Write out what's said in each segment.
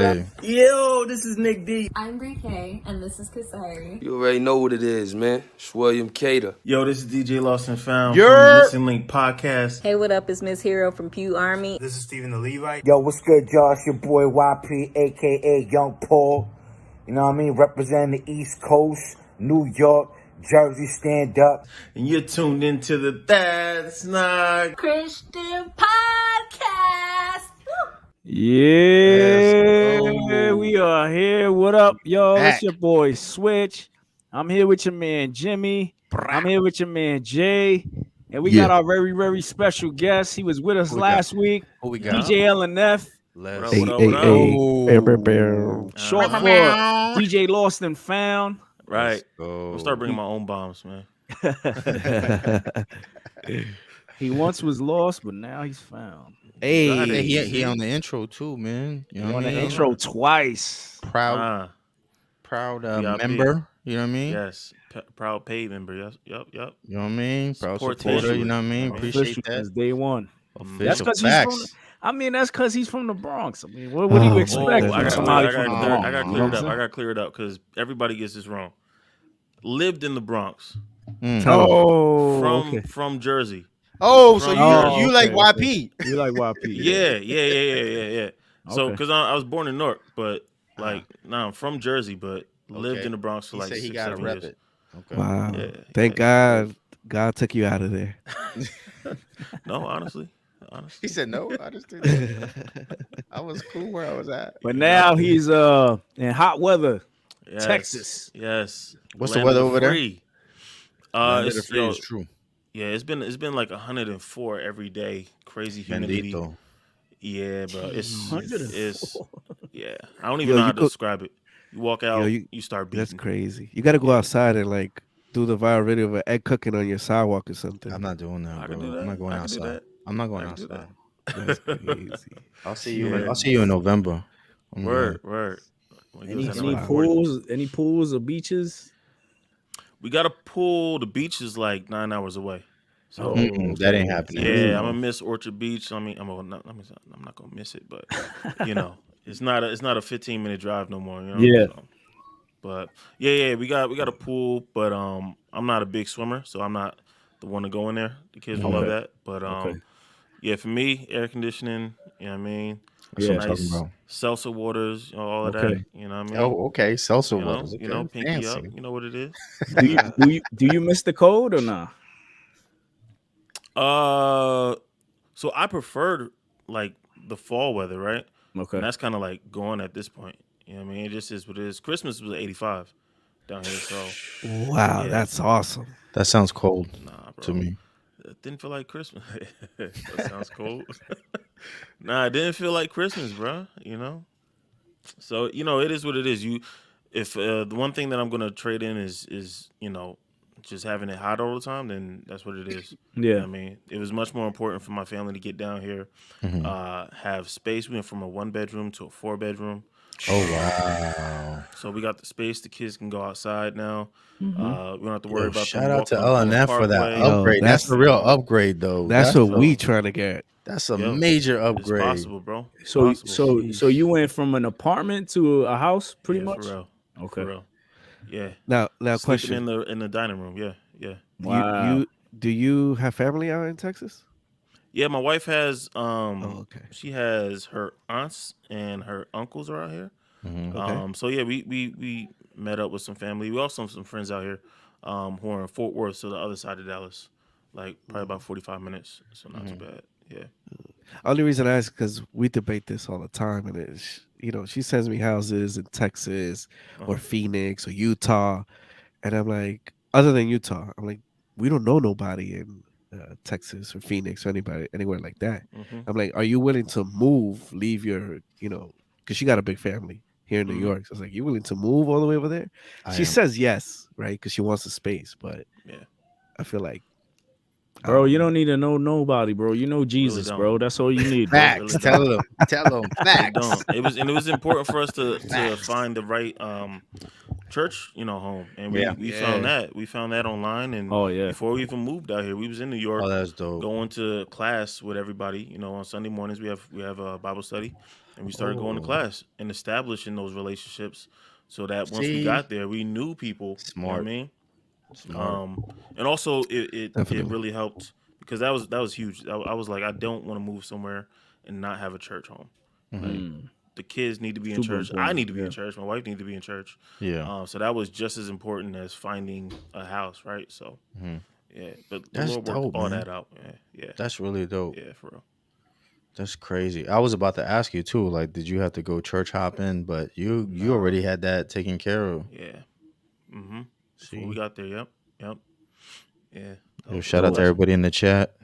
Hey. Yo, this is Nick D. I'm Brie K, and this is Kasari. You already know what it is, man. It's William Cater. Yo, this is DJ Lost and Found Yer. from the Missing Link podcast. Hey, what up? It's Miss Hero from Pew Army. This is Stephen the Levite. Yo, what's good, y'all? It's your boy YP, aka Young Paul. You know what I mean? Representing the East Coast, New York, Jersey, stand up. And you're tuned into the That's Not Christian Podcast. Yeah, we are here. What up, yo? Back. It's your boy Switch. I'm here with your man Jimmy. I'm here with your man Jay. And we got our very, very special guest. He was with us last week. Who we got? DJ LNF. Let's What up, what up? Short for DJ Lost and Found. Right. go. I'll start bringing my own bombs, man. He once was lost, but now he's found. Hey, he on the intro too, man. You know On what I the mean? intro twice. Proud VIP. member. You know what I mean? Yes. Proud paid member. Yes. Yup. You know what I mean? Proud Support supporter. tissue. You know what I mean? Appreciate Official that. since day one. Official That's because facts. that's because he's from the Bronx. I mean, what do you expect I from got somebody to from the clear Bronx? it You know what up. I'm I got to clear it up because everybody gets this wrong. Lived in the Bronx. Oh, From Jersey. Oh, so From- you like YP? You like YP? Yeah. So, Okay. because I was born in Newark, but I'm from Jersey, but lived in the Bronx for He like said he 6, gotta 7 rep years. it. Okay. Wow. Yeah, Thank God. God took you out of there. No, honestly. He said no. I just did that. I was cool where I was at. But now he's in hot weather. Yes, Texas. Yes. What's the Land weather of over there? free. Land of the It's free is true. Yeah, it's been like 104 every day. Crazy humidity. Bendito. Yeah, bro. It's 104. yeah. I don't even know how to you describe it. You walk out, you start beating. That's crazy. You got to go outside and like do the viral video of an egg cooking on your sidewalk or something. I'm not doing that, I bro. can do that. I'm not going I can do outside. that. I'm not going I can do outside. That's crazy. I'll see you. Yeah. I'll see you in November. I'm Word. When you was in the Any pools or beaches? We got a pool. The beach is like 9 hours away. So that ain't happening. yeah, I'm gonna miss Orchard Beach. I'm not gonna miss it, but you know, it's not a 15-minute drive no more. You know? Yeah. So, but yeah, we got a pool, but I'm not a big swimmer, so I'm not the one to go in there. The kids will love that, but yeah, for me, air conditioning. You know what I mean? That's Some what I'm talking nice about. seltzer waters, all of that. You know what I mean? Oh, okay. Salsa You know, waters. Okay. pinky Fancy. up. You know what it is. Do you miss the cold or not? So I preferred like the fall weather, right? Okay. And that's kind of like going at this point. You know what I mean? It just is what it is. Christmas was 85 down here, so Wow, Yeah. that's awesome. That sounds cold nah, bro. to me. It didn't feel like Christmas. That sounds cold. Nah, it didn't feel like Christmas, bro. You know? So, you know, it is what it is. If the one thing that I'm gonna trade in is you know, just having it hot all the time, then that's what it is. You know Yeah. what I mean, it was much more important for my family to get down here, have space. We went from a 1-bedroom to a 4-bedroom. Oh wow! So we got the space. The kids can go outside now. We don't have to worry about. Shout them out to walking on the LNF for that parkway. Yo, upgrade. That's a real upgrade, though. That's what we trying to get. That's a Yo, major It's upgrade. possible, bro. It's So possible. so you went from an apartment to a house, pretty Yeah, much. For real. Okay. For real. Yeah. Now Sleeping question. in the dining room. Yeah. Wow. Do you have family out in Texas? Yeah, my wife has okay. she has her aunts and her uncles are out here. Okay. So yeah, we met up with some family. We also have some friends out here who are in Fort Worth, so the other side of Dallas. Like probably about 45 minutes. So not too bad. Yeah. Only reason I ask because we debate this all the time, and it's she sends me houses in Texas or Phoenix or Utah, and I'm like, other than Utah, I'm like, we don't know nobody in Texas or Phoenix or anywhere like that. I'm like, are you willing to leave your, because she got a big family here in New York. So I was like, you willing to move all the way over there? She says yes, right? Because she wants the space, but Yeah. I feel like, Bro, you don't need to know nobody, bro. You know Jesus, don't. bro. That's all you need. Bro. Facts. Tell them. Facts. It was important for us to find the right church, home, and we found that. We found that online, and before we even moved out here, we was in New York. Oh, that's dope. Going to class with everybody. On Sunday mornings we have a Bible study, and we started going to class and establishing those relationships, so that once we See? got there, we knew people. You know what I Smart. mean? Smart. And also it Definitely. really helped because that was huge. I was like, I don't want to move somewhere and not have a church home. Like, the kids need to be in Super church. I important, need to be in yeah. church. My wife needs to be in church. Yeah. So that was just as important as finding a house, right? So yeah, but the That's Lord worked dope, all man. that out. Yeah, That's really dope. yeah, for real. That's crazy. I was about to ask you too. Like, did you have to go church hopping? But you Nah. already had that taken care of. Yeah. Before See? we got there, yep. Yeah. That Yo, was shout a out to blessing. everybody in the chat.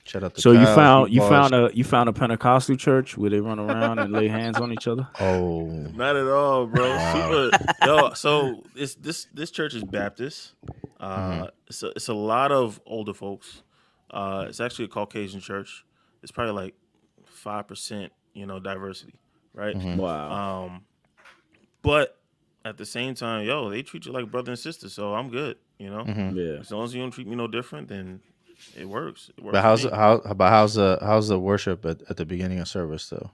Shout out to So you Kyle, you found a Pentecostal church where they run around and lay hands on each other? Oh, Not at all, bro. Wow. Yo. So this church is Baptist. It's a lot of older folks. It's actually a Caucasian church. It's probably like 5%, diversity, right? Wow. But at the same time, yo, they treat you like brother and sister, so I'm good. Yeah. As long as you don't treat me no different, then it works. It works. but how's the worship at the beginning of service though?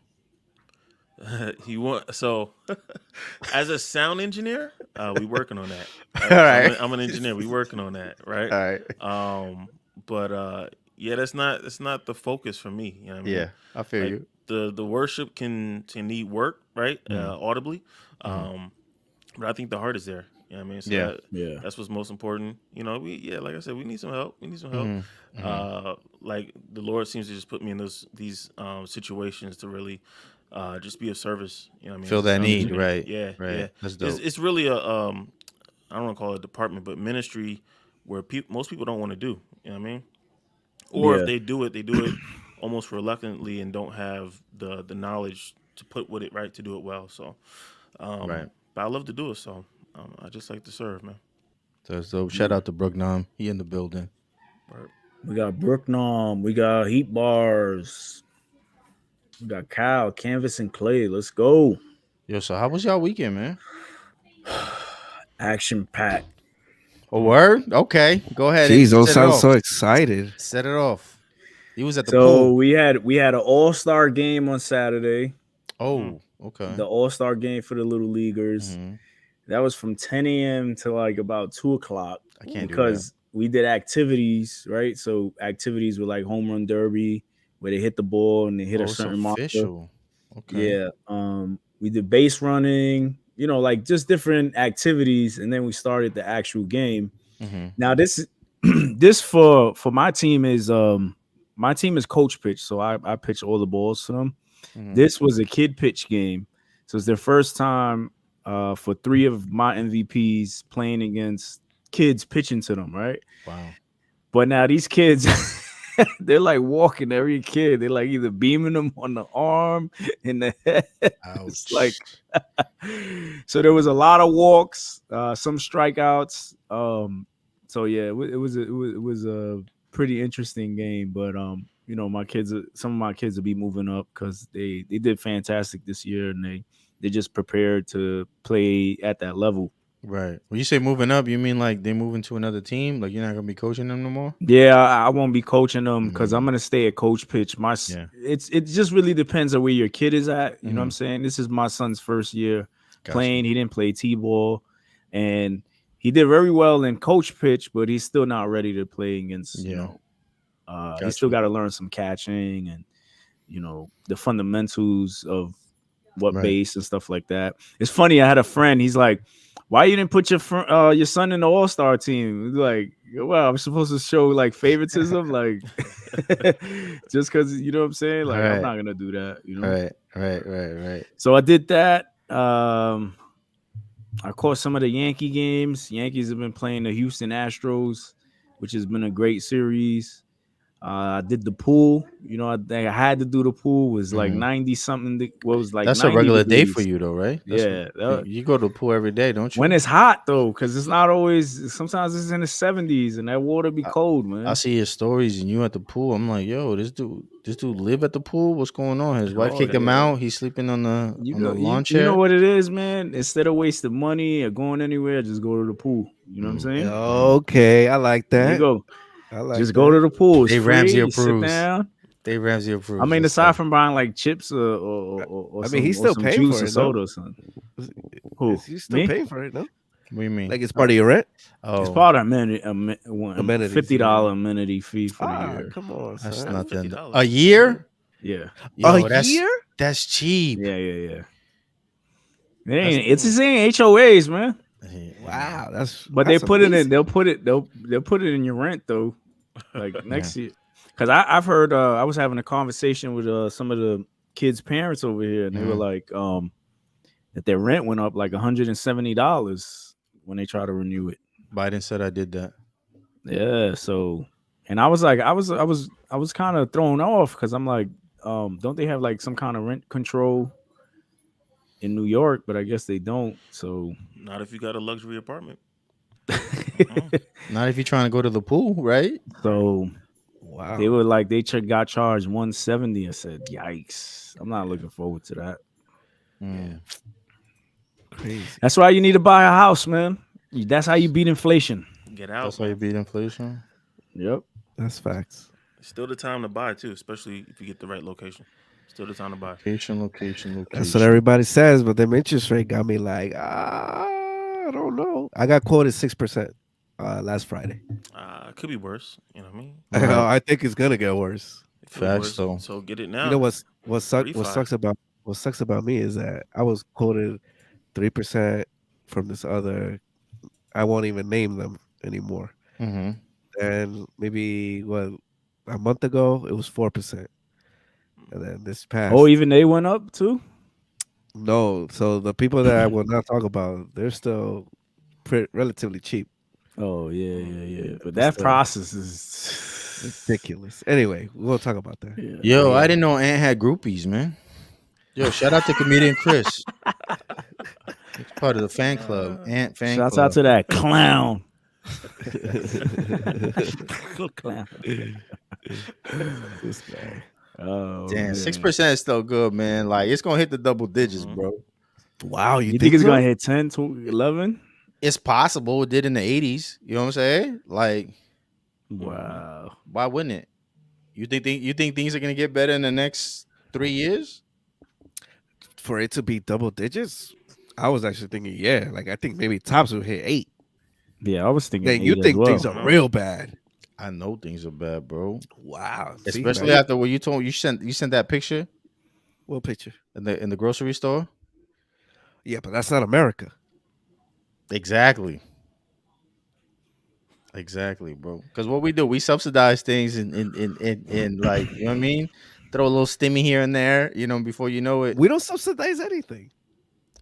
As a sound engineer, we working on that. All So right. I'm an engineer. We working on that, right? All right. But yeah, that's not the focus for me. You know what I mean? Yeah, I feel Like, you. the worship can need work, right? Audibly. But I think the heart is there. You know what I mean? So Yeah. Yeah. that's what's most important. Like I said, we need some help. We need some help. Like the Lord seems to just put me in these situations to really just be of service. You know what I mean? Feel As a that sound need, engineer. right? Yeah, Right. yeah. That's dope. It's really a I don't want to call it a department, but ministry where most people don't want to do. You know what I mean? Or Yeah. if they do it almost reluctantly and don't have the knowledge to put with it right to do it well. So, Right. But I love to do it. So I just like to serve, man. That's dope. Shout out to Brooknam. He in the building. Right. We got Brooknam. We got Heat Bars. We got Kyle, Canvas, and Clay. Let's go. Yo, so how was y'all weekend, man? Action packed. A word? Okay. Go ahead. Jeez, don't set it sound off. so excited. Set it off. He was at the So pool. we had an all-star game on Saturday. Oh, okay. The all-star game for the little leaguers. Mhm. That was from 10 a.m. to like about 2 o'clock. I can't do because we did activities, right? So activities were like home run derby, where they hit the ball and they hit a it's certain marker. official. Okay. Yeah. We did base running, like just different activities, and then we started the actual game. Mhm. Now this this for my team is coach pitch, so I pitch all the balls to them. Mhm. This was a kid pitch game, so it's their first time for 3 of my MVPs playing against kids pitching to them, right? Wow. But now these kids, they're like walking every kid. They're like either beaming them on the arm, in the head. It's Ouch. like, so there was a lot of walks, some strikeouts. So yeah, it was a pretty interesting game. But some of my kids will be moving up because they did fantastic this year, and they just prepared to play at that level. Right. When you say moving up, you mean like they moving to another team? Like you're not gonna be coaching them no more? Yeah, I won't be coaching them because I'm gonna stay at coach pitch. Yeah. It just really depends on where your kid is at. You know what I'm saying? This is my son's first year playing. He didn't play T-ball, and he did very well in coach pitch, but he's still not ready to play against. He still got to learn some catching and the fundamentals of what base and stuff like that. It's funny. I had a friend. He's like, "Why you didn't put your son in the All-Star team?" He's like, well, I'm supposed to show like favoritism, like just because you know what I'm saying. Like I'm not gonna do that. Right. So I did that. I caught some of the Yankee games. Yankees have been playing the Houston Astros, which has been a great series. I did the pool. I had to do the pool. It was like 90 something. What was like that's 90 a regular degrees. day for you though, right? You go to the pool every day, don't you? When it's hot though, because it's not always. Sometimes it's in the 70s and that water be cold, man. I see your stories and you at the pool. I'm like, yo, this dude live at the pool. What's going on? His wife kicked him out. He's sleeping on the lawn chair. You know what it is, man. Instead of wasting money or going anywhere, just go to the pool. You know what I'm saying? Okay, I like that. There you go. I like just go to the pool. It's Dave free. Ramsey You sit approves. down. Dave Ramsey approves. I mean, That's aside tough. from buying like chips or I some, mean, he's or still some paying juice for or it, no? soda or something. Who? He's still Me? paying for it, no? What do you mean? Like it's part of your rent? It's Oh, part of amenity, Amenities, $50 amenity fee for the Ah, year. come on, that's son. nothing. $50. A year? Yeah, Yo, A year? That's cheap. yeah. It ain't. It's the same HOAs, man. Wow, that's But they put it in. They'll put it in your rent though, like next year. Because I've heard. I was having a conversation with some of the kids' parents over here, and they were like, that their rent went up like $170 when they try to renew it. Biden said I did that. Yeah. So, and I was like, I was kind of thrown off because I'm like, don't they have like some kind of rent control in New York? But I guess they don't. So Not if you got a luxury apartment. Not if you're trying to go to the pool, right? So wow. they were like, they got charged $170. I said, yikes! I'm not looking forward to that. Crazy. That's why you need to buy a house, man. That's how you beat inflation. Get out. That's how you beat inflation. Yep. That's facts. It's still the time to buy too, especially if you get the right location. Still the time to buy. Location. That's what everybody says, but them interest rate got me like, I don't know. I got quoted 6% last Friday. It could be worse. You know what I mean? I think it's gonna get worse. It could be Facts, worse, though. So get it now. You know what Refi. sucks about me is that I was quoted 3% from this other. I won't even name them anymore. Mm-hmm. And maybe a month ago it was 4%, and then this past. Oh, even they went up too. No, so the people that I will not talk about, they're still relatively cheap. Oh yeah. But that process is Ridiculous. Anyway, we'll talk about that. Yeah. Yo, I didn't know Ant had groupies, man. Yo, shout out to comedian Chris. It's part of the fan club. Ant fan Shouts club. out to that clown. Clown. This guy. Oh, Damn, man. 6% is still good, man. Like it's gonna hit the double digits, bro. Wow, You think it's gonna hit 10 to 11? It's possible. It did in the 80s. You know what I'm saying? Like, Wow. why wouldn't it? You think things are gonna get better in the next 3 years? For it to be double digits? I was actually thinking, yeah, like I think maybe tops will hit 8. Yeah, I was thinking. Then you 8 think as well. things are real bad? I know things are bad, bro. Wow. Especially See, after what you sent that picture what picture? in the grocery store. Yeah, but that's not America. Exactly, bro. Because what we do, we subsidize things in like, you know what I mean? Throw a little stimmy here and there, you know, before you know it. We don't subsidize anything.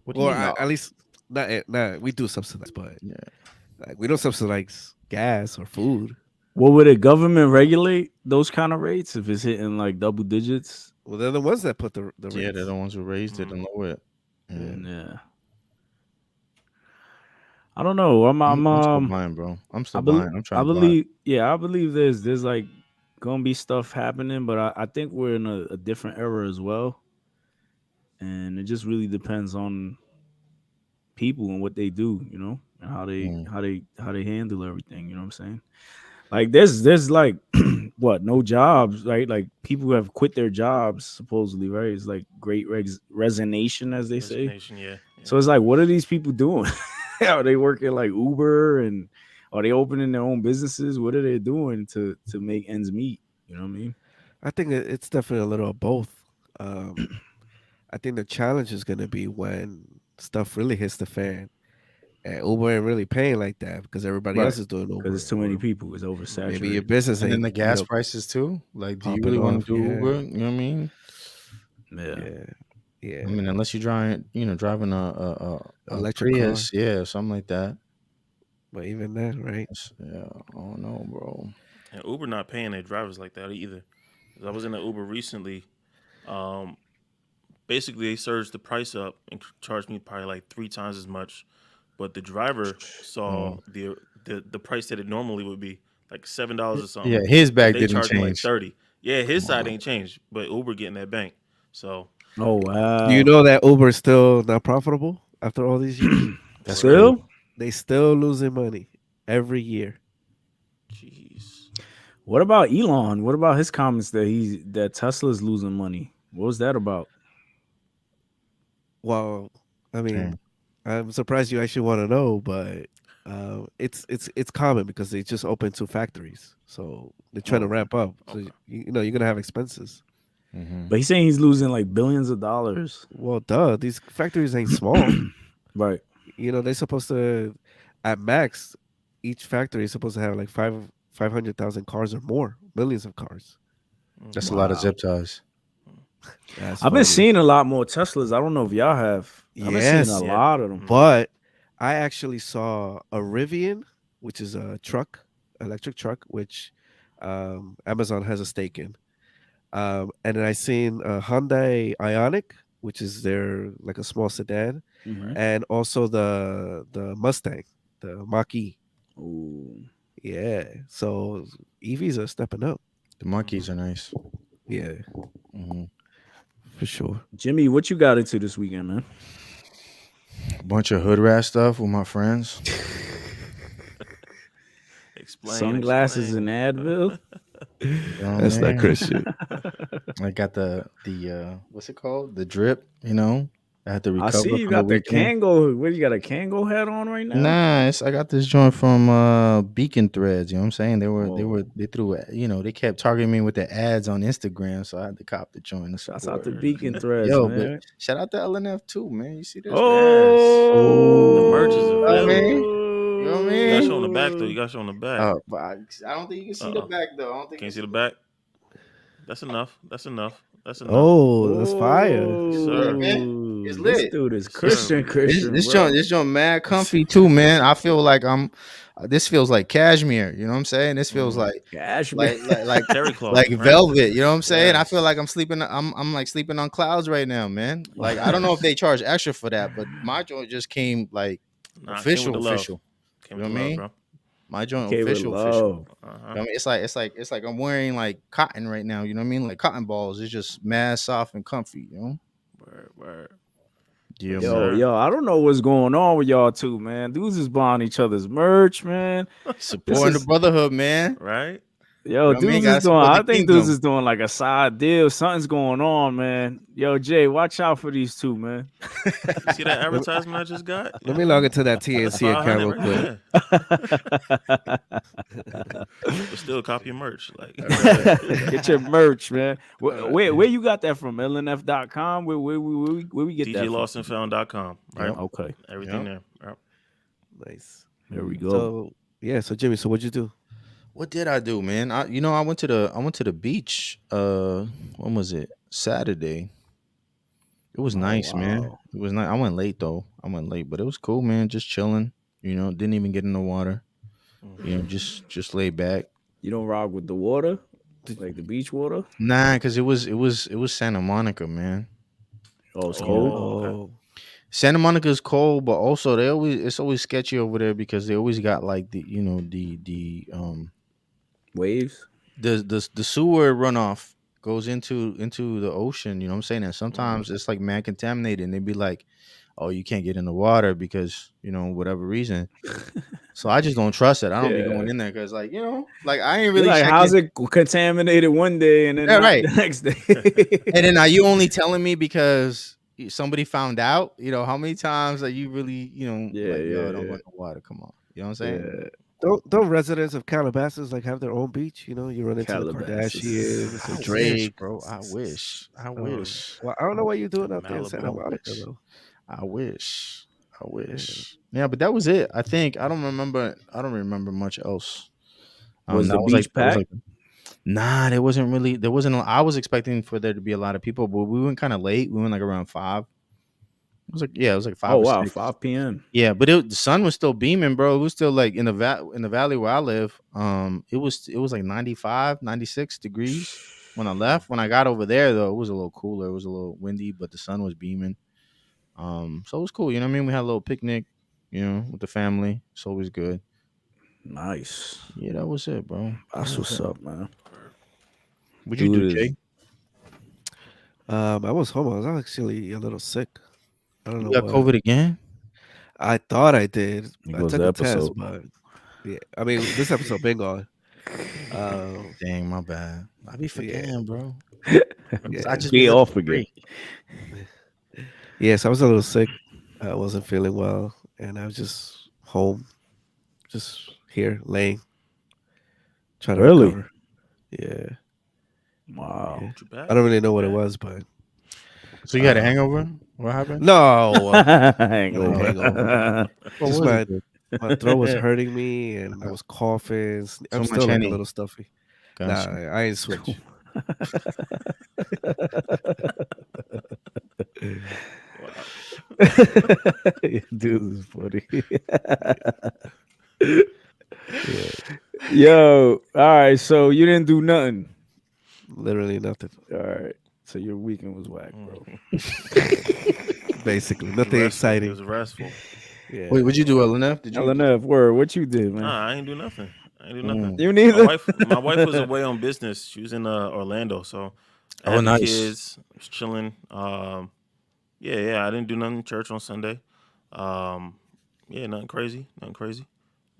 What do you mean? At least not we do subsidize, but like we don't subsidize gas or food. Well, would the government regulate those kind of rates if it's hitting like double digits? Well, they're the ones that put the rates. Yeah, they're the ones who raised it and lower it. Yeah. I don't know. I'm still buying, bro. I'm still buying. I'm trying to buy. I believe there's like gonna be stuff happening, but I think we're in a different era as well. And it just really depends on people and what they do, you know, and how they handle everything, you know what I'm saying? Like there's like what, no jobs, right? Like people who have quit their jobs supposedly, right? It's like great resignation, as they say. Yeah. So it's like, what are these people doing? Are they working like Uber, and are they opening their own businesses? What are they doing to make ends meet? You know what I mean? I think it's definitely a little of both. I think the challenge is going to be when stuff really hits the fan, and Uber ain't really paying like that because everybody else is doing Uber. Because it's too many people. It's oversaturated. Maybe your business And ain't. then the gas prices too. Like, do you popping really want off, to do yeah. Uber? You know what I mean? Yeah. I mean, unless you're driving a Electric Prius, car. yeah, something like that. But even then, right? Yeah, I don't know, bro. And Uber not paying their drivers like that either. I was in an Uber recently. Basically, they surged the price up and charged me probably like 3 times as much. But the driver saw the price that it normally would be, like $7 or something. Yeah, his bag They didn't charged me like change. 30. Yeah, his side ain't changed, but Uber getting that bank. So, oh wow. Do you know that Uber is still not profitable after all these years? Still? They still losing money every year. jeez. What about Elon? What about his comments that Tesla's losing money? What was that about? Well, I mean, Damn. I'm surprised you actually want to know, but it's common because they just opened 2 factories, so they're trying to ramp up. So you know you're gonna have expenses. Mm-hmm. But he's saying he's losing like billions of dollars. Well, duh, these factories ain't small. Right. You know they're supposed to, at max, each factory is supposed to have like 500,000 cars or more, millions of cars. That's a lot of zip ties. That's I've been funny. seeing a lot more Teslas. I don't know if y'all have. I've been Yes, seeing a lot of them. but I actually saw a Rivian, which is a truck, electric truck, which Amazon has a stake in. And then I seen a Hyundai Ioniq, which is their like a small sedan, and also the Mustang, the Mach-E. Ooh. Yeah, so EVs are stepping up. The monkeys are nice. Yeah, Mm-hmm. for sure. Jimmy, what you got into this weekend, man? A bunch of hood rat stuff with my friends. Sunglasses and Advil. That's not Christian. I got the what's it called? The drip, you know. I had to recover. I see you from got the weekend. Kango. What, you got a Kango hat on right now? Nah, I got this joint from Beacon Threads. You know what I'm saying? They threw, you know, they kept targeting me with the ads on Instagram, so I had to cop the joint. Shouts out to Beacon Threads, Yo, man. but shout out to LNF too, man. You see this? The merch is available. You know what I mean? You got to show on the back though. You got to show on the back. But I don't think you can see the back though. I don't think Can't see the back. That's enough. That's enough. That's enough. Oh, that's fire. Sir. Man, it's This lit. dude is Christian. This joint mad comfy too, man. I feel like this feels like cashmere. You know what I'm saying? This feels like cashmere, like terry cloth, like right? velvet. You know what I'm saying? Yes. I feel like I'm sleeping. I'm like sleeping on clouds right now, man. Like I don't know if they charge extra for that, but my joint just came like official. Came You know what I mean? bro. My joint Came with official. I mean, it's like I'm wearing like cotton right now. You know what I mean? Like cotton balls. It's just mad soft and comfy. You know? Word. Yeah, yo, I don't know what's going on with y'all two, man. Dudes is buying each other's merch, man. Supporting the brotherhood, man. Right? Yo, You know what I mean? dudes Gotta is doing. support I the think kingdom. dudes is doing like a side deal. Something's going on, man. Yo, Jay, watch out for these two, man. You see that advertisement I just got? Let me log into that TNC account real quick. But still copy your merch. Like Get your merch, man. Where you got that from? LNF.com? Where we get that from? DJLawsonFound.com. Right? Yep. Okay. Everything there. Yep. Nice. There we go. So Jimmy, so what'd you do? What did I do, man? I went to the beach. When was it? Saturday. It was nice, man. It was nice. I went late though. But it was cool, man. Just chilling. You know, didn't even get in the water. You know, just lay back. You don't rock with the water, like the beach water? Nah, because it was Santa Monica, man. Oh, it's cold. Okay. Santa Monica is cold, but also it's always sketchy over there because they always got like the waves. The sewer runoff goes into the ocean. You know what I'm saying? And sometimes it's like man contaminated, and they'd be like, "Oh, you can't get in the water because whatever reason." So I just don't trust it. I don't be going in there because like like I ain't really like checking. how's it contaminated one day and then not right the next day? And then are you only telling me because somebody found out? How many times are you really don't go in the water? Come on, you know what I'm saying? Don't residents of Calabasas like have their own beach? You run into the Kardashians, I Drake, wish, bro. I wish. Well, I don't know what you're doing out there in Malibu. Santa Monica, though. I wish. Yeah, but that was it. I think I don't remember much else. Was the beach packed? Nah, there wasn't. I was expecting for there to be a lot of people, but we went kind of late. We went like around 5. It was like 5. Oh wow, 5 p.m. Yeah, but the sun was still beaming, bro. It was still like in the valley where I live. It was like 95, 96 degrees when I left. When I got over there, though, it was a little cooler. It was a little windy, but the sun was beaming. So it was cool. You know what I mean? We had a little picnic, with the family. It's always good. Nice. Yeah, that was it, bro. That's what's up, man. What'd you do, Jay? I was home. I was actually a little sick. I don't know. You got COVID again? I thought I did. I goes took the a test, episode. but yeah. I mean, this episode been gone. Dang, my bad. I be forgetting, bro. I just We be all looking forget. free. Yes, I was a little sick. I wasn't feeling well, and I was just home, just here laying, trying to Really? recover. Yeah, Wow. yeah. Too bad. I don't really know what it Bad. was, but So you had a hangover? What happened? no, no Hangover. hangover. What Just was it? my throat was hurting me, and I was coughing. I'm Too much still like a Henny. little stuffy. Nah, Gotcha. I ain't switch. Dude is funny. Yo, all right. So you didn't do nothing. Literally nothing. All right. So your weekend was whack, bro. Basically, It was nothing restful. It exciting. was restful. Yeah. Wait, what'd you do, LNF? Did you? LNF, word. What you did, man? Nah, I ain't do nothing. I ain't do nothing. You neither. My wife was away on business. She was in Orlando, so I Oh, had the nice. kids. I was chilling. Yeah. I didn't do nothing. Church on Sunday. Yeah, nothing crazy. Nothing crazy.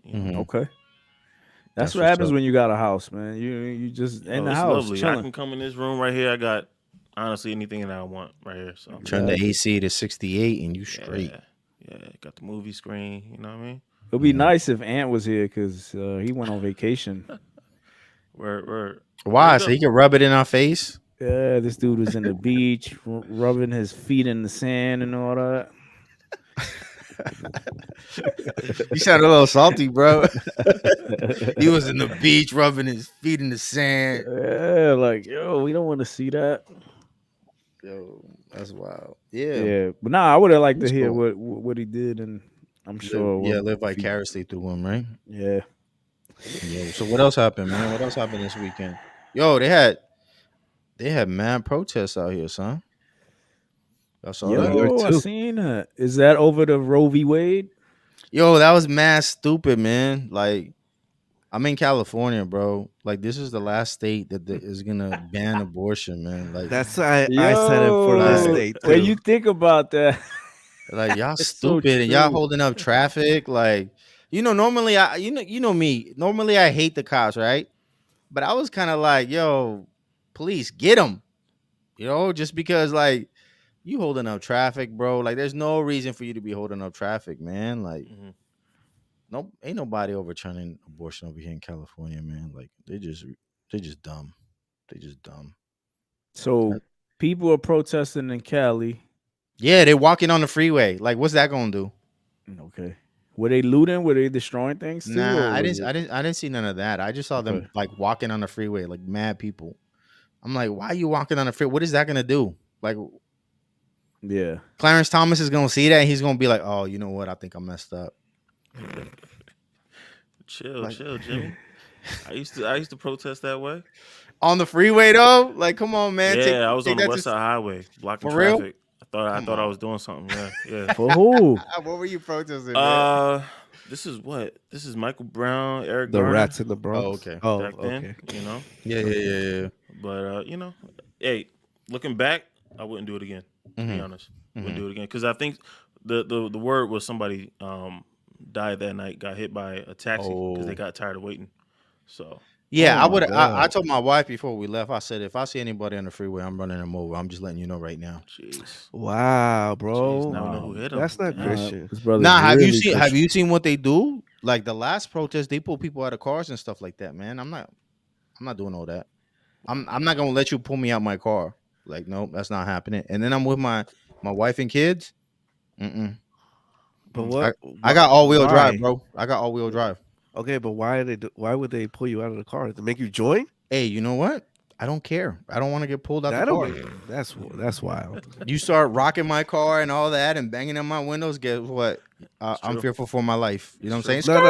You know? Okay. That's That's what what's happens up. when you got a house, man. You just in Oh, the it's house lovely. I chilling. can come in this room right here. I got honestly anything that I want right here. So Turn the AC to 68 and you straight. yeah. Got the movie screen. You know what I mean? It'd be nice if Ant was here because he went on vacation. Where Why? you So go? he can rub it in our face? Yeah, this dude was in the beach, rubbing his feet in the sand and all that. You sound a little salty, bro. He was in the beach rubbing his feet in the sand. Yeah, like, yo, we don't want to see that. Yo, that's wild. Yeah. Yeah, but nah, I would have liked to That's hear cool. what he did, and I'm sure. Live vicariously through him, right? Yeah. Yo, so what else happened, man? What else happened this weekend? Yo, they had mad protests out here, son. Y'all saw that? York Yo, I too. seen that. Is that over the Roe v. Wade? Yo, that was mad stupid, man. Like, I'm in California, bro. Like, this is the last state that is gonna ban abortion, man. Like, That's I said it for this Yo, state when too. you think about that, like y'all it's so stupid and y'all true. holding up traffic. Like, normally you know me. Normally I hate the cops, right? But I was kind of like, yo, police, get them. Just because like you holding up traffic, bro. Like, there's no reason for you to be holding up traffic, man. Like, no, ain't nobody overturning abortion over here in California, man. Like, they just dumb. They just dumb. So people are protesting in Cali. Yeah, they walking on the freeway. Like, what's that gonna do? Okay. Were they looting? Were they destroying things too? Nah, or I was didn't see none of that. I just saw them Okay. like walking on the freeway, like mad people. I'm like, why are you walking on the freeway? What is that gonna do? Like, Yeah. Clarence Thomas is gonna see that and he's gonna be like, oh, you know what? I think I messed up. Chill, Jimmy. I used to protest that way. On the freeway though? Like, come on, man. Yeah, I was take on the that West Side Highway blocking For real? traffic. I thought I was doing something. Yeah. For who? What were you protesting, man? This is Michael Brown, Eric The Garner. rats in the Bronx. Oh, okay. Oh, Back then, okay. Yeah. But hey, looking back, I wouldn't do it again. To be honest, wouldn't do it again because I think the word was somebody died that night, got hit by a taxi because they got tired of waiting. So Yeah, Oh my I God. told my wife before we left, I said, if I see anybody on the freeway, I'm running them over. I'm just letting you know right now. jeez, Wow, bro. Jeez, now we know who hit him. That's not Damn. Christian. This brother's Nah, have really you seen what they do? Like the last protest, they pull people out of cars and stuff like that, man. I'm not doing all that. I'm not gonna let you pull me out my car. Like, no, that's not happening. And then I'm with my wife and kids. But what? I got all wheel why? drive, bro. I got all wheel drive. Okay, but why would they pull you out of the car to make you join? Hey, you know what? I don't care. I don't want to get pulled out the car. That's wild. You start rocking my car and all that and banging on my windows. Guess what? I'm fearful for my life. You know what I'm saying?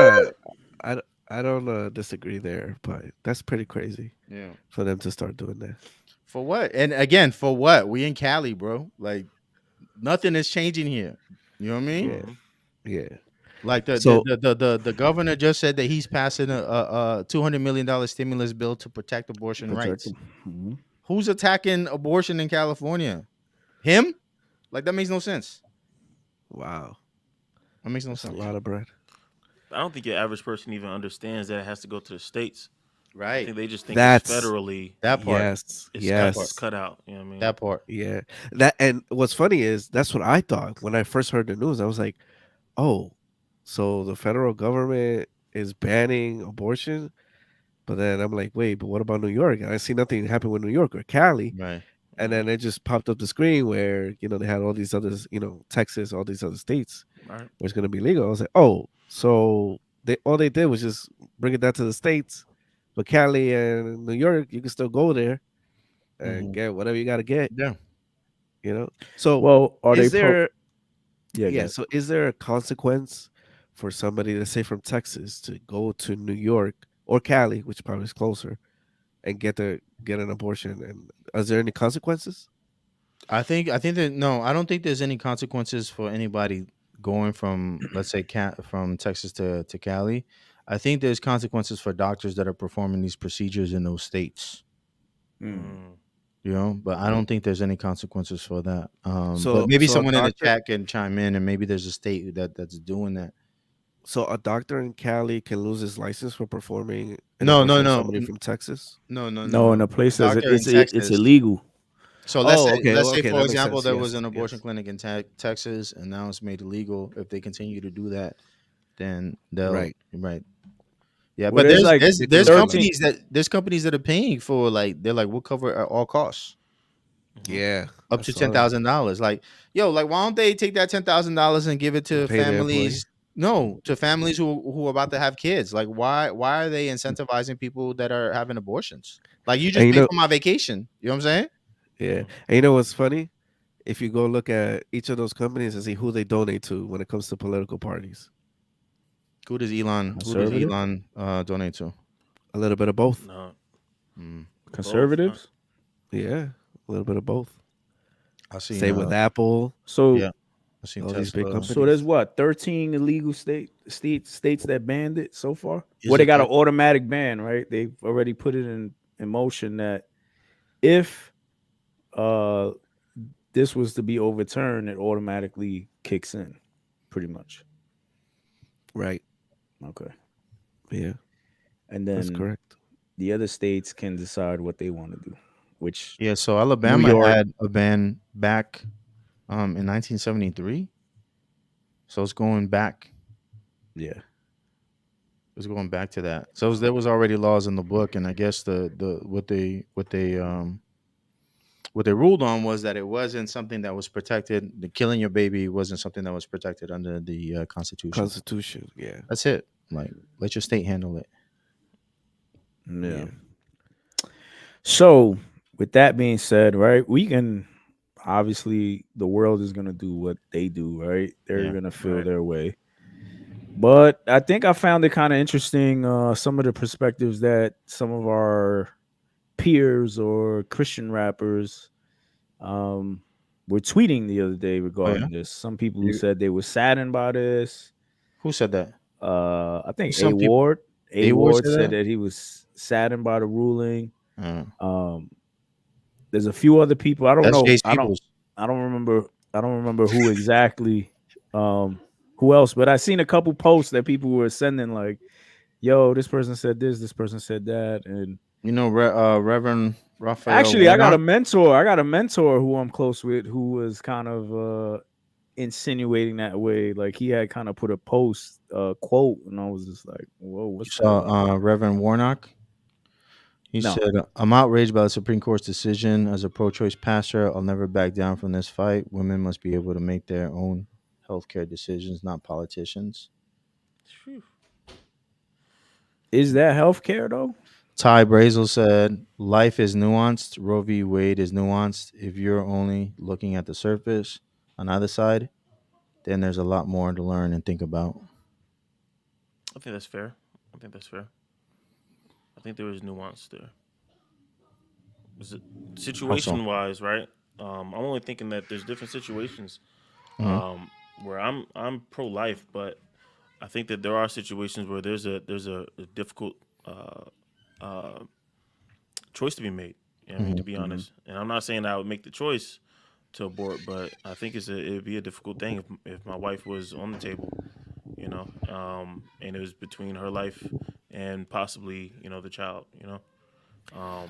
No, I don't disagree there, but that's pretty crazy. Yeah. For them to start doing that. For what? And again, for what? We in Cali, bro. Like, nothing is changing here. You know what I mean? Yeah. Like the governor just said that he's passing a $200 million stimulus bill to protect abortion rights. Mhm. Who's attacking abortion in California? Him? Like, that makes no sense. Wow. That makes no That's sense. a lot of bread. I don't think your average person even understands that it has to go to the states. I Right. think they just think it's That's federally. That part. yes, It's yes, cut out. You know what I mean? That part. yeah. That and what's funny is that's what I thought when I first heard the news. I was like, oh, so the federal government is banning abortion. But then I'm like, wait, but what about New York? And I see nothing happen with New York or Cali. Right. And then it just popped up the screen where, they had all these others, Texas, all these other states Right. where it's going to be legal. I was like, oh, so all they did was just bring it down to the states. But Cali and New York, you can still go there and get whatever you got to get, Yeah. So Well, are they is there, Yeah, yeah, good. so is there a consequence for somebody, let's say from Texas, to go to New York or Cali, which probably is closer, and get an abortion? And is there any consequences? I think that no, I don't think there's any consequences for anybody going from, let's say, from Texas to Cali. I think there's consequences for doctors that are performing these procedures in those states. But I don't think there's any consequences for that. But maybe So a someone in the doctor, chat can chime in, and maybe there's a state that's doing that. so a doctor in Cali can lose his license for performing an No, abortion no, on no, somebody from Texas. No, in a place that's Doctor in it's Texas. illegal. So Oh, okay, let's say okay, for that makes example sense. there was Yes, an abortion yes, clinic in Texas, and now it's made illegal. If they continue to do that, then they'll right. right. Yeah, Well, but there's like They can there's lose their license. 13. companies that are paying for, like, they're like, we'll cover at all costs Yeah, up I to saw that. $10,000. Like, yo, like, why don't they take that $10,000 and give it And to pay the employee. families? No, to families who are about to have kids. Like, why are they incentivizing people that are having abortions? Like, you And just paid for my vacation. You know what I'm saying? yeah, and you know what's funny? If you go look at each of those companies and see who they donate to when it comes to political parties, Who does Elon Conservative? Donate to? a little bit of both. No, Mm. both. Conservatives? Yeah, a little bit of both. I seen Same with Apple, So yeah, I seen all these big Tesla. so there's companies. what, 13 illegal states that banned it so far? Is Well, they it got an 13? automatic ban, right? They've already put it in motion that if uh this was to be overturned, it automatically kicks in, pretty much. Right. Okay. Yeah, And that's then correct. the other states can decide what they want to do, which Yeah, so New Alabama York, had a ban back in 1973. So it's going back. yeah. It's going back to that. So there was already laws in the book, and I guess what they ruled on was that it wasn't something that was protected. The killing your baby wasn't something that was protected under the Constitution. Constitution. Yeah. That's it. Like, let your state handle it. Yeah. So, with that being said, right, we can obviously the world is gonna do what they do, right? They're Yeah. gonna feel Right. their way. But I think I found it kind of interesting, some of the perspectives that some of our peers or Christian rappers were tweeting the other day Oh yeah. regarding this. Some people who You, said they were saddened by this. who said that? I think Some people. A Ward Ward said said that. that he was saddened by the ruling. Uh, Um, there's a few other people. I don't that's know. Jace Peoples. I don't remember who exactly. Who else? But I seen a couple posts that people were sending like, "Yo, this person said this person said that," and You know, Reverend Raphael actually, I got a Warnock. mentor who I'm close with who was kind of insinuating that way. Like he had kind of put a post quote, and I was just like, "Whoa, You what's that saw about?" Reverend Warnock. He No, said, "I'm outraged by the Supreme Court's decision. As a pro-choice pastor, I'll never back down from this fight. Women must be able to make their own healthcare decisions, not politicians." Phew. is that healthcare though? Ty Brazel said, "Life is nuanced. Roe v. Wade is nuanced. If you're only looking at the surface on either side, then there's a lot more to learn and think about." I think that's fair. I think that's fair. I think there is nuance there. Is it How so? situation wise, right? I'm only thinking that there's different situations Mhm. where I'm pro life, but I think that there are situations where there's a difficult uh, choice to be made. You know what I mean, to Mhm. be honest, and I'm not saying I would make the choice to abort, but I think it'd be a difficult thing if my wife was on the table, and it was between her life and possibly, the child. Um,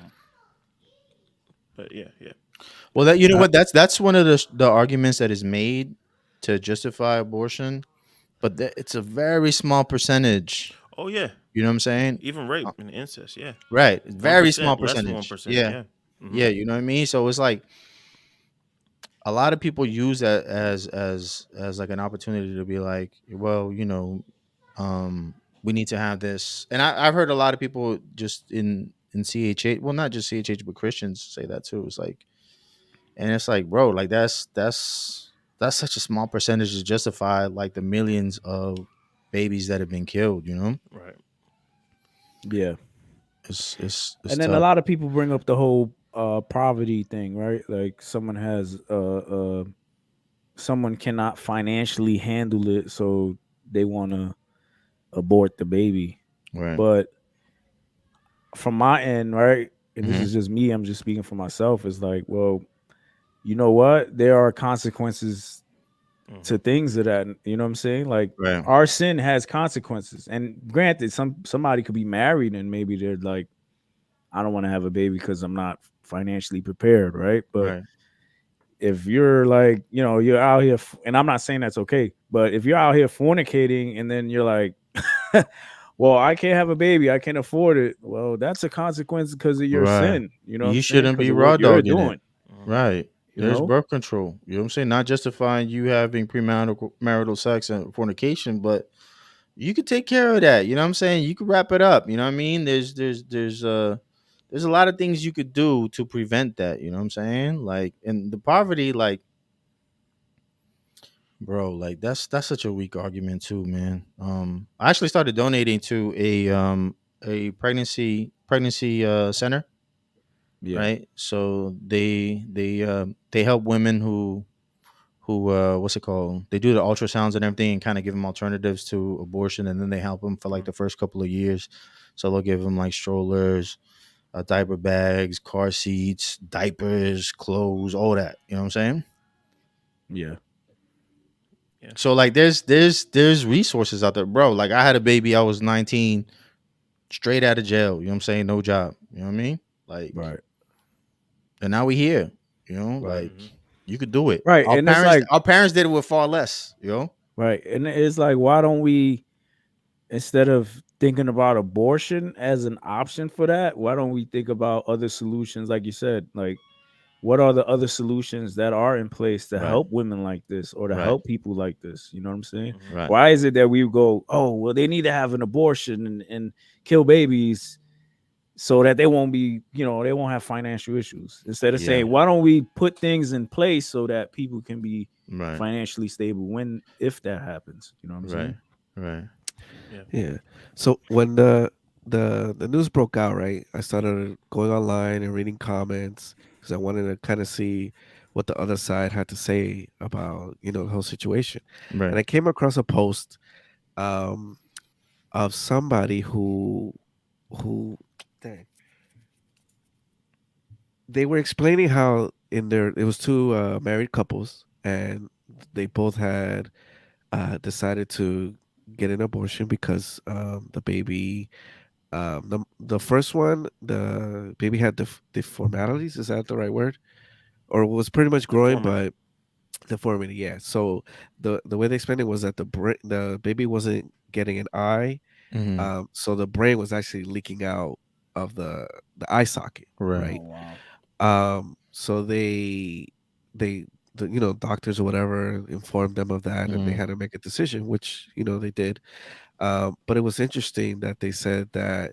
but yeah, yeah, Well, that you know Uh, what that's one of the arguments that is made to justify abortion, but it's a very small percentage. oh yeah, You know what I'm saying? even Uh, rape and incest, yeah, right, one very small percent, less than one percentage. percent, Yeah, yeah. Hmm. yeah. You know what I mean? So it's like a lot of people use that as like an opportunity to be like, well, we need to have this. And I've heard a lot of people just in CHH, well, not just CHH, but Christians say that too. It's like, and it's like, bro, like that's such a small percentage to justify like the millions of babies that have been killed. Right. Yeah. It's And then a tough. lot of people bring up the whole poverty thing, right? Like someone cannot financially handle it, so they want to abort the baby. Right. But from my end, right, and this Hmm. is just me, I'm just speaking for myself, it's like, well, you know what? There are consequences Hmm. to things of that. You know what I'm saying? Like Right. our sin has consequences. And granted, somebody could be married and maybe they're like, I don't want to have a baby because I'm not financially prepared, right? But Right. if you're like, you're out here, and I'm not saying that's okay, but if you're out here fornicating and then you're like, well, I can't have a baby, I can't afford it. Well, that's a consequence because of your Right. sin. You know what I'm You saying? shouldn't Because be of raw what you're dogging it. doing. Hmm. Right. You There's know? birth control. You know what I'm saying? Not justifying you having premarital sex and fornication, but you could take care of that. You know what I'm saying? You could wrap it up. You know what I mean? There's a lot of things you could do to prevent that. You know what I'm saying? Like, and the poverty, like, bro, like that's such a weak argument too, man. I actually started donating to a pregnancy center, Yeah. right? So they help women who what's it called? They do the ultrasounds and everything and kind of give them alternatives to abortion, and then they help them for like the first couple of years. So they'll give them like strollers, diaper bags, car seats, diapers, clothes, all that. You know what I'm saying? Yeah. Yeah. So like there's resources out there, bro. Like I had a baby, I was 19, straight out of jail. You know what I'm saying? No job. You know what I mean? Like, Right. and now we here. Right. Like Hmm. you could do it. Right. Our And it's parents like, our parents did it with far less. right. And it's like, why don't we, instead of thinking about abortion as an option for that, why don't we think about other solutions? Like you said, like, what are the other solutions that are in place to Right. help women like this or to Right. help people like this? You know what I'm saying? Hmm. Right. Why is it that we go, oh, well, they need to have an abortion and kill babies so that they won't be, they won't have financial issues? Instead of Yeah. saying, why don't we put things in place so that people can be Right. financially stable if that happens? You know what I'm Right. saying? Right. Yeah. yeah. So when the news broke out, right, I started going online and reading comments because I wanted to kind of see what the other side had to say about the whole situation. Right. And I came across a post um, of somebody who dang, they were explaining how in their it was two married couples and they both had decided to get an abortion because the baby the first one the baby had deformalities, is that the right word, or was pretty much growing Deformity. but deformity, yeah. So the way they explained it was that the baby wasn't getting an eye, Mm-hmm. so the brain was actually leaking out of the eye socket, Right. Oh, right? wow. So they doctors or whatever informed them of that, and they Mm-hmm. had to make a decision, which they did. But it was interesting that they said that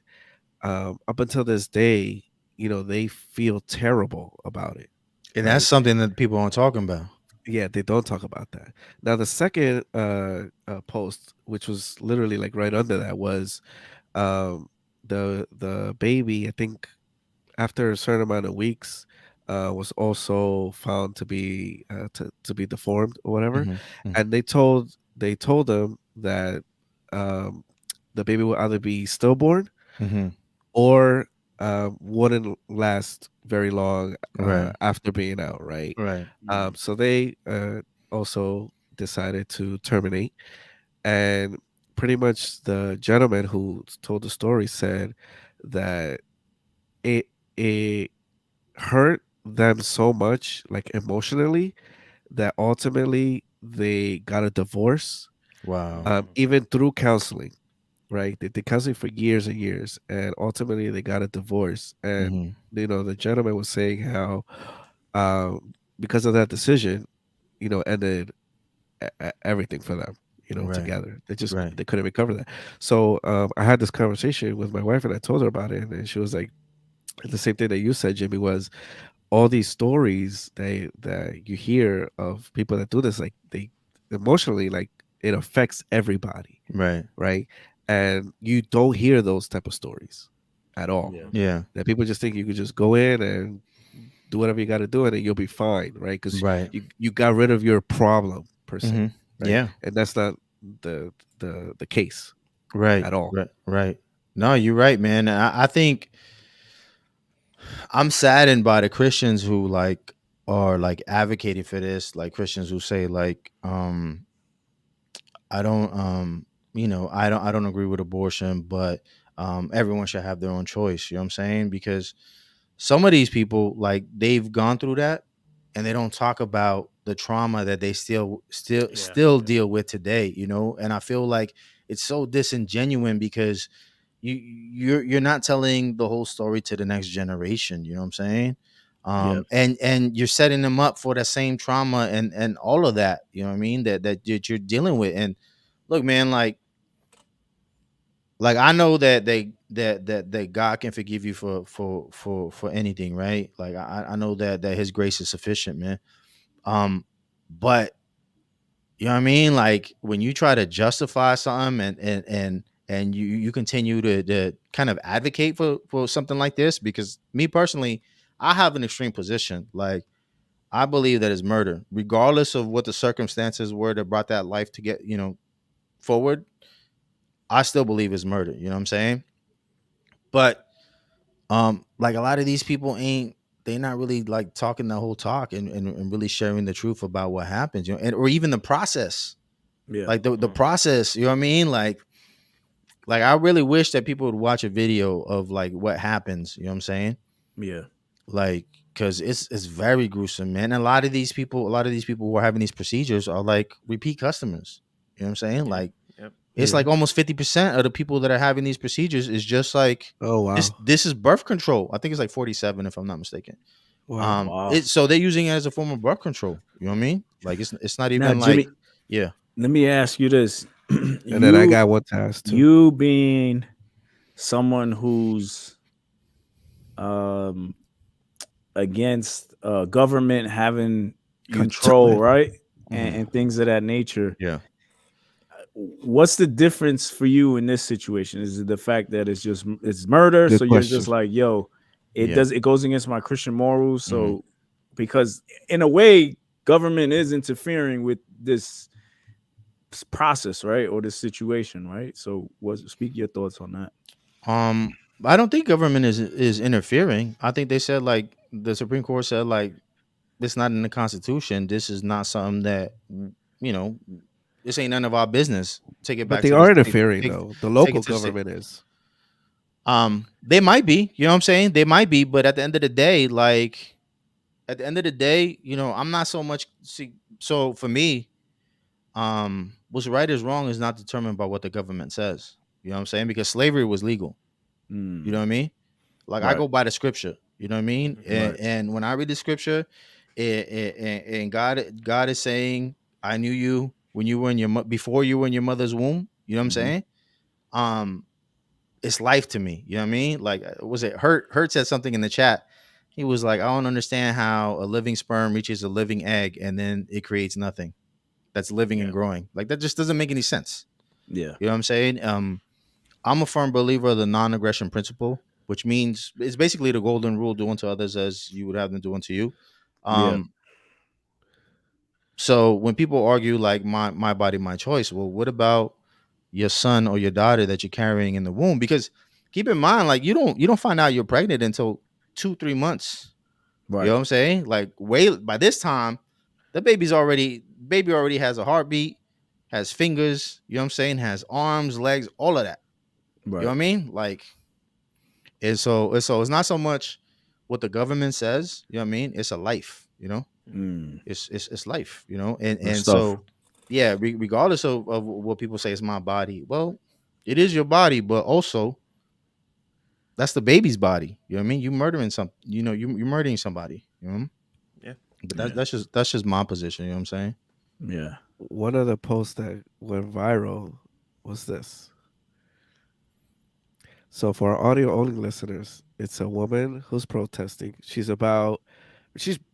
up until this day, they feel terrible about it, And that's right? something that people aren't talking about. Yeah, they don't talk about that. Now, the second post, which was literally like right under that, was um, the baby. I think after a certain amount of weeks, was also found to be to be deformed or whatever, Mm-hmm. Mm-hmm. and they told them that um, the baby will either be stillborn Mm-hmm. or wouldn't last very long Right. after being out, right? Right. Mm. So they also decided to terminate, and pretty much the gentleman who told the story said that it it hurt them so much, like emotionally, that ultimately they got a divorce, Wow. even through counseling. Right, they did counseling for years and years, and ultimately they got a divorce. And Mm-hmm. the gentleman was saying how, because of that decision, ended everything for them, Right. together. They just Right. they couldn't recover that. So I had this conversation with my wife, and I told her about it, and she was like, the same thing that you said, Jimmy, was all these stories that you hear of people that do this, like they emotionally, like it affects everybody, Right. right? And you don't hear those type of stories at all. Yeah. Yeah. That people just think you could just go in and do whatever you got to do and you'll be fine, right? Because Right. you got rid of your problem per se, Mm-hmm. right? Yeah. And that's not the case Right. at all. Right. Right. No, you're right, man. I think I'm saddened by the Christians who like are like advocating for this, like Christians who say like, I don't, I don't agree with abortion, but everyone should have their own choice. You know what I'm saying? Because some of these people, like, they've gone through that, and they don't talk about the trauma that they Yeah. still deal with today. And I feel like it's so disingenuous because you're not telling the whole story to the next generation. You know what I'm saying? Yep. And you're setting them up for that same trauma and all of that. You know what I mean? That you're dealing with. And look, man, like I know that that God can forgive you for anything, right? Like I know that His grace is sufficient, man. But you know what I mean? Like when you try to justify something and you continue to kind of advocate for something like this, because me personally, I have an extreme position. Like I believe that it's murder, regardless of what the circumstances were that brought that life to get forward. I still believe it's murder. You know what I'm saying? But like a lot of these people they're not really like talking the whole talk and really sharing the truth about what happens, and or even the process, Yeah. like the process, you know what I mean? Like I really wish that people would watch a video of like what happens, you know what I'm saying? Yeah. Like because it's very gruesome, man. And a lot of these people who are having these procedures are like repeat customers, you know what I'm saying? Yeah. Like Yep. it's Yeah. like almost 50% of the people that are having these procedures is just like Oh wow. this is birth control. I think it's like 47 if I'm not mistaken. Wow. Wow. So they're using it as a form of birth control. You know what I mean? Like it's not Now, even like, Jimmy, yeah. let me ask you this. And then I got one to ask too. You being someone who's um against government having control, Control. right? Mhm. And things of that nature. Yeah. What's the difference for you in this situation? Is it the fact that it's murder? Good So you're question. just like, yo, Yeah. it goes against my Christian morals. Mhm. So because in a way, government is interfering with this process, right? Or this situation, right? So speak your thoughts on that. I don't think government is interfering. I think they said like the Supreme Court said like it's not in the Constitution. This is not something that you know. This ain't none of our business. Take it But back they to the are state. interfering though. The Take it local to the state. government is. They might be. You know what I'm saying? They might be. But at the end of the day, like at the end of the day, I'm not so much. See, so for me, what's right is wrong is not determined by what the government says. You know what I'm saying? Because slavery was legal. You know what I mean? Like I Right. go by the scripture. You know what I mean? And, Right. and when I read the scripture, and God is saying, "I knew you when you were in before you were in your mother's womb." You know what I'm Mhm. saying? Um, it's life to me. You know what I mean? Like, was it Hurt said something in the chat. He was like, "I don't understand how a living sperm reaches a living egg and then it creates nothing that's living and Yeah. growing. Like that just doesn't make any sense." Yeah. You know what I'm saying? I'm a firm believer of the non-aggression principle, which means it's basically the golden rule: do unto others as you would have them do unto you. Yeah. So when people argue like my body, my choice, well, what about your son or your daughter that you're carrying in the womb? Because keep in mind, like you don't find out you're pregnant until 2-3 months. You know Right. what I'm saying? Like way by this time, the baby already has a heartbeat. has fingers, you know what I'm saying, has arms, legs, all of that. You know what I mean? Like, it's it's not so much what the government says, you know what I mean? It's a life, you know? Mm. It's life, you know? And Good and stuff. so yeah, regardless of what people say is my body, well, it is your body, but also that's the baby's body. You know what I mean? You murdering some, you know, you're murdering somebody, you know? Yeah. But Yeah. that's just my position, you know what I'm saying? Yeah. One of the posts that went viral was this. So for our audio only listeners, it's a woman who's protesting. She's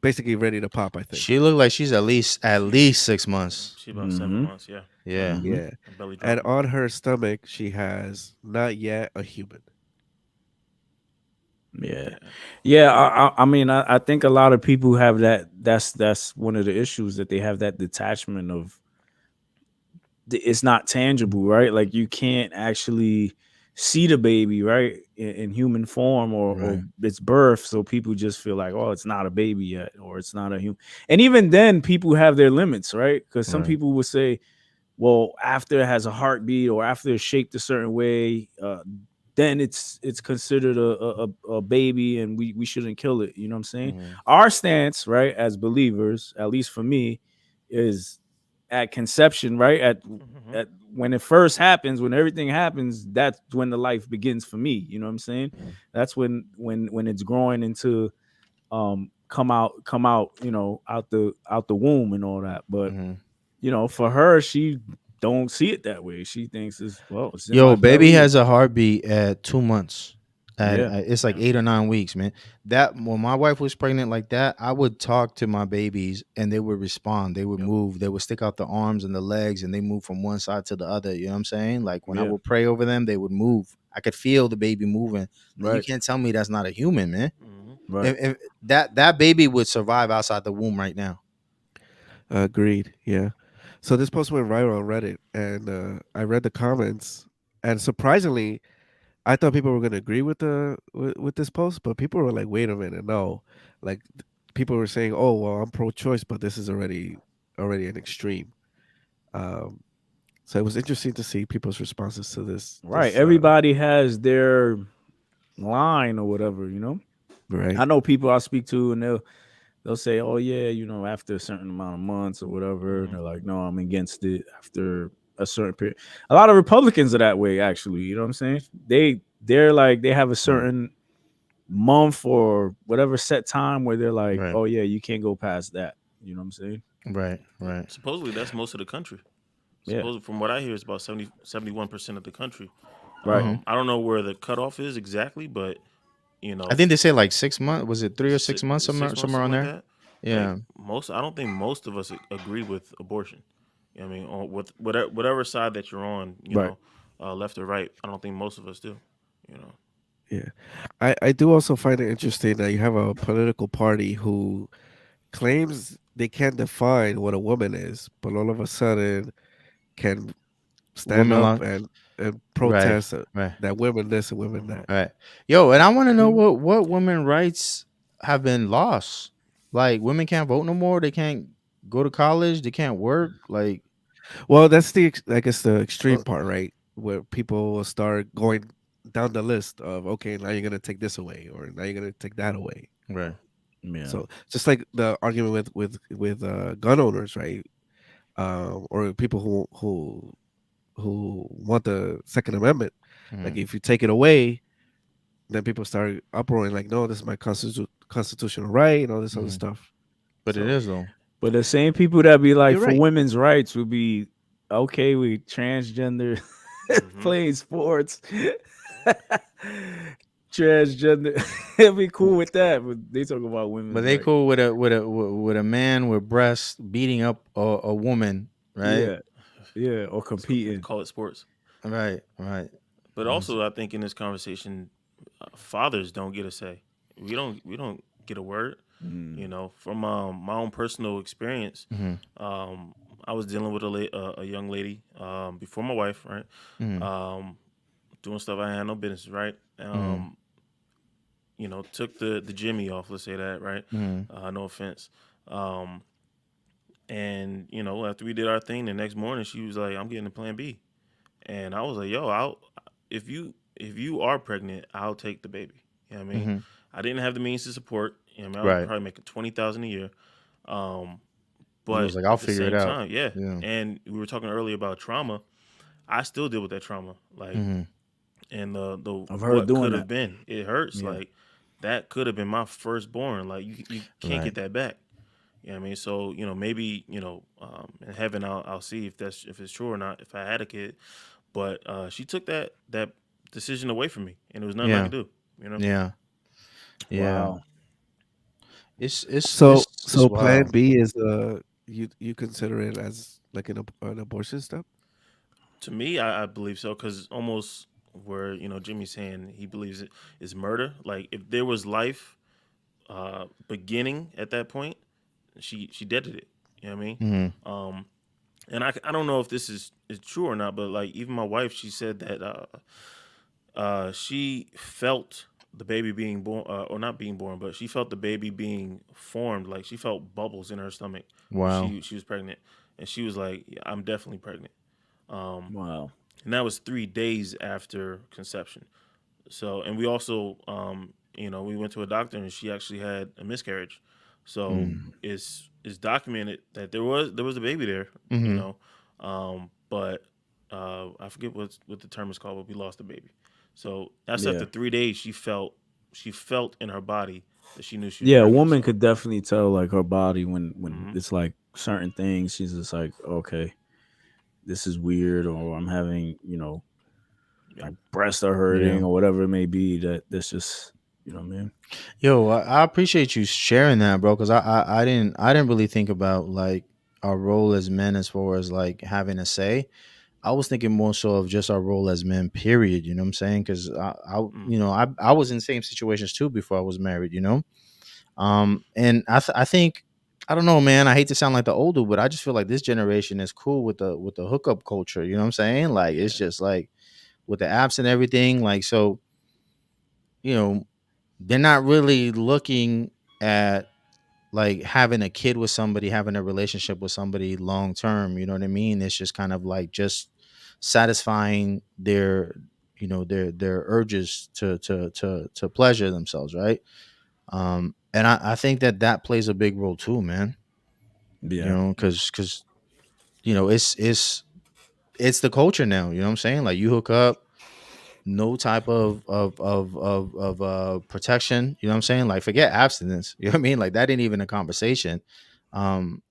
basically ready to pop, I think. She looked like she's at least 6 months. She about 7 months. Yeah. Yeah. Yeah. Her belly And dropping. on her stomach, she has not yet a human. Yeah. Yeah. I mean, I think a lot of people have that. That's one of the issues, that they have that detachment of it's not tangible, right? Like you can't actually see the baby, right, in human form or Right. its birth. So people just feel like, oh, it's not a baby yet, or it's not a human. And even then, people have their limits, right? Because some Right. people would say, well, after it has a heartbeat or after it's shaped a certain way, then it's considered a baby, and we shouldn't kill it. You know what I'm saying? Mhm. Our stance, right, as believers, at least for me, is at conception, right? At when it first happens, when everything happens, that's when the life begins for me. You know what I'm saying? That's when it's growing into come out, you know, out the womb and all that. But Mhm. you know, for her, she don't see it that way. She thinks it's in Yo, my baby belly. has a heartbeat at 2 months. And Yeah. it's like 8 or 9 weeks, man. That when my wife was pregnant like that, I would talk to my babies and they would respond. They would move. They would stick out the arms and the legs and they move from one side to the other. You know what I'm saying? Like when I Yeah. would pray over them, they would move. I could feel the baby moving. Now, you Right. can't tell me that's not a human, man. Right. If that baby would survive outside the womb right now. Agreed. Yeah. So this post went viral on Reddit, and I read the comments, and surprisingly, I thought people were going to agree with with this post, but people were like, "Wait a minute, no!" Like people were saying, "Oh, well, I'm pro-choice, but this is already an extreme." Um, so it was interesting to see people's responses to this. Right. Everybody has their line or whatever, you know. Right. I know people I speak to, and they'll say, "Oh yeah, you know, after a certain amount of months or whatever." And they're like, "No, I'm against it after a certain period." A lot of Republicans are that way, actually. You know what I'm saying? They're like they have a certain month or whatever set time where they're like, Right. "Oh yeah, you can't go past that." You know what I'm saying? Right. Right. Supposedly, that's most of the country. Yeah. Supposedly, from what I hear, it's about 71% of the country. Right. I don't know where the cutoff is exactly, but you know, I think they say like 6 months. Was it 3 or 6 6 months somewhere, months, somewhere on something like there? that. Yeah. Like I don't think most of us agree with abortion. You know what I mean, on with whatever side that you're on, you Right. know, left or right. I don't think most of us do. You know. Yeah. I do also find it interesting that you have a political party who claims they can't define what a woman is, but all of a sudden can stand Women up love. and Right. protest Right. that women this and women that. Right. Yo, and I want to know what women rights have been lost. Like women can't vote no more. They can't go to college. They can't work. Like Well, that's I guess the extreme part, right? Where people will start going down the list of, okay, now you're gonna take this away, or now you're gonna take that away. right. Yeah. So just like the argument with gun owners, right? Or people who want the Second Amendment. Like if you take it away, then people start uproaring like, no, this is my constitutional right and all this other stuff. But it is though. But the same people that be like You're for right. women's rights would be okay with transgender playing sports. Transgender, they'll be cool with that. But they talk about women. But they cool with a man with breasts beating up a woman, right? Yeah, or competing. Call it sports. Right. Right. But also, I think in this conversation, fathers don't get a say. We don't get a word. You know, from my own personal experience, I was dealing with a young lady before my wife, right? Doing stuff I had no business, right? You know, took the Jimmy off. Let's say that, right? No offense. And after we did our thing, the next morning she was like, "I'm getting a Plan B," and I was like, "Yo, I'll if you are pregnant, I'll take the baby." You know what I mean? Mm-hmm. I didn't have the means to support. I was Right. probably making 20,000 a year. Um, You was but like, I'll at the figure it same out. time, yeah. Yeah. And we were talking earlier about trauma. I still deal with that trauma, like, Mm-hmm. and the I've heard what doing could have that. been. It hurts. Yeah. Like that could have been my firstborn. Like you can't Right. get that back. You know what I mean? So, maybe, in heaven I'll see if it's true or not, if I had a kid. But she took that decision away from me, and there was nothing I Yeah. could do, you know? Yeah. Yeah. Wow. It's So Plan wild. B is you consider it as like an abortion step? To me, I believe so, because almost where, Jimmy's saying he believes it is murder. Like if there was life beginning at that point, she deaded it. You know what I mean? Mm-hmm. Um, and I don't know if this is true or not, but like even my wife, she said that she felt the baby being born, or not being born, but she felt the baby being formed. Like she felt bubbles in her stomach when Wow. she was pregnant, and she was like, "Yeah, I'm definitely pregnant." Um, Wow. and that was 3 days after conception. So, and we also, we went to a doctor, and she actually had a miscarriage. So Mm. Mm. it's documented that there was a baby there, Mm-hmm. but I forget what the term is called, but we lost the baby. So that's Yeah. after 3 days she felt in her body that she knew she was Yeah, a pregnant. woman So could definitely tell like her body when hmm it's like certain things. She's just like, okay, this is weird, or I'm having, yeah, my breasts are Yeah. hurting, or whatever it may be. That's just, what I mean. Yo, I appreciate you sharing that, bro, because I didn't really think about like our role as men as far as like having a say. I was thinking more so of just our role as men, period. You know what I'm saying? Because mm, I was in the same situations too before I was married. And I think I don't know, man. I hate to sound like the older, but I just feel like this generation is cool with the hookup culture. You know what I'm saying? Like it's yeah, just like with the apps and everything. Like so, you know, they're not really looking at like having a kid with somebody, having a relationship with somebody long term. You know what I mean? It's just kind of like just satisfying their urges to pleasure themselves, right? And I think that plays a big role too, man. Yeah. Because it's the culture now. You know what I'm saying? Like you hook up, no type of protection. You know what I'm saying? Like forget abstinence. You know what I mean? Like that ain't even a conversation. Um,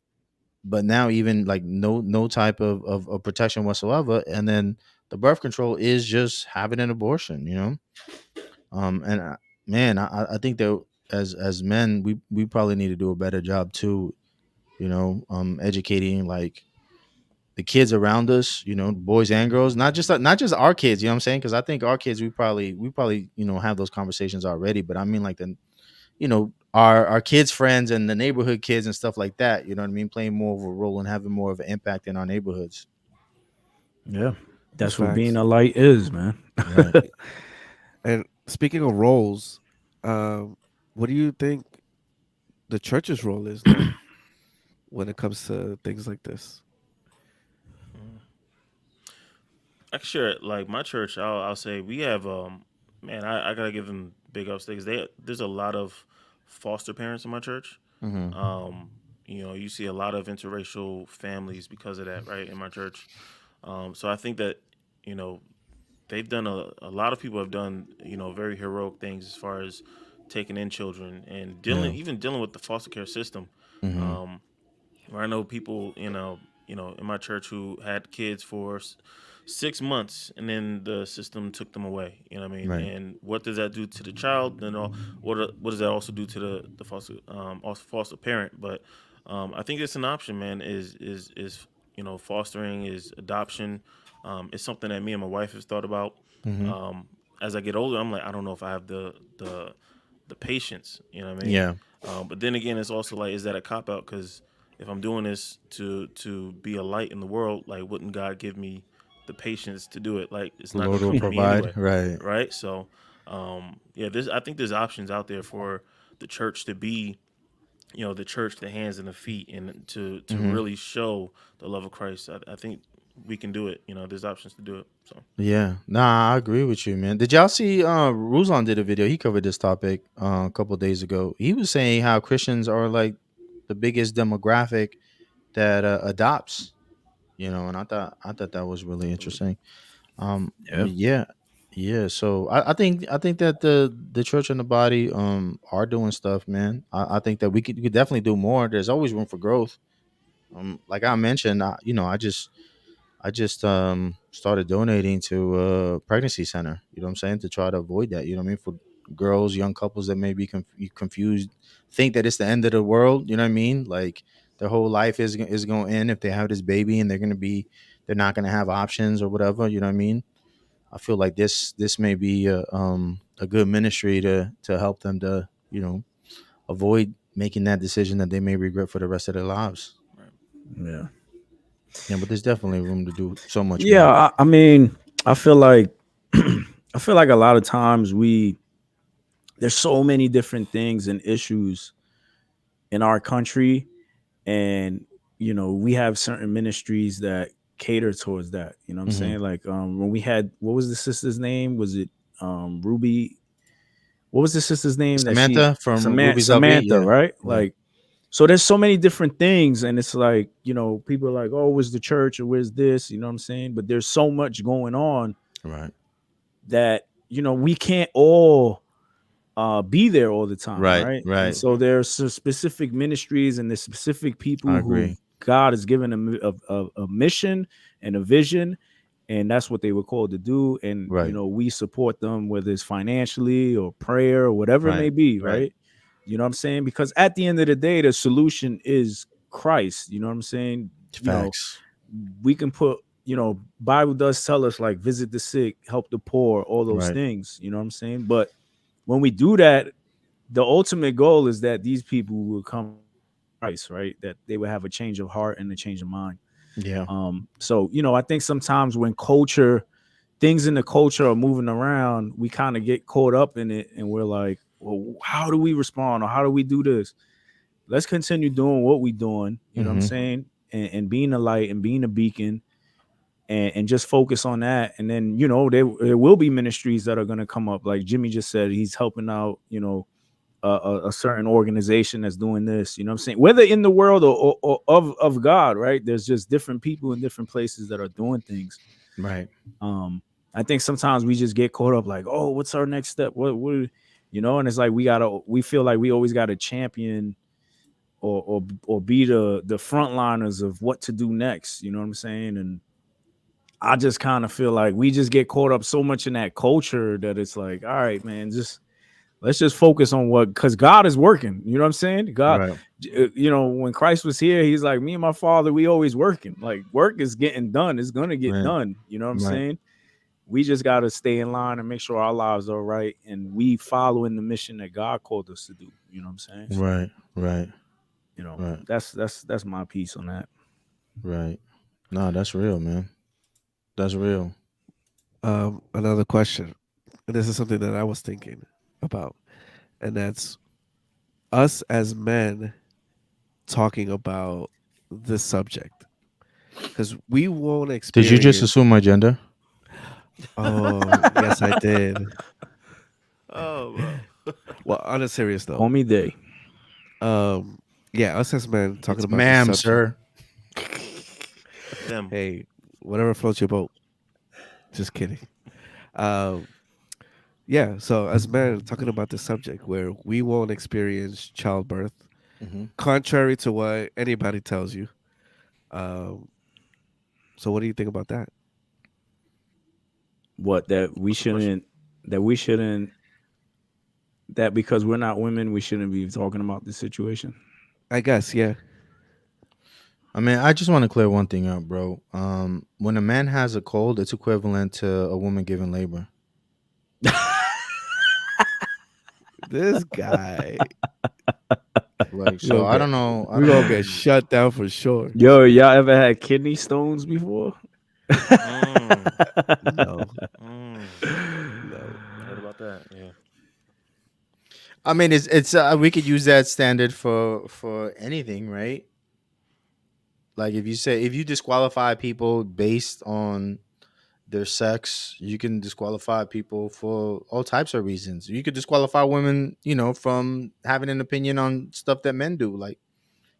but now even like no type of protection whatsoever, and then the birth control is just having an abortion. And man, I think that as men, we probably need to do a better job too. Educating like the kids around us, boys and girls, not just our kids, you know what I'm saying? Because I think our kids, we probably have those conversations already. But I mean, like our kids' friends and the neighborhood kids and stuff like that. You know what I mean? Playing more of a role and having more of an impact in our neighborhoods. Yeah. That's That's what being facts. a light is, man. Right. And speaking of roles, um, what do you think the church's role is now when it comes to things like this? mm. I can share it. Like my church, I'll say we have man, I gotta give them big ups because there's a lot of foster parents in my church. Mm-hmm. Um, you see a lot of interracial families because of that, right, in my church. So I think that you know they've done a lot of people have done very heroic things as far as taking in children and Yeah. dealing with the foster care system. Mm-hmm. Um, where I know people, in my church who had kids for 6 months, and then the system took them away. You know what I mean? Right. And what does that do to the child? Then what does that also do to the foster also foster parent? But I think it's an option, man. Is fostering is adoption. It's something that me and my wife have thought about. Mm-hmm. Um, as I get older, I'm like, I don't know if I have the patience. You know what I mean? Yeah. But then again, it's also like, is that a cop out? Because if I'm doing this to be a light in the world, like, wouldn't God give me the patience to do it? Like, it's The not gonna Lord will come from me provide. anyway, Right. right? So, yeah, I think there's options out there for the church to be the church, the hands and the feet, and to Mm-hmm. really show the love of Christ. I think we can do it. There's options to do it. So Yeah, nah, I agree with you, man. Did y'all see? Ruslan did a video. He covered this topic a couple days ago. He was saying how Christians are like the biggest demographic that adopts. And I thought that was really interesting. Yeah. Yeah, yeah. So I think that the church and the body are doing stuff, man. I think that we could definitely do more. There's always room for growth. Like I mentioned, I just started donating to a pregnancy center. You know what I'm saying, to try to avoid that. You know what I mean, for girls, young couples that may be confused, think that it's the end of the world. You know what I mean, like their whole life is going to end if they have this baby, and they're not going to have options or whatever. You know what I mean. I feel like this may be a good ministry to help them to avoid making that decision that they may regret for the rest of their lives. Yeah. Yeah, but there's definitely room to do so much Yeah. more. I mean, I feel like I feel like a lot of times there's so many different things and issues in our country, and we have certain ministries that cater towards that. You know what I'm Mhm. saying? Like when we had, what was the sister's name? Was it Ruby? What was the sister's name that she Samantha from Ruby's LV. Samantha, Yeah, right? yeah, Like, so there's so many different things, and it's like, people are like, oh, where's the church or where's this? You know what I'm saying? But there's so much going on right, that we can't all be there all the time, right, right? And right. so there's some specific ministries and there's specific I people who agree. God has given them a mission and a vision, and that's what they were called to do. And Right, we support them, whether it's financially or prayer or whatever it right, may be, right. right? You know what I'm saying? Because at the end of the day, the solution is Christ. You know what I'm saying? Facts. We can put, Bible does tell us, like, visit the sick, help the poor, all those Right, things. You know what I'm saying? But when we do that, the ultimate goal is that these people will come to Christ, right? That they will have a change of heart and a change of mind. yeah, So I think sometimes when things in the culture are moving around, we kind of get caught up in it, and we're like, well, how do we respond, or how do we do this? Let's continue doing what we're doing. You know what I'm hmm, saying? And being a light and being a beacon, and just focus on that. And then there will be ministries that are going to come up, like Jimmy just said. He's helping out a certain organization that's doing this. You know what I'm saying? Whether in the world or of God, right? There's just different people in different places that are doing things. right, I think sometimes we just get caught up, like, oh, what's our next step? What and it's like we feel like we always got to champion or be the frontliners of what to do next. You know what I'm saying? And I just kind of feel like we just get caught up so much in that culture that it's like, all right, man, let's just focus on because God is working. You know what I'm saying? God, right, when Christ was here, he's like, me and my father, we always working. Like, work is getting done. It's going to get right, done. You know what I'm right, saying? We just got to stay in line and make sure our lives are right, and we following the mission that God called us to do. You know what I'm saying? So, right, right, right, that's my piece on that. right. No, that's real, man. That's real. Another question. And this is something that I was thinking about, and that's us as men talking about this subject, because we won't Did you just experience. assume my gender? Oh, yes, I did. oh, bro. Well, on a serious Call note, me Day. yeah, us as men talking It's about ma'am, this subject. sir. Them. Hey, whatever floats your boat. Just kidding. Um, yeah, so as men talking about this subject where we won't experience childbirth, Hmm. contrary to what anybody tells you. Um, so what do you think about that? What, that we What's the question? shouldn't, that because we're not women, we shouldn't be talking about this situation? I guess, yeah. I mean, I just want to clear one thing up, bro. When a man has a cold, it's equivalent to a woman giving labor. This guy, Like, so I don't know. I we're don't gonna know. get shut down for sure. Yo, y'all ever had kidney stones before? Mm, No, mm. no. I heard about that. Yeah. I mean, it's we could use that standard for anything, right? Like if you disqualify people based on their sex, you can disqualify people for all types of reasons. You could disqualify women, from having an opinion on stuff that men do. Like,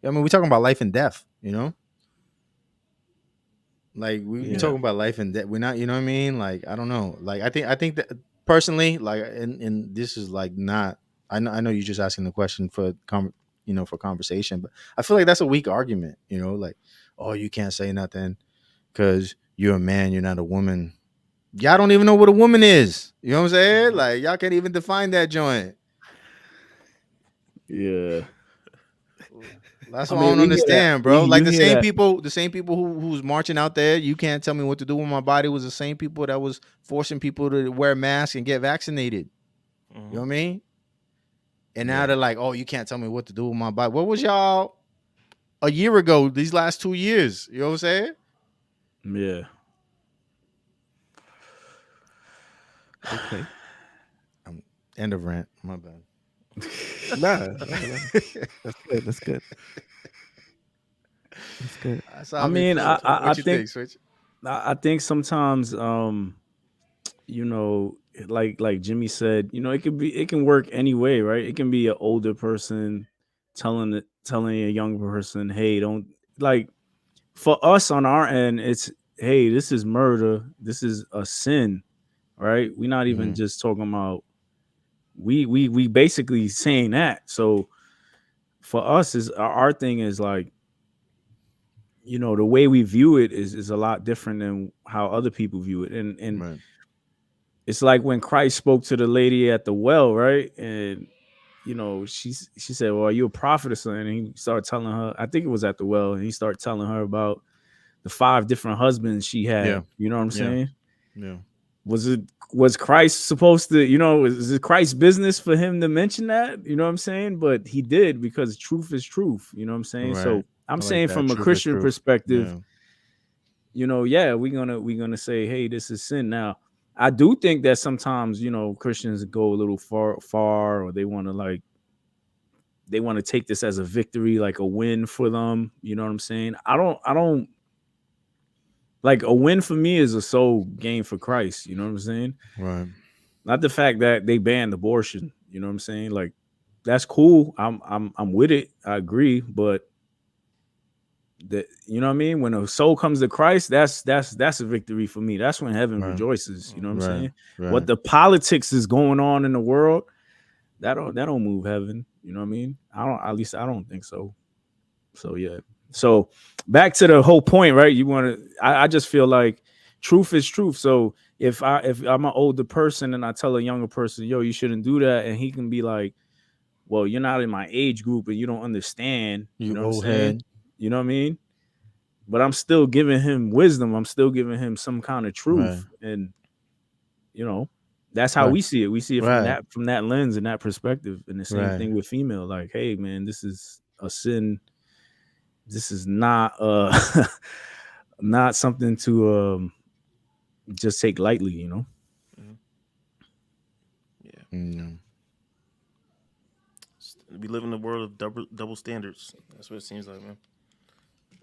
I mean, we're talking about life and death, Like we Yeah. talking about life and death. We're not, you know what I mean? Like, I don't know. Like, I think that personally, like, and this is like not. I know you're just asking the question for for conversation, but I feel like that's a weak argument. Like, oh, you can't say nothing because you're a man, you're not a woman. Y'all don't even know what a woman is. You know what I'm saying? Like, y'all can't even define that joint. Yeah. That's I what I mean, don't we hear that. understand, bro. Like You hear that. the same people who's marching out there, you can't tell me what to do with my body, was the same people that was forcing people to wear masks and get vaccinated. You know what I mean? And now they're like, oh, you can't tell me what to do with my body. What was y'all a year ago, these last 2 years? You know what I'm saying? Yeah. Okay. End of rant. My bad. Nah. That's good. That's good. That's good. That's I how we mean, feel. I What you think think, Switch? I think sometimes like Jimmy said, it can work any way, right? It can be an older person telling a young person, hey, don't, like, for us on our end, it's, hey, this is murder, this is a sin, right? We're not even just talking about, we basically saying that. So for us, is our thing is like, the way we view it is a lot different than how other people view it. And Right. it's like when Christ spoke to the lady at the well, right? And she said, well, are you a prophet or something? And he started telling her, I think it was at the well, and he started telling her about the 5 different husbands she had. Yeah. You know what I'm saying? Yeah. Was Christ supposed to, is it Christ's business for him to mention that? You know what I'm saying? But he did, because truth is truth. You know what I'm saying? Right. So I'm I like saying that. from a Truth is Christian truth. perspective, Yeah. we're gonna say, hey, this is sin. Now, I do think that sometimes, Christians go a little far, or they want to take this as a victory, like a win for them. You know what I'm saying? I don't like, a win for me is a soul gain for Christ. You know what I'm saying? Right. Not the fact that they banned abortion. You know what I'm saying? Like, that's cool. I'm with it. I agree, but you know what I mean? When a soul comes to Christ, that's a victory for me. That's when heaven Right. rejoices. You know what I'm saying? Right. What the politics is going on in the world, that don't move heaven. You know what I mean? At least I don't think so. So yeah. So back to the whole point, right? I just feel like truth is truth. So if I'm an older person and I tell a younger person, yo, you shouldn't do that, and he can be like, well, you're not in my age group and you don't understand. You know what I'm old saying? head. You know what I mean? But I'm still giving him wisdom. I'm still giving him some kind of truth. Right. And that's how we see it. We see it Right. from that lens and that perspective. And the same Right. thing with female. Like, hey man, this is a sin. This is not not something to just take lightly, Yeah. We live in a world of double standards. That's what it seems like, man.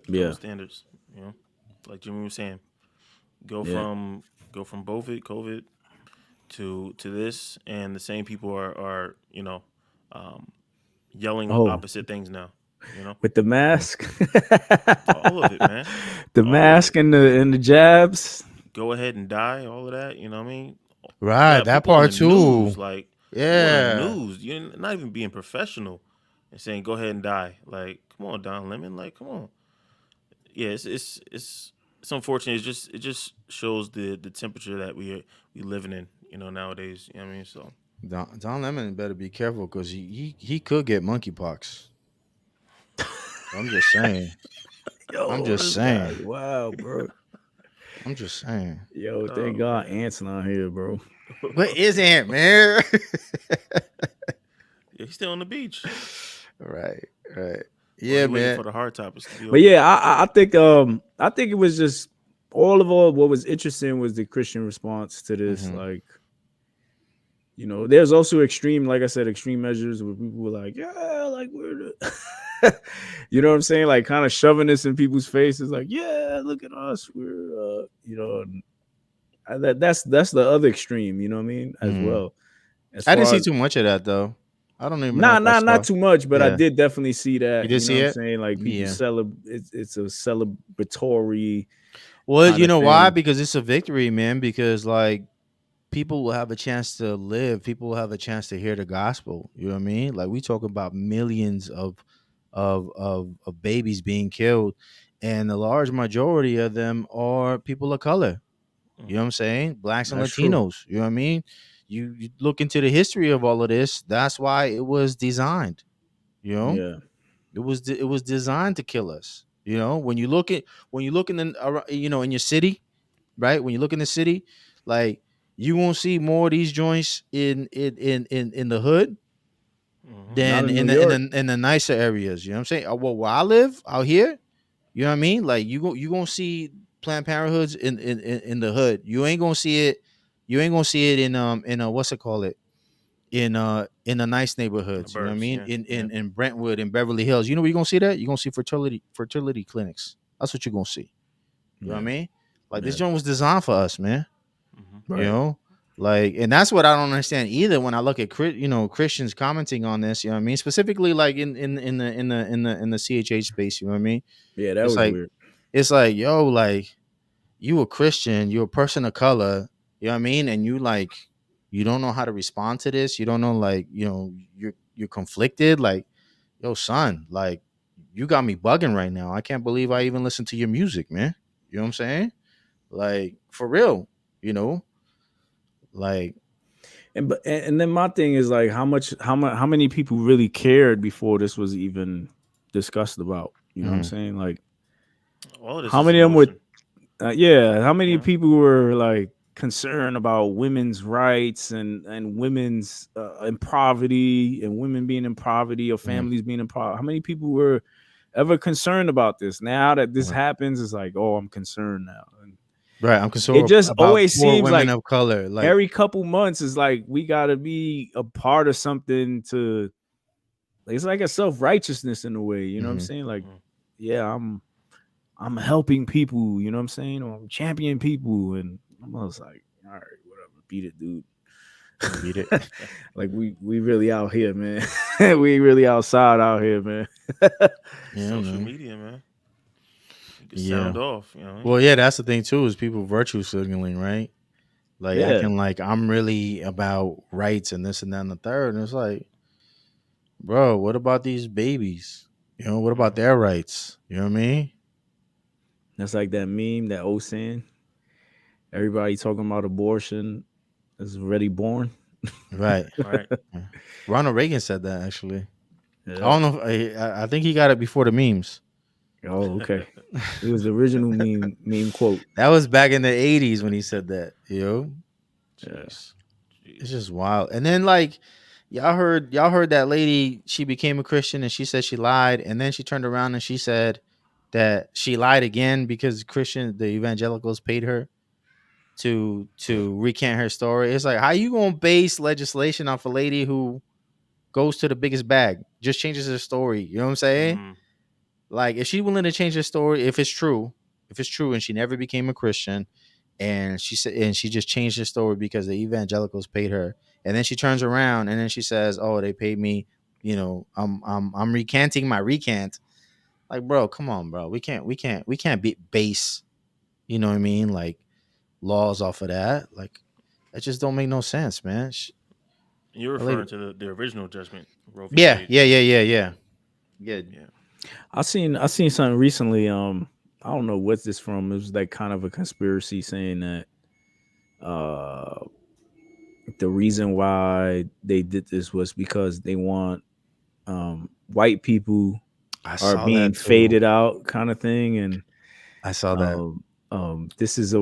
Double standards. Like Jimmy was saying, go from COVID to this, and the same people are yelling opposite things now. With the mask, all of it, man. The mask and the jabs. Go ahead and die. All of that. You know what I mean? Right. That People on part the too. news, like, yeah. News. You're not even being professional and saying go ahead and die. Like, come on, Don Lemon. Like, come on. Yeah, it's unfortunate. It just shows the temperature that we living in, nowadays. You know what I mean? So Don Lemon better be careful, because he could get monkeypox. I'm just saying. I'm just saying. Wow, bro. I'm just saying. Yo, thank God Ant's not here, bro. What is Ant, man? Yeah, he's still on the beach. Right. Yeah, man. For the hard topics to be over. But yeah, I think it was just all what was interesting was the Christian response to this. Like, You know, there's also extreme, like I said, extreme measures where people were like, yeah, like we're the you know what I'm saying? Like kind of shoving this in people's faces, like, yeah, look at us. We're you know, that's the other extreme, you know what I mean? As well. As I didn't far see as too much of that though. I don't even know if I not saw. too much, but I Yeah. did definitely see You that. did You know see what I'm it? saying? Like people Yeah. celebrate. It's a celebratory. Well, kind you of know why? thing. Because it's a victory, man. Because like people will have a chance to live. People will have a chance to hear the gospel. You know what I mean? Like we talk about millions of babies being killed, and the large majority of them are people of color. You know what I'm saying? Blacks and That's true. Latinos. You know what I mean? You look into the history of all of this. That's why it was designed. You know, Yeah. it was designed to kill us. You know, when you look in the you know in your city, right? When you look in the city, like you won't see more of these joints in the hood Not than in New York. in the nicer areas. You know what I'm saying? Well, where I live out here, you know what I mean? Like you gonna see Planned Parenthoods in the hood. You ain't gonna see it. You ain't gonna see it in what's it called it in the nice neighborhoods. You know what I Burbs, mean? yeah, In Brentwood, in Beverly Hills. You know where you gonna see that? You are gonna see fertility clinics. That's what you're gonna see. You know what I Yeah. mean? Like this Yeah. joint was designed for us, man. You Right. know, like, and that's what I don't understand either. When I look at Christians commenting on this, you know what I mean? Specifically, like in the CHH space, you know what I mean? Yeah, that It's was like weird. yo, like you a Christian, you're a person of color, you know what I mean? And you don't know how to respond to this. You don't know, like, you're conflicted. Like, yo, son, like you got me bugging right now. I can't believe I even listen to your music, man. You know what I'm saying? Like, for real, you know, like, And then my thing is like how many people really cared before this was even discussed about? You know what I'm mhm, saying? Like all of this how is many of them were emotion. how many Yeah. people were like concerned about women's rights and women's in poverty and women being in poverty or mhm, families being in poverty? How many people were ever concerned about this? Now that this right. happens, it's like, oh, I'm concerned now. And Right, I'm it concerned just about always poor seems women like of color. Like, every couple months is like we gotta be a part of something to it's like a self-righteousness in a way, you know what I'm mhm. saying? Like, yeah, I'm helping people, you know what I'm saying? Or I'm championing people. And I'm almost like, all right, whatever, beat it, dude. Beat it. Like we really out here, man. We really outside out here, man. Yeah, Social man. media, man. You can Yeah. sound off, you know. Well, yeah, that's the thing too, is people virtue signaling, right? Like Yeah. acting like I'm really about rights and this and that and the third. And it's like, bro, what about these babies? You know, what about their rights? You know what I mean? That's like that meme, that old saying. Everybody talking about abortion is already born. Right. Right. Yeah. Ronald Reagan said that actually. I Yeah. don't know. I think he got it before the memes. Oh, okay. It was the original meme quote. That was back in the 80s when he said that. You know, Yeah. Jeez. it's Jeez. just wild. And then like y'all heard that lady, she became a Christian and she said she lied, and then she turned around and she said that she lied again because the evangelicals paid her to recant her story. It's like, how you gonna base legislation off a lady who goes to the biggest bag, just changes her story? You know what I'm saying? Mm. Like, if she's willing to change her story, if it's true, and she never became a Christian, and she said, and she just changed her story because the evangelicals paid her, and then she turns around and then she says, "Oh, they paid me. You know, I'm recanting my recant." Like, bro, come on, bro. We can't be base. You know what I mean? Like, laws off of that. Like, that just don't make no sense, man. You're A lady- referring to the original judgment, Roe v. Yeah, Wade. yeah. Yeah. I seen something recently. I don't know what's this from. It was like kind of a conspiracy saying that uh the reason why they did this was because they want white people I are saw being that too. faded out kind of thing. And I saw that. this is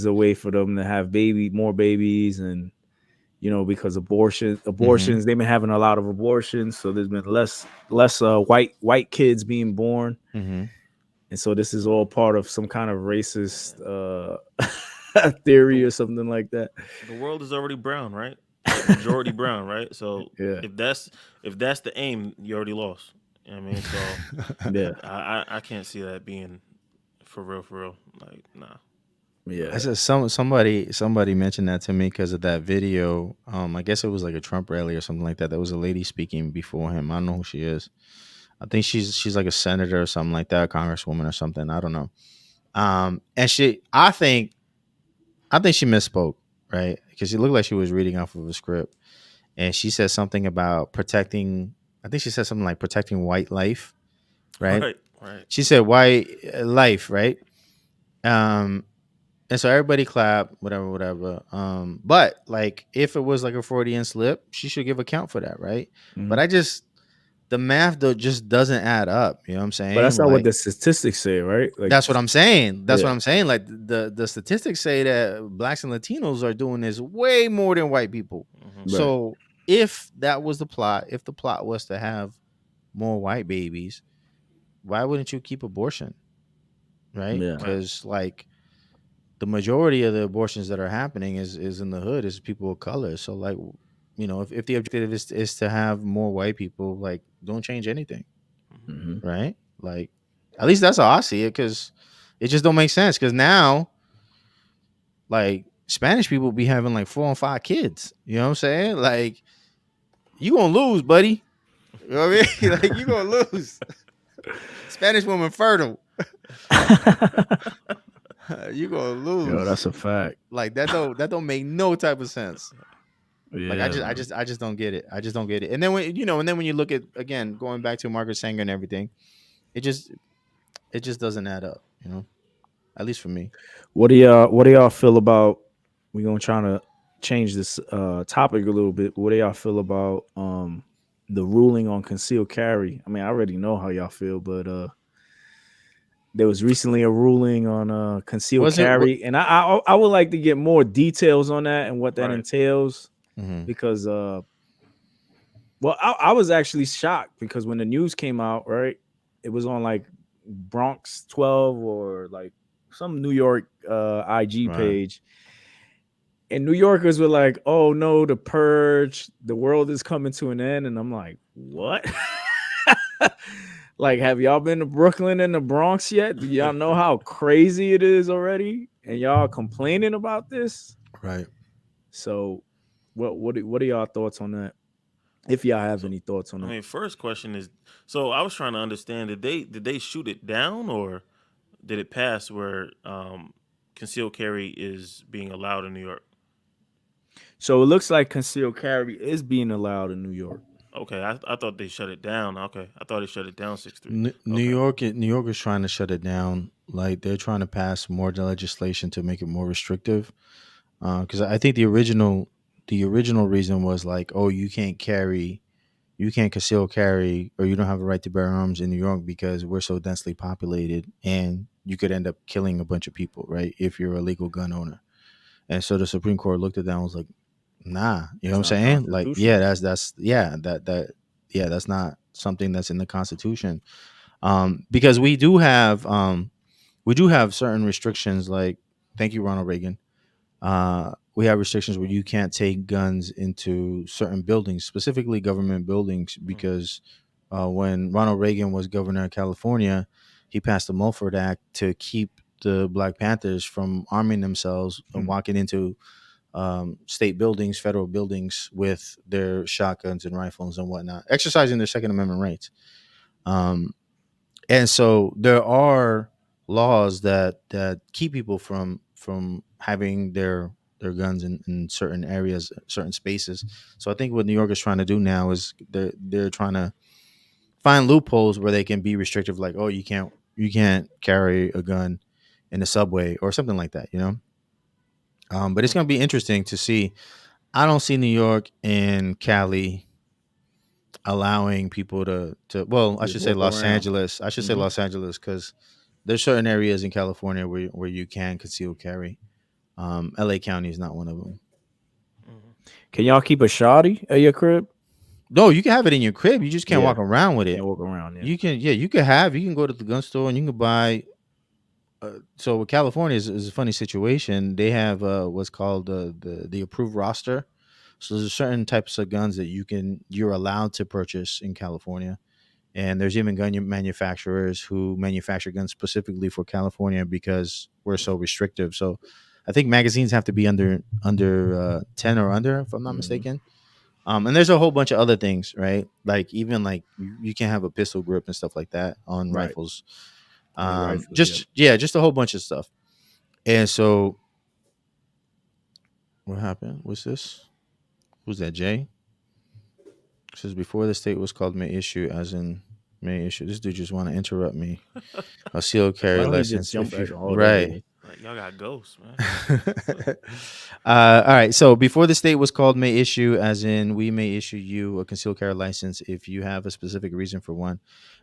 a way for them to have more babies. And you know, because Mm-hmm. abortions, they've been having a lot of abortions, so there's been less white kids being born. Mm-hmm. And so this is all part of some kind of racist theory The, or something like that. the world is already brown, right? majority brown, right? So Yeah. if that's the aim, you already lost. You know what I mean, so Yeah. I can't see that being for real, like nah. Yeah. I said somebody mentioned that to me because of that video. I guess it was like a Trump rally or something like that. There was a lady speaking before him. I don't know who she is. I think she's like a senator or something like that, a congresswoman or something. I don't know. And I think she misspoke, right? Because it looked like she was reading off of a script, and she said something about protecting. I think she said something like protecting white life, right? Right. She said white life, right? Um, and so everybody clapped, whatever. But like if it was like a Freudian slip, she should give account for that, right? But Mhm. I just the math though just doesn't add up. You know what I'm But that's saying? not what Like the statistics say, right? Like, that's what I'm saying. That's what yeah. I'm saying. Like the statistics say that blacks and Latinos are doing this way more than white people. Right. So if that was the plot, if the plot was to have more white babies, why wouldn't you keep abortion? Right? Yeah. Right. Because like the majority of the abortions that are happening is in the hood, is people of color. So like, if the objective is to have more white people, like don't change anything, Mhm. right? Like at least that's how I see it, because it just don't make sense. Because now, like Spanish people be having like 4 and 5 kids. You know what I'm saying? Like you gonna lose, buddy. You know what I mean? Like you gonna lose. Spanish woman fertile. You gonna Yo, lose. that's a fact. Like that don't make no type of sense. Like Yeah. I just don't get it. I just don't get it. And then when you look at, again, going back to Margaret Sanger and everything, it just doesn't add up, At least for me. What do y'all feel about, we gonna try to change this topic a little bit. What do y'all feel about the ruling on concealed carry? I mean, I already know how y'all feel, but there was recently a ruling on concealed Was it? carry, and I would like to get more details on that and what that Right. entails, Mhm. because well, I was actually shocked because when the news came out, right, it was on like Bronx 12 or like some New York IG Right. page, and New Yorkers were like, "Oh no, the purge, the world is coming to an end," and I'm like, "What?" Like, have y'all been to Brooklyn and the Bronx yet? Do y'all know how crazy it is already? And y'all complaining about this? Right. So, what are y'all thoughts on that? If y'all have any thoughts on I that. mean, first question is, so I was trying to understand, did they shoot it down, or did it pass where concealed carry is being allowed in New York? So it looks like concealed carry is being allowed in New York. Okay, I thought they shut it down. Okay, I thought they shut it down 6-3. New York is trying to shut it down. Like they're trying to pass more legislation to make it more restrictive. Because I think the original reason was like, oh, you can't conceal carry, or you don't have a right to bear arms in New York because we're so densely populated, and you could end up killing a bunch of people, right? If you're a legal gun owner. And so the Supreme Court looked at that and was like, nah, you know what I'm It's not saying? Like, yeah, constitutional. that's not something that's in the Constitution. Because we do have certain restrictions, like, thank you, Ronald Reagan. We have restrictions where you can't take guns into certain buildings, specifically government buildings, because when Ronald Reagan was governor of California, he passed the Mulford Act to keep the Black Panthers from arming themselves and walking into state buildings, federal buildings, with their shotguns and rifles and whatnot, exercising their Second Amendment rights. And so there are laws that keep people from having their guns in certain areas, certain spaces. So I think what New York is trying to do now is they're trying to find loopholes where they can be restrictive, like, oh, you can't carry a gun in the subway or something like that, But it's going to be interesting to see. I don't see New York and Cali allowing people to well, I Just should say walk Los around. Angeles. I should say Mhm. Los Angeles, because there's certain areas in California where you can conceal carry. LA County is not one of them. Can y'all keep a shotty at your crib? No, you can have it in your crib. You just can't Yeah. walk around with it. Can't walk around. Yeah. You can go to the gun store and you can buy. So with California is a funny situation. They have what's called the approved roster. So there's certain types of guns that you're allowed to purchase in California, and there's even gun manufacturers who manufacture guns specifically for California because we're so restrictive. So I think magazines have to be under 10 or under, if I'm not mistaken. And there's a whole bunch of other things, right? Like even like you can have a pistol grip and stuff like that on Right. rifles. Rifles, Just a whole bunch of stuff. And so what happened? What's this? Who's that? Jay? It says before the state was called may issue, as in may issue. This dude just want to interrupt me. A seal carry Why don't you just license. jump back all Right. day? Like, y'all got ghosts, man. All right. So before the state was called may issue, as in we may issue you a concealed carry license if you have a specific reason for one.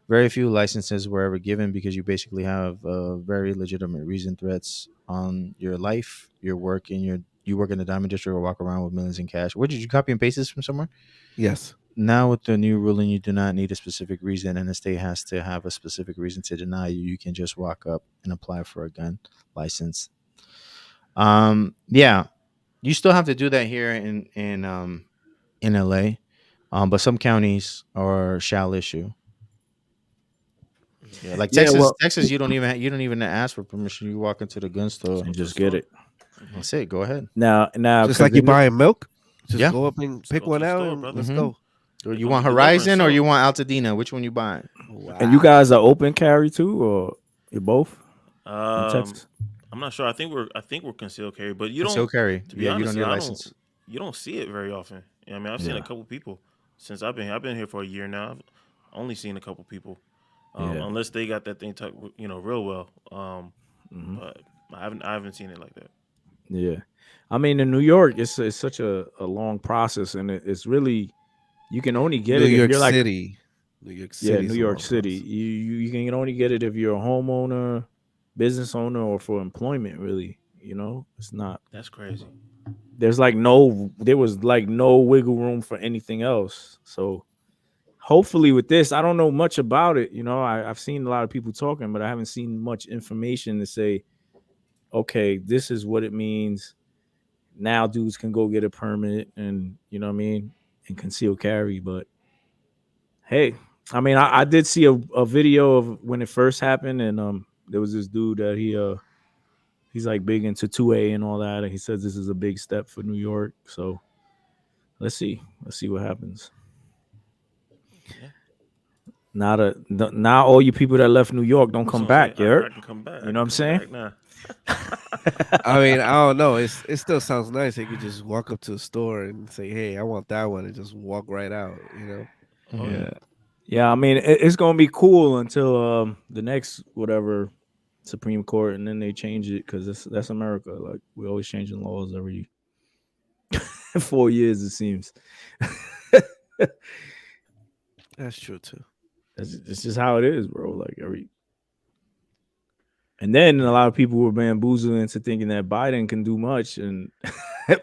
Very few licenses were ever given because you basically have very legitimate reason, threats on your life, your work, and you work in the Diamond District or walk around with millions in cash. Where did you copy and paste this from somewhere? Yes. Now with the new ruling, you do not need a specific reason, and the state has to have a specific reason to deny you. You can just walk up and apply for a gun license. Yeah, you still have to do that here in LA, but some counties shall issue. Yeah, like Texas, you don't even ask for permission. You walk into the gun store And just get it. That's it. Go ahead. Now, Just like you buying milk, just Yeah. go up and pick go one to the out store, and brother. let's Mhm. go. Or you Come want to deliverance, Horizon or so. you want Altadena? Which one you buying? and you guys are open carry too, or you're both in Texas? I'm not sure. I think we're concealed carry, but you Concealed don't. carry. To be Yeah, honest, you don't need a I license. You don't see it very often. I mean, I've seen a couple people since I've been here. I've been here for a year now. I've only seen a couple people, unless they got that thing tucked, real well. But I haven't seen it like that. Yeah, I mean, in New York, it's such a long process, and it's really you can only get New it if York you're like City. New York City. New York City. You can only get it if you're a homeowner, business owner, or for employment. Really, it's not. That's crazy. There was like no wiggle room for anything else. So hopefully with this, I don't know much about it. I've seen a lot of people talking, but I haven't seen much information to say, okay, this is what it means. Now dudes can go get a permit and and conceal carry. But hey, I mean, I did see a video of when it first happened, and there was this dude that he's like big into 2A and all that, and he says this is a big step for New York. So let's see what happens. Yeah. Now all you people that left New York don't come back. I can come back. You know what I'm saying? Nah. I mean, I don't know. It still sounds nice. You could just walk up to a store and say, "Hey, I want that one," and just walk right out. Yeah. I mean, it's gonna be cool until the next whatever Supreme Court, and then they change it because that's America. Like we always changing laws every 4 years, it seems. That's true too. It's just how it is, bro. Like and then a lot of people were bamboozled into thinking that Biden can do much, and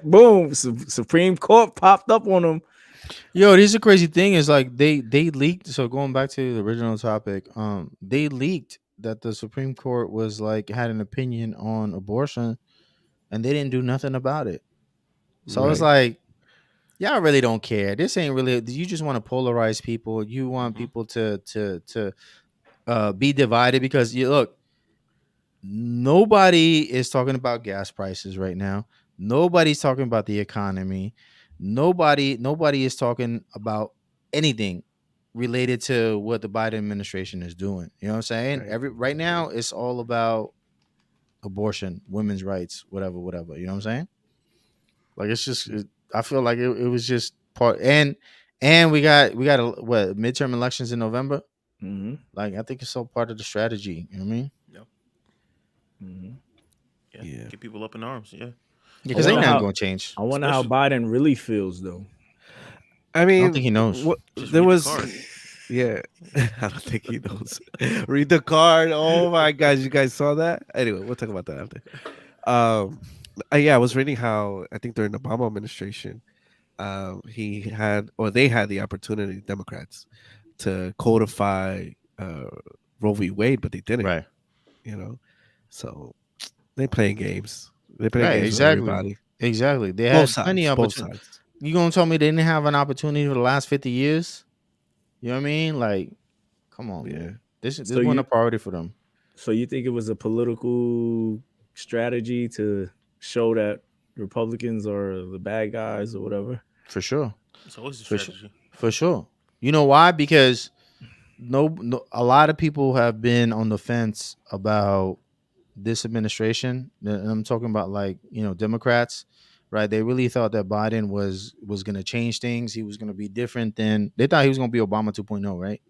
boom, Supreme Court popped up on them. Yo, this is the crazy thing is like they leaked. So going back to the original topic, they leaked that the Supreme Court was like had an opinion on abortion, and they didn't do nothing about it. So it's like, y'all really don't care. This ain't really. You just want to polarize people. You want people to be divided because you look. Nobody is talking about gas prices right now. Nobody's talking about the economy. Nobody is talking about anything related to what the Biden administration is doing. You know what I'm saying? Right now it's all about abortion, women's rights, whatever. You know what I'm saying? Like it's just I feel like it was just part and we got midterm elections in November. Mm-hmm. Like I think it's all part of the strategy. You know what I mean? Yep. Mm-hmm. Yeah. Get people up in arms. Yeah. Because ain't nothing gonna change. I wonder how Biden really feels, though. I mean, I don't think he knows. There was, yeah, I don't think he knows. Read the card. Oh my gosh, you guys saw that? Anyway, we'll talk about that after. Yeah, I was reading how I think during the Obama administration, they had the opportunity, Democrats, to codify Roe v. Wade, but they didn't. Right. So they playing games. They play games with everybody. Exactly. They had Both plenty of sides. You gonna tell me they didn't have an opportunity for the last 50 years? You know what I mean? Like, come on, man. This wasn't a priority for them. So you think it was a political strategy to show that Republicans are the bad guys or whatever? For sure. It's always a strategy. For sure. You know why? Because no, a lot of people have been on the fence about this administration. And I'm talking about, like, Democrats, right? They really thought that Biden was going to change things. He was going to be different than they thought he was going to be Obama 2.0, right?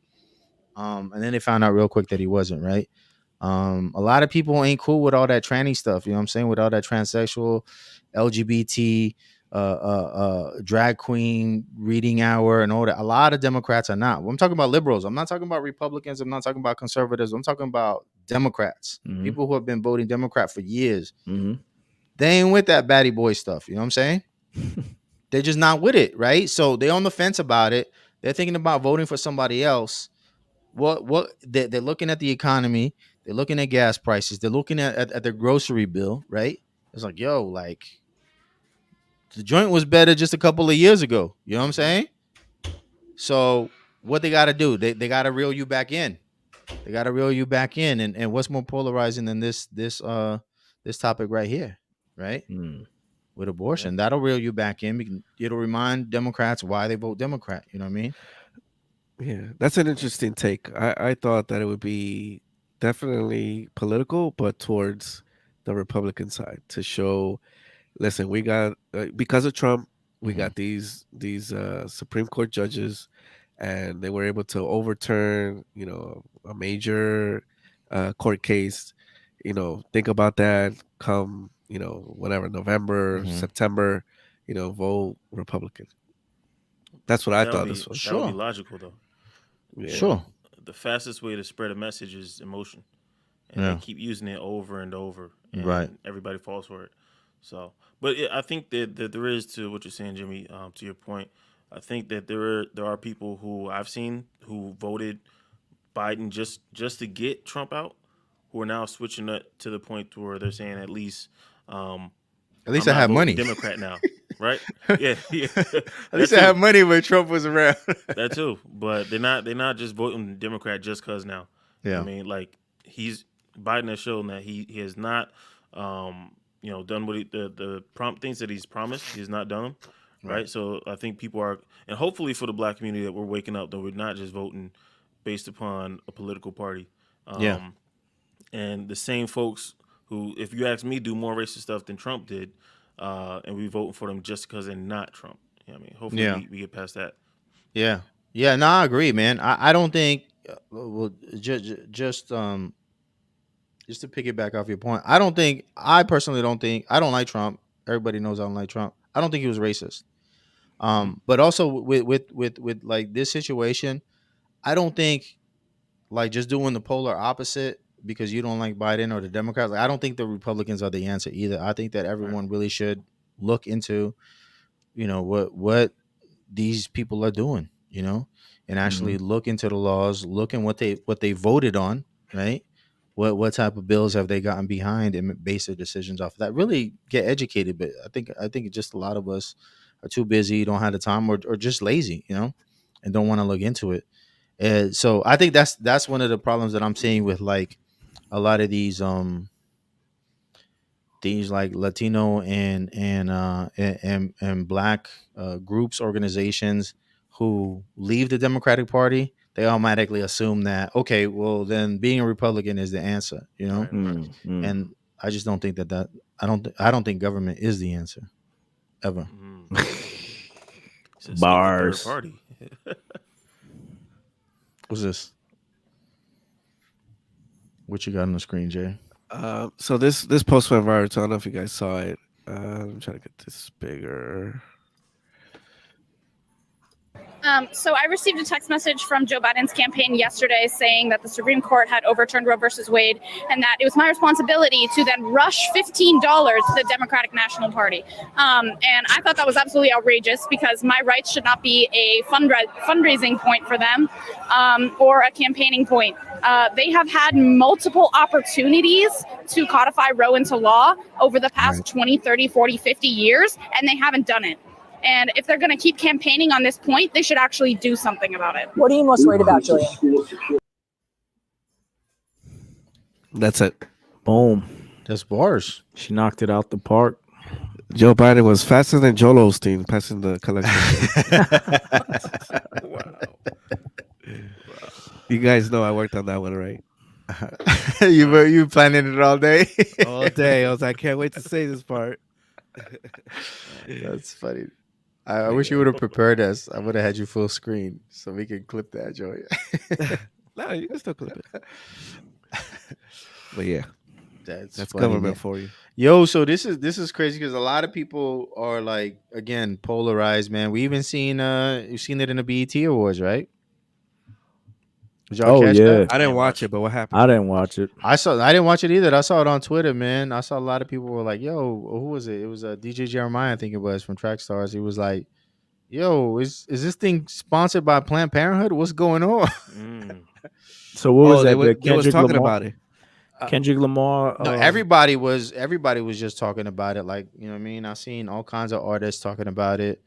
And then they found out real quick that he wasn't, right? A lot of people ain't cool with all that tranny stuff, you know what I'm saying? With all that transsexual, LGBT, drag queen reading hour and all that. A lot of Democrats are not. I'm talking about liberals. I'm not talking about Republicans. I'm not talking about conservatives. I'm talking about Democrats. People who have been voting Democrat for years. They ain't with that baddie boy stuff. You know what I'm saying? They're just not with it, right? So they're on the fence about it. They're thinking about voting for somebody else. What they're looking at the economy. They're looking at gas prices. They're looking at their grocery bill, right? It's like, yo, like, the joint was better just a couple of years ago. You know what I'm saying? So what they got to do, they got to reel you back in. They got to reel you back in. And what's more polarizing than this topic right here, right? With abortion, that'll reel you back in. It'll remind Democrats why they vote Democrat. You know what I mean? Yeah, that's an interesting take. I thought that it would be definitely political, but towards the Republican side to show, listen, we got because of Trump, we got these Supreme Court judges, and they were able to overturn, a major court case. Think about that. Come, whatever, November, September, vote Republican. That's what I thought this was. That would be logical, though. Yeah. Sure. The fastest way to spread a message is emotion, and they keep using it over and over, and right? Everybody falls for it. So, but I think that there is, to what you're saying, Jimmy. To your point, I think that there are people who I've seen who voted Biden just to get Trump out, who are now switching it to the point where they're saying at least I have money. Democrat now. Right? Yeah. At least I have money when Trump was around. That too, but they're not just voting Democrat just cause now. Yeah, I mean, like, Biden has shown that he has not, done what the prompt things that he's promised. He's not done them, right? So I think people are, and hopefully for the Black community, that we're waking up that we're not just voting based upon a political party. And the same folks who, if you ask me, do more racist stuff than Trump did. And we voting for them just because they're not Trump. You know what I mean? Hopefully we get past that. Yeah. No, I agree, man. I don't think. Well, just to piggyback off your point, I personally don't think. I don't like Trump. Everybody knows I don't like Trump. I don't think he was racist. But also with like this situation, I don't think, like, just doing the polar opposite because you don't like Biden or the Democrats. Like, I don't think the Republicans are the answer either. I think that everyone really should look into, what these people are doing, and actually look into the laws, look in what they voted on, right? What type of bills have they gotten behind and base their decisions off of that. Really get educated. But I think just a lot of us are too busy, don't have the time, or just lazy, and don't want to look into it. And so I think that's one of the problems that I'm seeing with, like, a lot of these like Latino and Black groups, organizations who leave the Democratic Party. They automatically assume that, okay, well, then being a Republican is the answer, And I just don't think that I don't think government is the answer ever. Bars. Party. What's this? What you got on the screen, Jay? So this post went viral. So I don't know if you guys saw it. I'm trying to get this bigger. So I received a text message from Joe Biden's campaign yesterday saying that the Supreme Court had overturned Roe versus Wade and that it was my responsibility to then rush $15 to the Democratic National Party. And I thought that was absolutely outrageous because my rights should not be a fundraising point for them or a campaigning point. They have had multiple opportunities to codify Roe into law over the past 20, 30, 40, 50 years, and they haven't done it. And if they're going to keep campaigning on this point, they should actually do something about it. What are you most worried about, Julian? That's it. Boom. That's bars. She knocked it out the park. Joe Biden was faster than Joel Osteen passing the collection. Wow. You guys know I worked on that one, right? You planning it all day? All day. I was like, I can't wait to say this part. That's funny. I wish you would have prepared us. I would have had you full screen so we can clip that, Joey. No, you can still clip it. But yeah, That's that's funny, government man. for you. Yo, so this is crazy because a lot of people are like, again, polarized, man. We even seen you've seen it in the BET Awards, right? Did y'all catch that? I didn't watch it, but what happened? I didn't watch it. I didn't watch it either. I saw it on Twitter, man. I saw a lot of people were like, "Yo, who was it? It was DJ Jeremiah, I think it was, from Track Stars." He was like, "Yo, is this thing sponsored by Planned Parenthood? What's going on?" So what was that? They The was Kendrick talking Lamar? about it. Kendrick Lamar. No, everybody was just talking about it. Like, you know what I mean? I've seen all kinds of artists talking about it.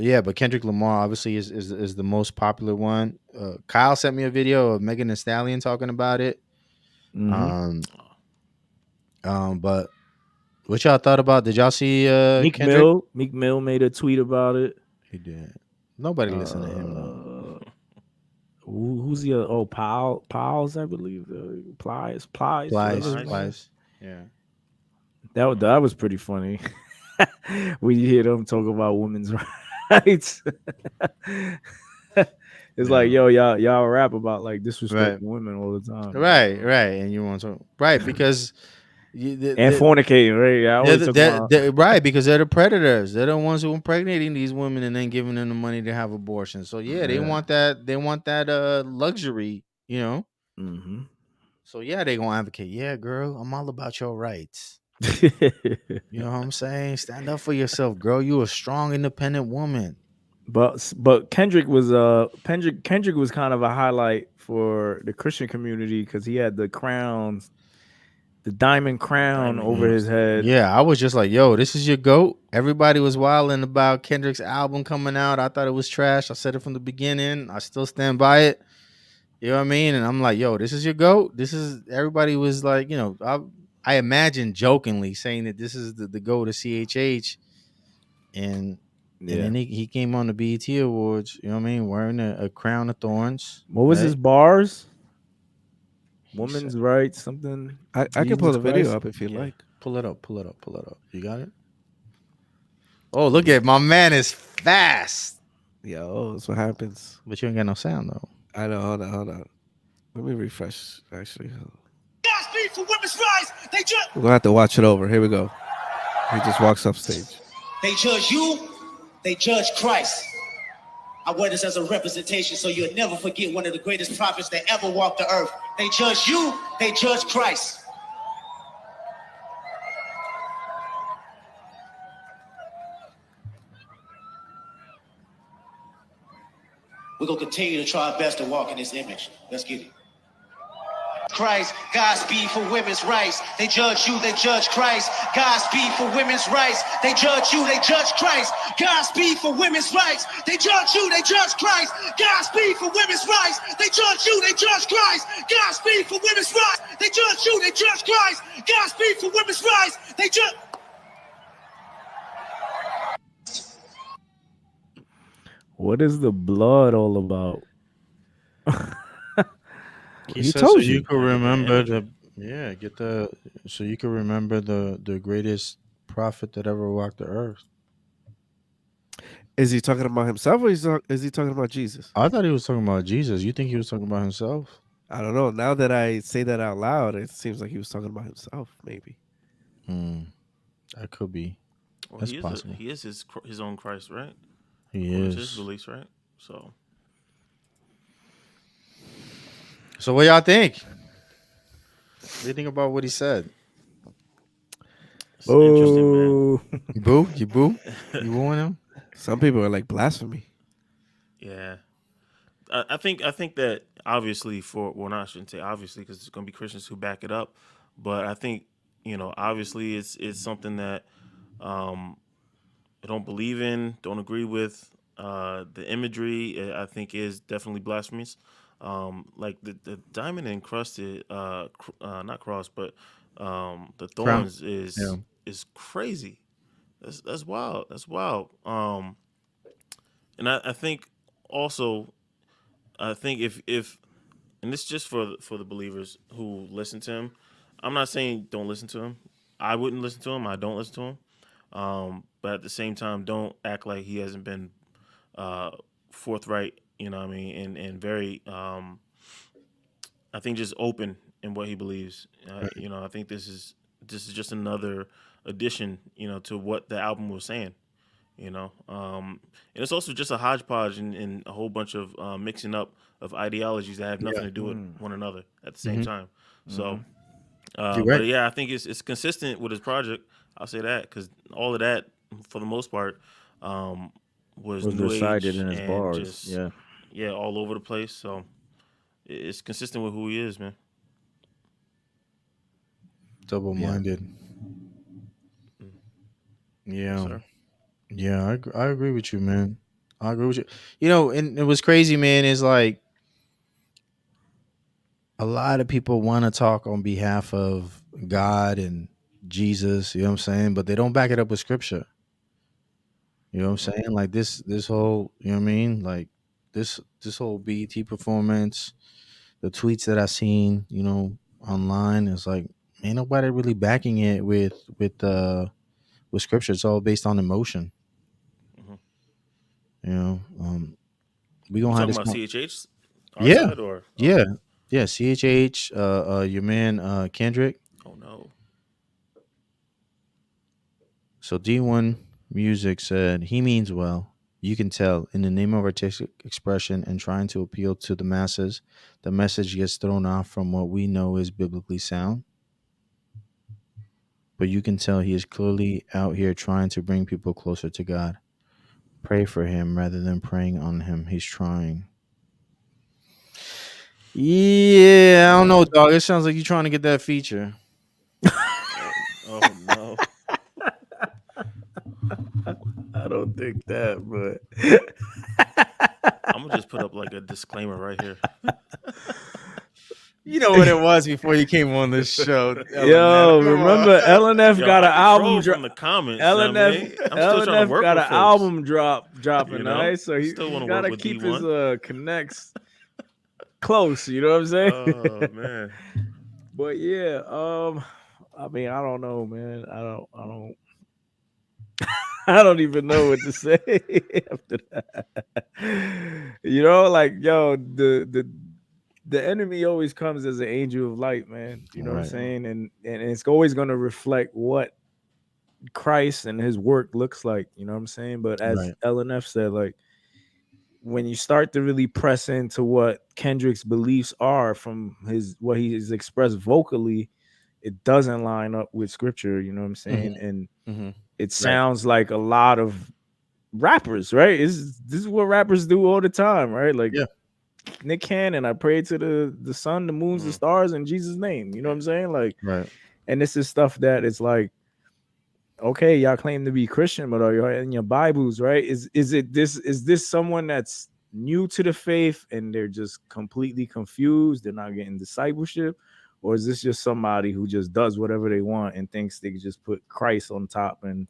Yeah, but Kendrick Lamar obviously is the most popular one. Kyle sent me a video of Megan Thee Stallion talking about it. Mhm. But what y'all thought about? Did y'all see Meek Kendrick? Mill. Meek Mill made a tweet about it. He did. Nobody listened to him though. Who's the other? Oh, Powell's, I believe. Plies. Yeah. That was pretty funny. When you hear them talk about women's rights. It's like, yo, y'all rap about like disrespecting women all the time. Right. And you want to because and fornicating, right? Yeah, I always talk about right, because they're the predators. They're the ones who are impregnating these women and then giving them the money to have abortions. So yeah, they want that. They want that luxury, you know. Mm-hmm. So yeah, they gonna advocate. Yeah, girl, I'm all about your rights. You know what I'm saying? Stand up for yourself, girl. You a strong, independent woman. But Kendrick was Kendrick was kind of a highlight for the Christian community because he had the crowns. The diamond crown over his head. Yeah, I was just like, yo, this is your GOAT. Everybody was wilding about Kendrick's album coming out. I thought it was trash. I said it from the beginning. I still stand by it. You know what I mean? And I'm like, yo, this is your GOAT. Everybody was like, you know, I imagine jokingly saying that this is the GOAT of CHH. And then he came on the BET Awards, you know what I mean, wearing a crown of thorns. What was his bars? Women's rights, something. I can pull the video up if you like. Pull it up. You got it? Oh, look at my man is fast. Yo, that's what happens. But you ain't got no sound though. I know. Hold on. Let me refresh. Actually, For women's rights, we're gonna have to watch it over. Here we go. He just walks up stage. They judge you. They judge Christ. I wear this as a representation so you'll never forget one of the greatest prophets that ever walked the earth. They judge you, they judge Christ. We're going to continue to try our best to walk in this image. Let's get it. Christ, Godspeed for women's rights. They judge you, they judge Christ. Godspeed for women's rights. They judge you, they judge Christ. Godspeed for women's rights. They judge you, they judge Christ. Godspeed for women's rights. They judge you, they judge Christ. Godspeed for women's rights. They judge you, they judge Christ. Godspeed for women's rights. They judge. What is the blood all about? He told so you can remember so you can remember the greatest prophet that ever walked the earth. Is he talking about himself or is he talking about Jesus? I thought he was talking about Jesus. You think he was talking about himself? I don't know. Now that I say that out loud, it seems like he was talking about himself, maybe. That could be. Well, That's possible. He is his own Christ, right? He is. His beliefs, right? So what y'all think? What do you think about what he said? It's interesting, man. You boo? You booing him? Some people are like blasphemy. Yeah. I think that obviously I shouldn't say obviously because there's going to be Christians who back it up, but I think, obviously it's something that don't believe in, don't agree with. The imagery, I think, is definitely blasphemous. Like the diamond encrusted, not cross, but the Crown. thorns Yeah. is crazy. That's wild. That's wild. And I think also, I think if and this is just for the believers who listen to him. I'm not saying don't listen to him. I wouldn't listen to him. I don't listen to him. But at the same time, don't act like he hasn't been uh, forthright. You know what I mean? And very, I think, just open in what he believes. You know, I think this is just another addition, to what the album was saying. And it's also just a hodgepodge and a whole bunch of mixing up of ideologies that have nothing Yeah. to do with one another at the same Mhm. time. So, You're but right. yeah, I think it's consistent with his project. I'll say that because all of that, for the most part, um, was Was new recited age in his and bars. just Yeah. yeah, all over the place. So it's consistent with who he is, man. Double-minded. Mm. Yes, Yeah. sir. Yeah, I agree with you, man. I agree with you. And it was crazy, man, is like a lot of people want to talk on behalf of God and Jesus, you know what I'm saying? But they don't back it up with scripture. You know what I'm Mhm. saying? Like this whole, you know what I mean? Like this whole BET performance, the tweets that I seen, online is like ain't nobody really backing it with scripture. It's all based on emotion. Mhm. You know, we You gonna have talking this. about CHH, our Yeah, side, or yeah, okay? yeah. CHH, your man, Kendrick. Oh no. So D1 Music said he means well. You can tell in the name of artistic expression and trying to appeal to the masses, the message gets thrown off from what we know is biblically sound. But you can tell he is clearly out here trying to bring people closer to God. Pray for him rather than praying on him. He's trying. Yeah, I don't know, dog. It sounds like you're trying to get that feature. Oh, oh no. I don't think that, but I'm gonna just put up like a disclaimer right here. You know what it was before you came on this show, LNF. yo, Come on. remember LNF Yo, got I an can album troll drop. from the comments. I LNF mean, I'm still trying to work got with an folks. album dropping, right? So Still want he's to work gotta with keep his D1. connects close. You know what I'm saying? Oh man. But yeah, I mean, I don't know, man. I don't. I don't even know what to say after that. Like yo, the enemy always comes as an angel of light, man. You know what I'm Right. saying? And it's always going to reflect what Christ and his work looks like. You know what I'm saying? But as Right. LNF said, like when you start to really press into what Kendrick's beliefs are from what he has expressed vocally, it doesn't line up with scripture. You know what I'm saying? And Mm-hmm. it sounds like a lot of rappers, right? This is what rappers do all the time, right? Like Yeah. Nick Cannon, I pray to the sun, the moons, the stars in Jesus' name. You know what I'm saying? Like, Right. and this is stuff that it's like, okay, y'all claim to be Christian, but are you in your Bibles, right? Is this someone that's new to the faith and they're just completely confused? They're not getting discipleship, or is this just somebody who just does whatever they want and thinks they can just put Christ on top and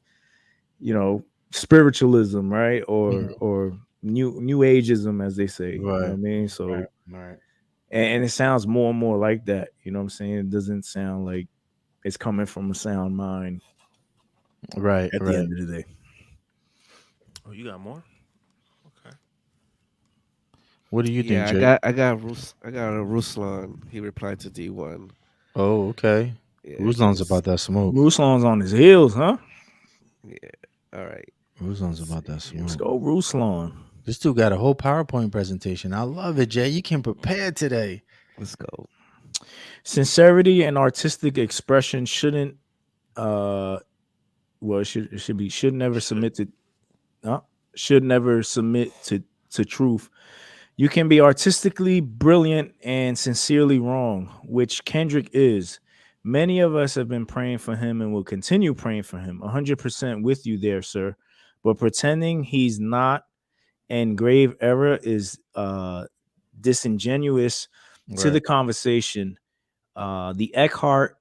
spiritualism, right? Or new ageism, as they say. You know what I Right. mean? So Right. Right. and it sounds more and more like that. You know what I'm saying? It doesn't sound like it's coming from a sound mind Right. at the Right. end of the day. Oh, you got more? Okay. What do you think, Yeah, Jake? I got a Ruslan. He replied to D1. Oh, okay. Yeah, Ruslan's about that smoke. Ruslan's on his heels, huh? yeah. All right. Ruslan's about that Let's smoke. go, Ruslan. This dude got a whole PowerPoint presentation. I love it, Jay. You came prepared today. Let's go. Sincerity and artistic expression shouldn't should never submit to truth. You can be artistically brilliant and sincerely wrong, which Kendrick is. Many of us have been praying for him and will continue praying for him. 100% with you there, sir. but pretending he's not and grave error is disingenuous to the conversation. The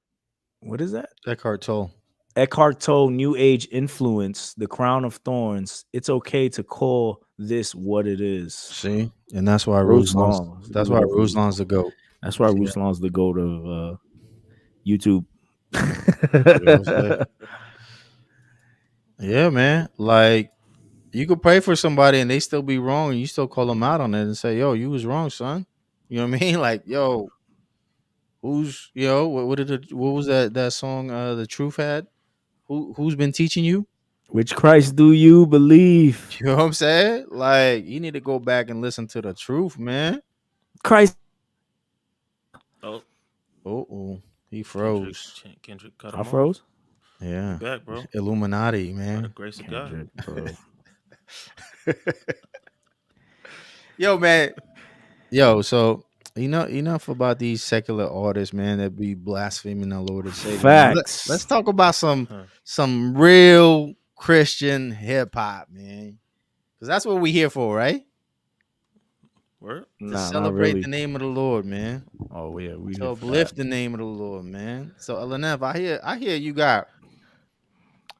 what is that? Eckhart Tolle. Eckhart Tolle, New Age influence, the crown of thorns. It's okay to call this what it is. See, and that's why Ruslan. That's why Ruslan's the GOAT. That's why Ruslan's the GOAT of YouTube. Yeah, man. Like, you could pray for somebody and they still be wrong, and you still call them out on it and say, "Yo, you was wrong, son." You know what I mean? Like, yo, who's what was that song the Truth had? Who's been teaching you? Which Christ do you believe? You know what I'm saying? Like, you need to go back and listen to the truth, man. Christ. Oh, he froze. Kendrick cut him I off. froze. Yeah, You back, bro. Illuminati, By the man. grace of God. Bro. Yo, man. Yo, so enough about these secular artists, man, that be blaspheming the Lord and Savior. Facts. Let's talk about some real Christian hip hop, man, because that's what we're here for, right? Word? To Nah, celebrate not really. the name of the Lord, man. Oh yeah, we To uplift the name of the Lord, man. So Alanef, I hear you got.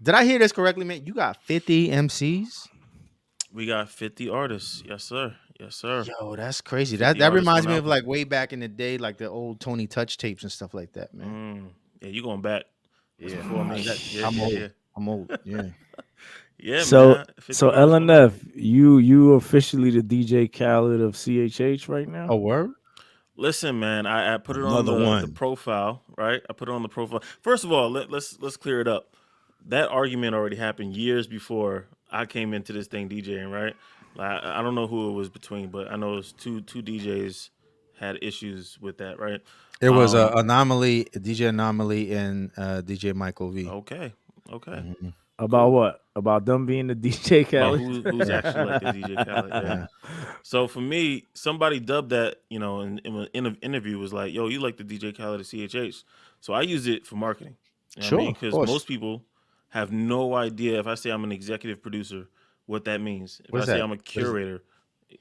Did I hear this correctly, man? You got 50 MCs. We got 50 artists. Yes, sir. Yes, sir. Yo, that's crazy. 50 That artists, reminds one me of album. like way back in the day, like the old Tony Touch tapes and stuff like that, man. Yeah, you going back. That's Yeah, before me. I'm old. Yeah. I'm old. Yeah. Yeah, So man. 50 so artists, one album. LNF, you officially the DJ Khaled of CHH right now? A word? Listen, man, I put it on Another the one. profile, right? I put it on the profile. First of all, let's clear it up. That argument already happened years before I came into this thing DJing, right? Like, I don't know who it was between, but I know it was two DJs had issues with that, right? It was Anomaly, DJ Anomaly, and DJ Michael V. Okay. Mhm. About Cool. what? About them being the DJ About Khaled? who's actually like the DJ Khaled. Yeah. So for me, somebody dubbed that, in an interview was like, "Yo, you like the DJ Khaled of CHH?" So I use it for marketing. You know what I mean? Sure, of Because course. most people have no idea if I say I'm an executive producer, what that means. If What I is say that? I'm a curator,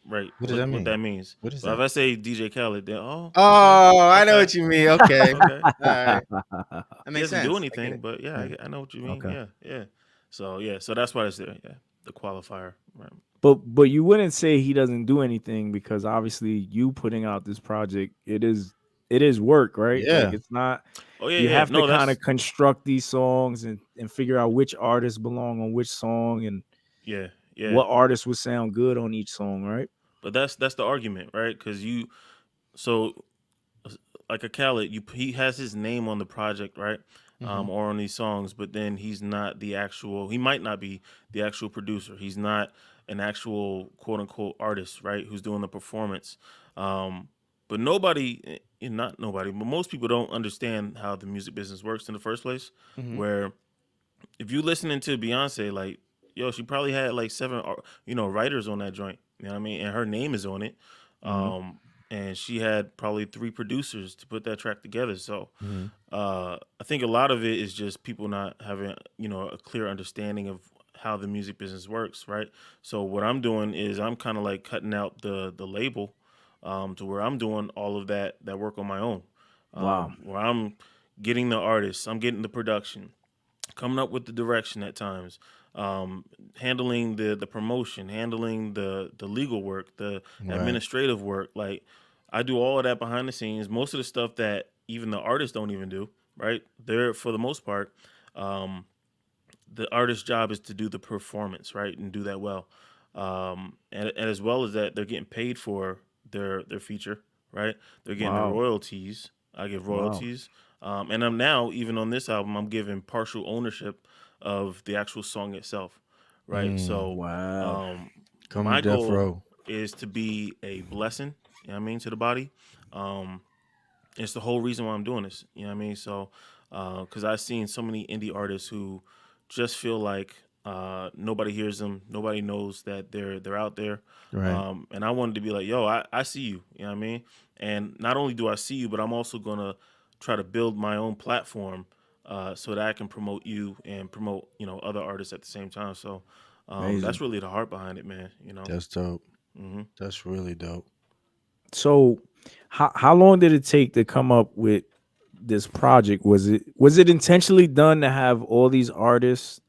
right? What does that mean? What that means. What is But if that? I say DJ Khaled, then Oh, I know what you mean. Okay. Okay. All right. That He makes doesn't sense. do I anything, get it. but yeah, Yeah. I know what you mean. Okay. Yeah. So that's why it's there. Yeah, the qualifier. Right. But you wouldn't say he doesn't do anything because obviously you putting out this project, it is work, right? Yeah. Like it's not. Oh yeah, You yeah. have No, to kind that's of construct these songs and figure out which artists belong on which song and yeah. what artists would sound good on each song, right? But that's the argument, right? Because like a Khaled, he has his name on the project, right? Or on these songs, but then he's not the actual. He might not be the actual producer. He's not an actual quote unquote artist, right? Who's doing the performance. But not nobody, but most people don't understand how the music business works in the first place. Where if you listening to Beyonce, like, yo, she probably had like 7, writers on that joint. You know what I mean? And her name is on it. And she had probably 3 producers to put that track together. So I think a lot of it is just people not having, a clear understanding of how the music business works, right? So what I'm doing is I'm kind of like cutting out the label to where I'm doing all of that work on my own. Wow. Where I'm getting the artists, I'm getting the production, coming up with the direction at times, handling the promotion, handling the legal work, the administrative work. Like, I do all of that behind the scenes. Most of the stuff that even the artists don't even do, right? They're, for the most part, the artist's job is to do the performance, right, and do that well. And as well as that, they're getting paid for their feature, right? They're getting the royalties. I give royalties. And I'm now, even on this album, I'm giving partial ownership of the actual song itself, right? So my goal is to be a blessing, you know what I mean, to the body. It's the whole reason why I'm doing this, you know what I mean? So, because I've seen so many indie artists who just feel like nobody hears them, nobody knows that they're out there. Right. And I wanted to be like, yo, I see you, you know what I mean? And not only do I see you, but I'm also going to try to build my own platform so that I can promote you and promote, other artists at the same time. So That's really the heart behind it, man. That's dope. Hmm. That's really dope. So, how long did it take to come up with this project? Was it intentionally done to have all these artists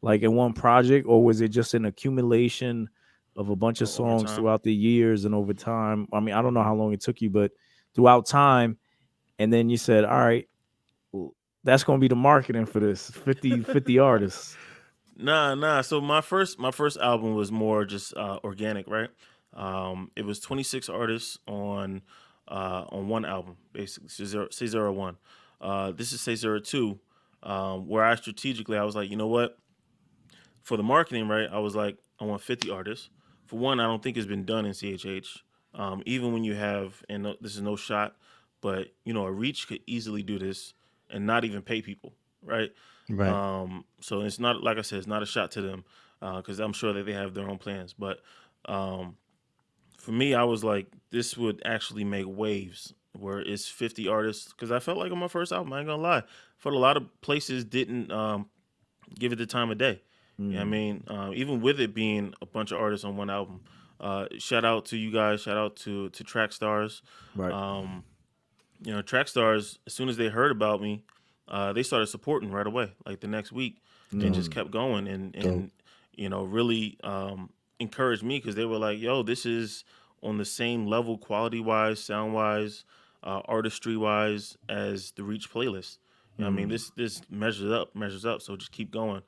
like in one project, or was it just an accumulation of a bunch of Over songs time. throughout the years and over time? I mean, I don't know how long it took you, but throughout time, and then you said, all right, well, that's going to be the marketing for this 50 artists. Nah. So my first album was more just organic, right? It was 26 artists on one album, basically. Say 01. This is Say 02, where I was like, you know what? For the marketing, right? I was like, I want 50 artists. For one, I don't think it's been done in CHH. Even when you have, and this is no shot, but a Reach could easily do this and not even pay people, right? Right. So it's not, like I said, it's not a shot to them because I'm sure that they have their own plans. But for me, I was like, this would actually make waves where it's 50 artists because I felt like on my first album, I ain't gonna lie, I felt a lot of places didn't give it the time of day. You know what I mean? Even with it being a bunch of artists on one album. Shout out to you guys. Shout out to Track Stars. Right. Track Stars, as soon as they heard about me, they started supporting right away, like the next week, and just kept going and really encouraged me because they were like, yo, this is on the same level quality-wise, sound-wise, artistry-wise as the Reach playlist. You know what I mean? This measures up, so just keep going.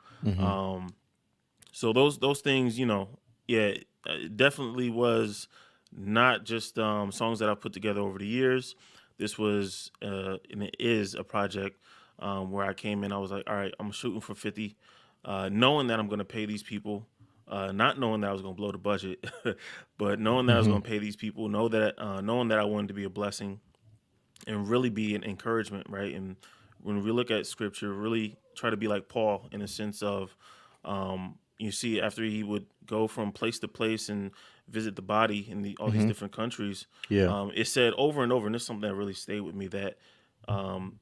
So those things, it definitely was not just songs that I put together over the years. This was and it is a project where I came in. I was like, all right, I'm shooting for 50, knowing that I'm going to pay these people, not knowing that I was going to blow the budget, but knowing that I was going to pay these people, knowing that I wanted to be a blessing and really be an encouragement, right? And when we look at scripture, really try to be like Paul in the sense of, you see, after he would go from place to place and visit the body in all these different countries, Yeah. it said over and over, and this is something that really stayed with me, that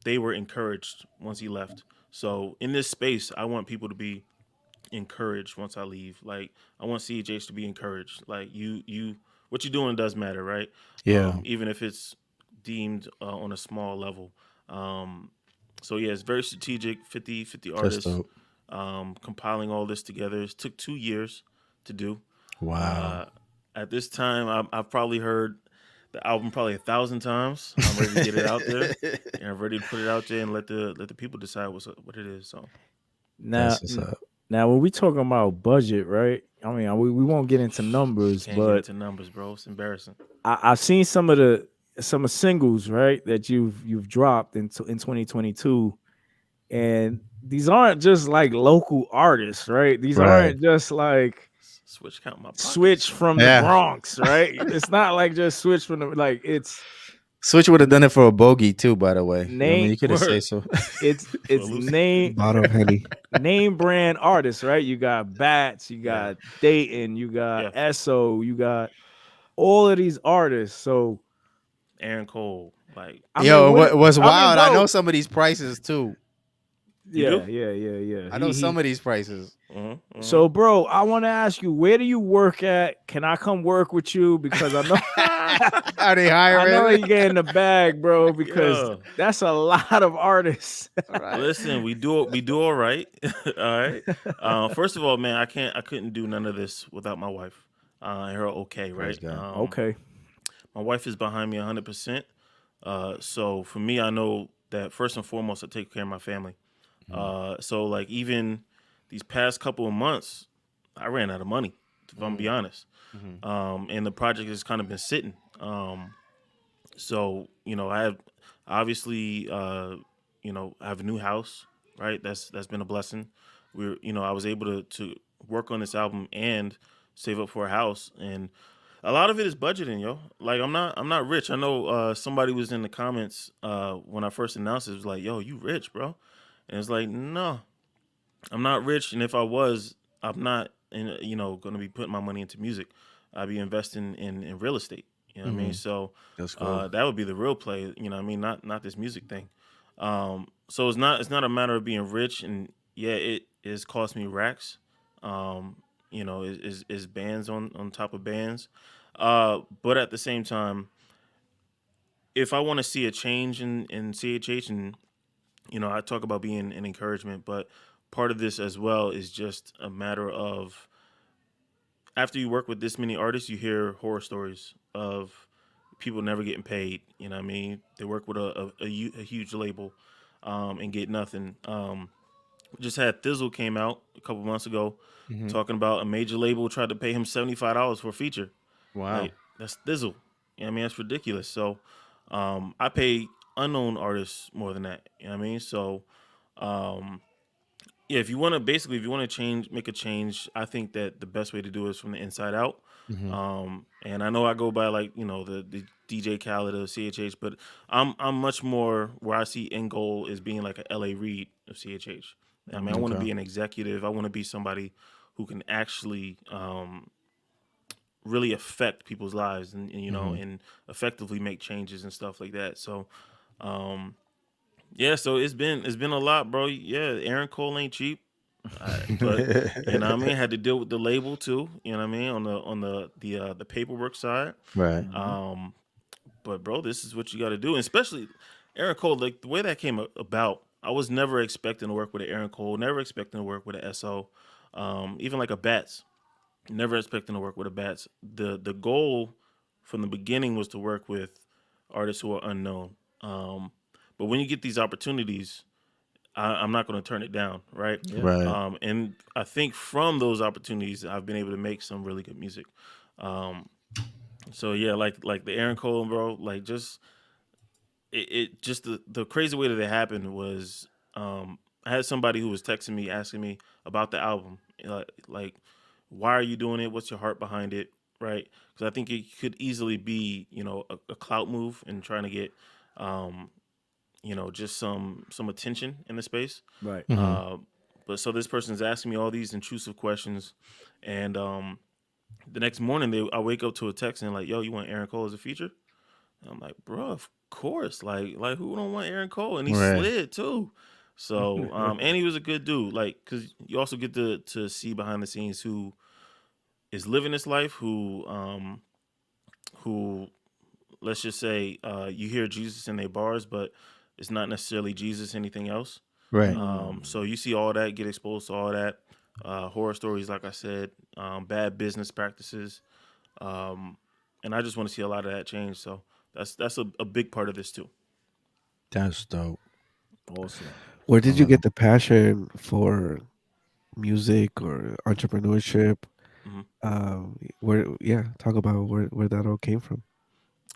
they were encouraged once he left. So in this space, I want people to be encouraged once I leave. Like, I want CHH to be encouraged. Like, you, what you're doing does matter, right? Yeah. Even if it's deemed on a small level. So yeah, it's very strategic. 50 That's artists. dope. Compiling all this together. It took 2 years to do. Wow. At this time, I've probably heard the album probably 1,000 times. I'm ready to get it out there, and I'm ready to put it out there and let the people decide what it is. So Now, That's what's up. now when we talking about budget, right? I mean, we won't get into numbers, can't get but into numbers, bro. It's embarrassing. I've seen some of singles, right, that you've dropped in 2022, and these aren't just like local artists, right? These Right. aren't just like Switch count my pockets. Switch from Yeah. the Bronx, right? It's not like just Switch from the like it's Switch would have done it for a bogey too, by the way. You know what I mean, Name- you could have Word. said so. it's Lucy. name Bottle of Henny. name brand artists, right? You got Bats, you got Dayton, you got Esso, you got all of these artists. So Aaron Cole, like I Yo, mean, what was I mean, wild? I bro, know some of these prices too. You yeah. I know some of these prices. So, bro, I want to ask you, where do you work at? Can I come work with you? Because I know Are they I know hiring? you get in the bag, bro. Because Yeah. that's a lot of artists. Listen, we do all right. All right. First of all, man, I couldn't do none of this without my wife. And her okay, right? Praise God. Okay. My wife is behind me 100%. So for me, I know that first and foremost, I take care of my family. So like even these past couple of months, I ran out of money, if I'm gonna be honest. And the project has kind of been sitting. So I have obviously I have a new house, right? That's been a blessing. I was able to work on this album and save up for a house, and a lot of it is budgeting, yo. Like I'm not rich. I know somebody was in the comments when I first announced it, was like, yo, you rich, bro. And it's like, no, I'm not rich, and if I was, I'm not going to be putting my money into music. I'd be investing in real estate. You know what I mean? So That's cool. that would be the real play. You know what I mean? Not this music thing. So it's not a matter of being rich, and yeah, it has cost me racks. is bands on top of bands. But at the same time, if I want to see a change in CHH, and I talk about being an encouragement, but part of this as well is just a matter of, after you work with this many artists, you hear horror stories of people never getting paid. You know what I mean? They work with a huge label and get nothing. Just had Thizzle came out a couple months ago talking about a major label tried to pay him $75 for a feature. Wow. Like, that's Thizzle. You know what I mean? That's ridiculous. So I pay unknown artists more than that. You know what I mean? So yeah, if you want to change, make a change, I think that the best way to do it is from the inside out. And I know I go by the DJ Khaled of CHH, but I'm much more where I see end goal is being like a LA Reid of CHH. I mean, I want to be an executive. I want to be somebody who can actually really affect people's lives and and effectively make changes and stuff like that. So yeah, so it's been a lot, bro. Yeah, Aaron Cole ain't cheap. But you know what I mean, had to deal with the label too, you know what I mean, on the paperwork side. Right. But bro, this is what you got to do, and especially Aaron Cole, like the way that came about. I was never expecting to work with an Aaron Cole, never expecting to work with an SO, even like a Bats. Never expecting to work with a Bats. The goal from the beginning was to work with artists who are unknown. But when you get these opportunities, I'm not going to turn it down, right? Right. And I think from those opportunities, I've been able to make some really good music. So yeah, like the Aaron Cole, bro, like just just the crazy way that it happened was I had somebody who was texting me asking me about the album, like why are you doing it? What's your heart behind it, right? Because I think it could easily be a clout move and trying to get just some attention in the space. Right. But so this person's asking me all these intrusive questions, and the next morning I wake up to a text and like, yo, you want Aaron Cole as a feature? And I'm like, bro, of course. Like who don't want Aaron Cole? And he slid too. So and he was a good dude. Like, because you also get to see behind the scenes who is living this life, who let's just say you hear Jesus in their bars, but it's not necessarily Jesus, anything else. Right. So you see all that, get exposed to all that. Horror stories, like I said, bad business practices. And I just want to see a lot of that change. So that's a big part of this too. That's dope. Awesome. Where did you get the passion for music or entrepreneurship? Talk about where that all came from.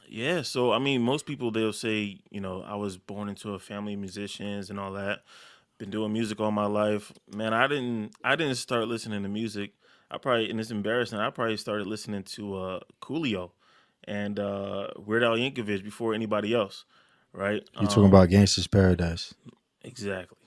Yeah, so I mean, most people they'll say, I was born into a family of musicians and all that. Been doing music all my life. Man, I didn't start listening to music. And it's embarrassing, I probably started listening to Coolio and Weird Al Yankovic before anybody else, right? You talking about Gangsta's Paradise? Exactly.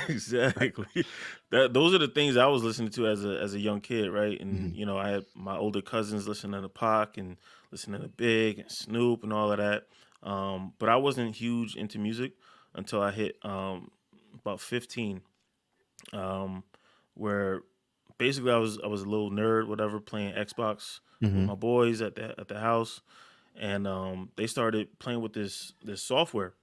Exactly. Those are the things I was listening to as a young kid, right? And I had my older cousins listening to Pac and listening to Big and Snoop and all of that. But I wasn't huge into music until I hit about 15, where basically I was a little nerd, whatever, playing Xbox with my boys at the house, and they started playing with this software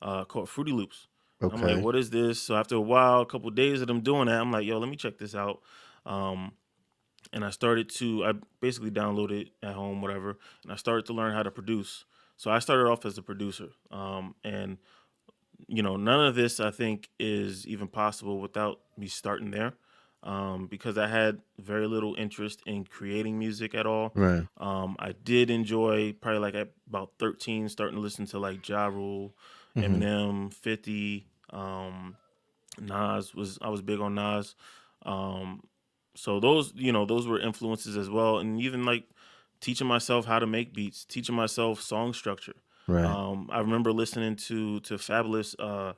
called Fruity Loops. Okay. I'm like, what is this? So after a while, a couple of days of them doing that, I'm like, yo, let me check this out. And I basically downloaded it at home, whatever, and I started to learn how to produce. So I started off as a producer. And none of this I think is even possible without me starting there. Because I had very little interest in creating music at all. Right. I did enjoy probably like at about 13 starting to listen to like Ja Rule, Eminem, 50, Nas I was big on Nas. So those were influences as well, and even like teaching myself how to make beats, teaching myself song structure. Right. I remember listening to Fabulous the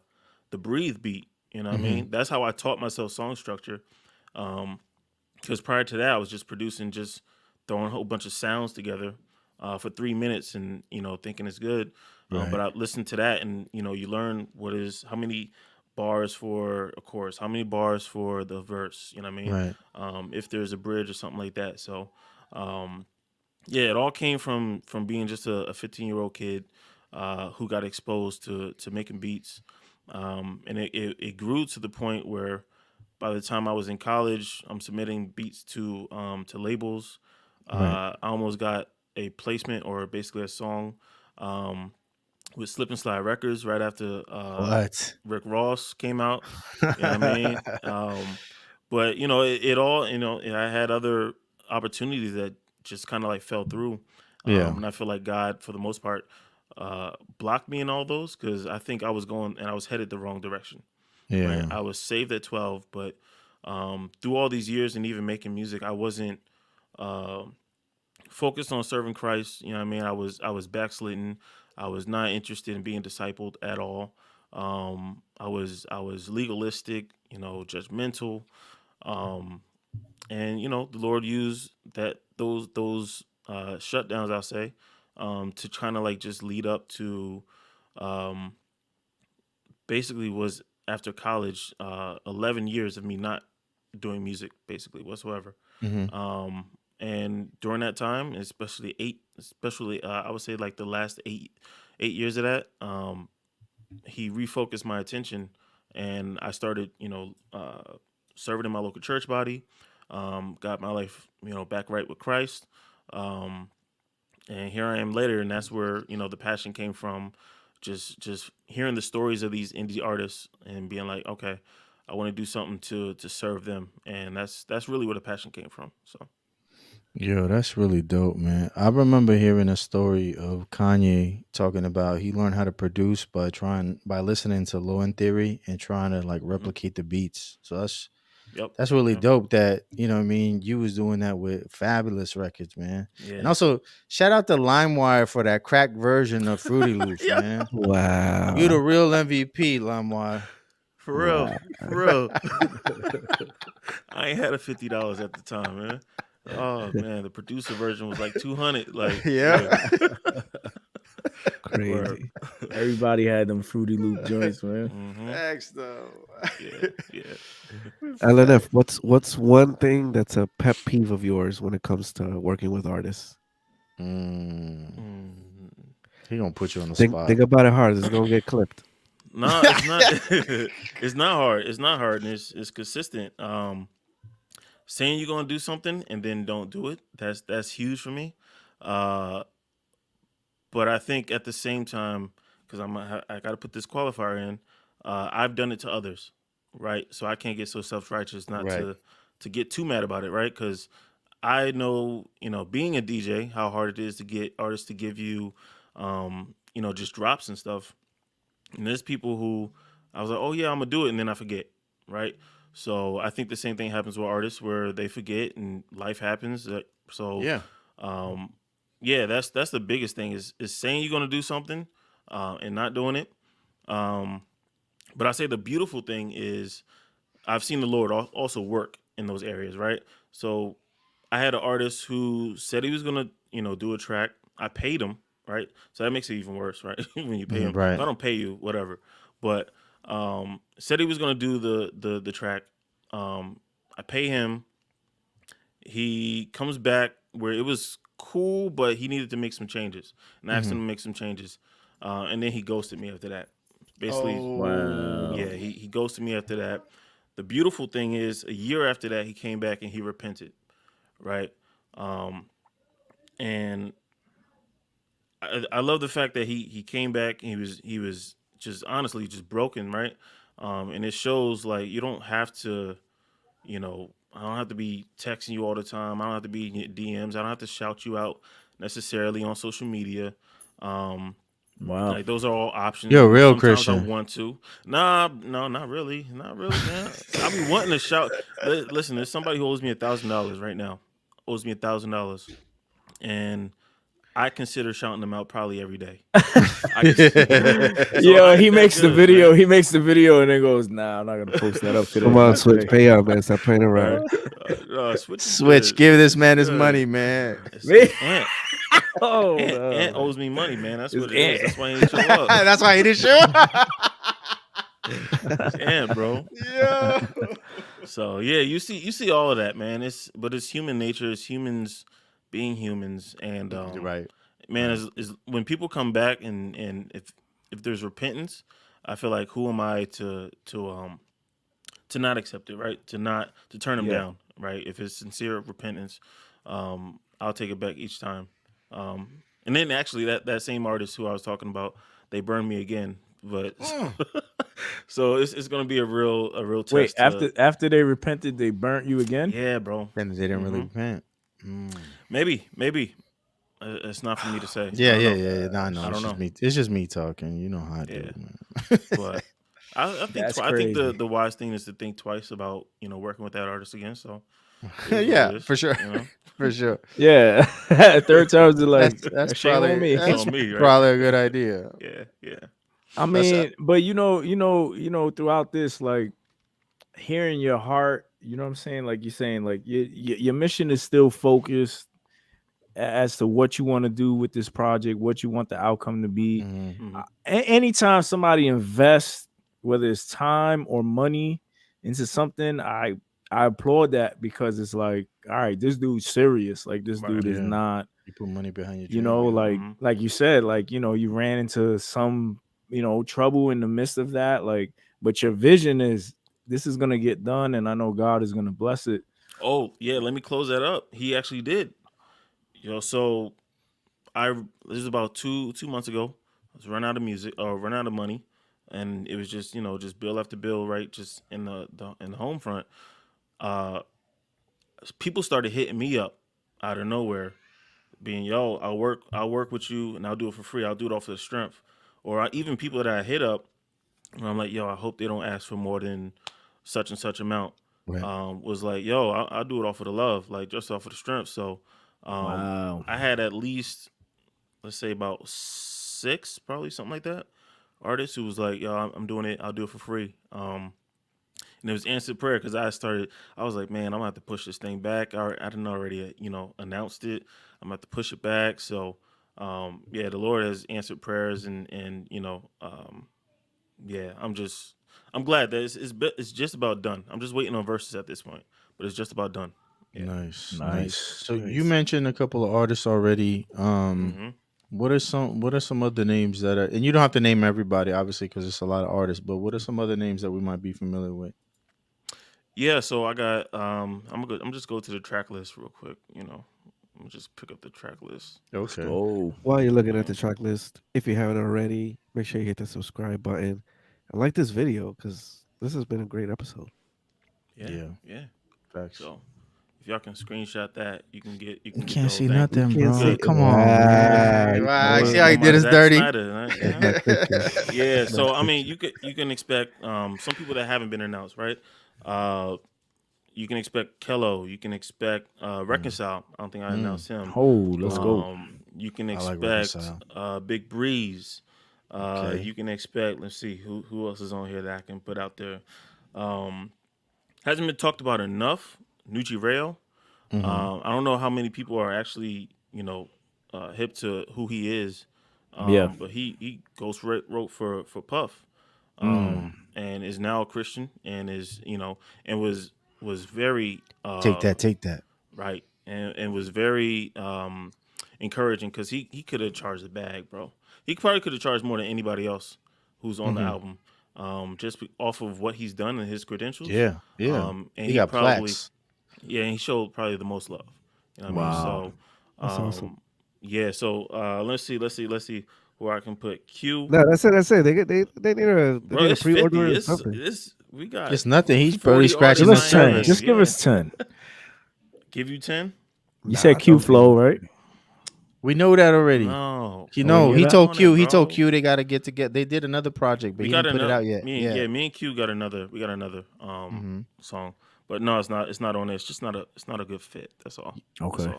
Breathe beat. You know what I mean? That's how I taught myself song structure. Because prior to that, I was just producing, just throwing a whole bunch of sounds together for 3 minutes and, thinking it's good. Right. But I listened to that and, you learn how many bars for a chorus, how many bars for the verse, you know what I mean? Right. If there's a bridge or something like that. So yeah, it all came from being just a 15-year-old kid who got exposed to making beats. And it grew to the point where by the time I was in college, I'm submitting beats to labels. Right. I almost got a placement or basically a song um, with Slip and Slide Records right after What? Rick Ross came out. You know what I mean? But it all, I had other opportunities that just kind of like fell through. Yeah. And I feel like God, for the most part, blocked me in all those because I think I was going and I was headed the wrong direction. Right? Yeah. I was saved at 12, but through all these years and even making music, I wasn't focused on serving Christ. You know what I mean? I was backslidden. I was not interested in being discipled at all. I was legalistic, judgmental. Um, and the Lord used those shutdowns, I'll say, to kind of like just lead up to um, basically was after college, 11 years of me not doing music basically whatsoever. Hmm. And during that time, especially I would say like the last eight years of that, he refocused my attention, and I started, serving in my local church body, got my life, back right with Christ. Um, and here I am later, and that's where the passion came from. Just hearing the stories of these indie artists and being like, okay, I want to do something to serve them, and that's really where the passion came from. So Yo, that's really dope, man. I remember hearing a story of Kanye talking about he learned how to produce by listening to Low End Theory and trying to like mhm. replicate the beats. So Yep, that's really yep, dope that, what I mean, you was doing that with Fabulous Records, man. And yeah, also shout out to LimeWire for that crack version of Fruity Loops, yeah, man. You the Wow. real MVP, LimeWire. for real, Wow. for real. I ain't had a $50 at the time, man. Oh man, the producer version was like 200. Like, Yeah. yeah. Word. Crazy. Everybody had them Fruity Loop joints, man. hmm Thanks though. Yeah, yeah. LNF, what's one thing that's a pet peeve of yours when it comes to working with artists? Mm, Mm. he gonna put you on the Think spot. about it hard. It's gonna get clipped. No, it's not. It's not hard. It's not hard, and it's consistent. Saying you're gonna do something and then don't do it. That's huge for me. Uh, but I think at the same time, because I got to put this qualifier in. I've done it to others, right? So I can't get so self righteous not Right. to get too mad about it, right? Because I know, being a DJ, how hard it is to get artists to give you, just drops and stuff. And there's people who I was like, oh yeah, I'm gonna do it, and then I forget, right? So I think the same thing happens with artists where they forget and life happens. So Yeah. um, yeah, that's the biggest thing is saying you're gonna do something and not doing it. Um, but I say the beautiful thing is I've seen the Lord also work in those areas, right? So I had an artist who said he was gonna, do a track. I paid him, right? So that makes it even worse, right? When you pay him, Right. I don't pay you, whatever. But said he was gonna do the track. I pay him. He comes back where it was cool, but he needed to make some changes, and I asked him Mhm. to make some changes, and then he ghosted me after that. Basically, Wow. yeah, he ghosted me after that. The beautiful thing is, a year after that, he came back and he repented, right? Um, and I love the fact that he came back and he was just honestly just broken, right? And it shows like you don't have to, I don't have to be texting you all the time. I don't have to be in your DMs. I don't have to shout you out necessarily on social media. Um, Wow. like those are all options. You're a And real sometimes I Christian. want to. Nah, no, not really, man. I be wanting to shout. Listen, there's somebody who owes me $1,000 right now. Owes me $1,000, and I consider shouting them out probably every day. Yo, he makes the video. Man. He makes the video and then goes, "Nah, I'm not gonna post that up today." Come on, Switch, pay up, man. Stop playing around. Switch, give this man his money, man. Ant owes me money, man. That's what it is. That's why he didn't show up. That's why he didn't show up. Yeah, bro. Yeah. So yeah, you see all of that, man. But it's human nature. It's humans being humans, and Right. man, Right. is when people come back and if there's repentance, I feel like who am I to not accept it, right? To turn them Yeah. down, right? If it's sincere repentance, I'll take it back each time. And then actually that same artist who I was talking about, they burned me again. But so it's gonna be a real Wait, test. after they repented, they burnt you again? Yeah, bro. Then they didn't really Mhm. repent. Maybe. It's not for me to say. Yeah, I don't yeah, know. yeah. No, no, I it's don't just know. me. It's just me talking. You know how I do Yeah. it, man. But I think That's I think crazy. the wise thing is to think twice about working with that artist again. So it is what Yeah, it is, for sure. you know. For sure. Yeah. Third time's like, That's shame on me. That's on me, right? probably a good idea. Yeah. I That's mean, but throughout this, like hearing your heart, you know what I'm saying? Like you're saying, like your mission is still focused as to what you want to do with this project, what you want the outcome to be. Mhm. Anytime somebody invests, whether it's time or money, into something, I applaud that, because it's like, all right, this dude's serious. Like this Right. dude is Yeah. not, You put money behind your you dream. know, Yeah. like you said, like, you ran into some, trouble in the midst of that. Like, but your vision is this is gonna get done, and I know God is gonna bless it. Oh yeah, let me close that up. He actually did. So this is about 2 months ago. I was run out of music or run out of money, and it was just bill after bill, right? Just in the home front. Uh, People started hitting me up out of nowhere, being I'll work with you and I'll do it for free. I'll do it off of the strength. Or even people that I hit up, and I'm like, I hope they don't ask for more than such and such amount. Right. Was like, I'll do it off of the love, like just off of the strength. So Wow. I had at least, let's say about 6, probably something like that, artists who was like, I'm doing it. I'll do it for free. And it was answered prayer because I was like, man, I'm gonna have to push this thing back. I didn't already, announced it. I'm gonna have to push it back. So, yeah, the Lord has answered prayers, and yeah, I'm glad that it's just about done. I'm just waiting on verses at this point, but it's just about done. Yeah. Nice. So you mentioned a couple of artists already. Mm-hmm. What are some other names that are, and you don't have to name everybody, obviously, because it's a lot of artists. But what are some other names that we might be familiar with? Yeah, so I got I'm just go to the track list real quick, I'm just pick up the track list. Okay. Oh, While you're looking at the track list, if you haven't already, make sure you hit the subscribe button and like this video, because this has been a great episode. Yeah. Facts. So if y'all can screenshot that, you can get You the can't see whole thing. nothing, Can't bro. see- Come on, man. Wow, see how he did us Zack dirty. Snyder, right? Yeah, so I mean, you can expect some people that haven't been announced, right? You can expect Kello. You can expect Reconcile. I don't think I announced him. oh, let's go. You can I like expect Reconcile. Big Breeze. Okay. You can expect. Let's see who else is on here that I can put out there. Hasn't been talked about enough. Nucci Rail. I don't know how many people are actually hip to who he is. Yeah. But he ghost wrote for Puff. And is now a Christian and is and was very Take that. right and was very encouraging because he could have charged the bag, bro. He probably could have charged more than anybody else who's on the album, just off of what he's done and his credentials. Yeah. And He got probably plaques. he showed probably the most love. You know what I mean? So That's awesome. yeah. So let's see where I can put Q. No, that's it. They need a Bro, it's pre-order 50. or something. We got It's nothing. He's 40 barely scratching Give the us artists 10. signed. surface. Just give us 10. Give you 10? You said Q Flow, right? We know that already. No. He know. He that? told Q. He Bro. told Q they got to get together. They did another project, but We he got didn't put it another. out yet. Me and Q got another. We got another song, but no, it's not. It's not on there. It's just not a. It's not a good fit. That's all. Okay. That's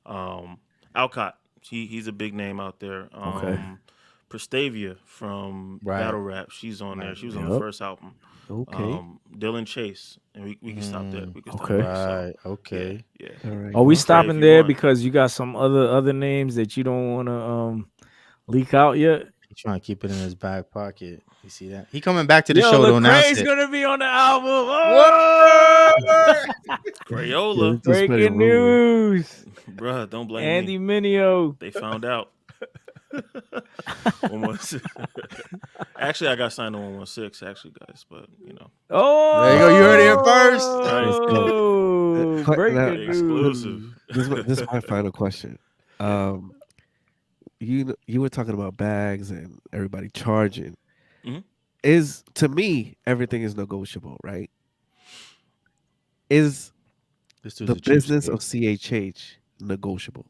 all. Alcott. He's a big name out there. Okay. Prestavia from Right. Battle Rap. She's on there. She was on the Yep. first album. Okay. Dylan Chase, and we can stop there. We can stop Okay. there. So, Right. Okay. yeah. All right. Are we Okay, stopping if you there want. because you got some other names that you don't want to leak out yet? He's trying to keep it in his back pocket. You see that? He coming back to the Yo, show to announce Lecrae's it. gonna be on the album. What? Crayola. Just spreading Breaking rumors. news. Bruh, don't blame Andy me. Mineo. They found out. 116. Actually, I got signed to 116, actually, guys, but you know. Oh, There you go. You heard it here first. Oh, breaking Now, news. Exclusive. This is my final question. You were talking about bags and everybody charging. Mhm. Is to me everything is negotiable, right? Is This the dude's a business of cheapskate. CHH negotiable?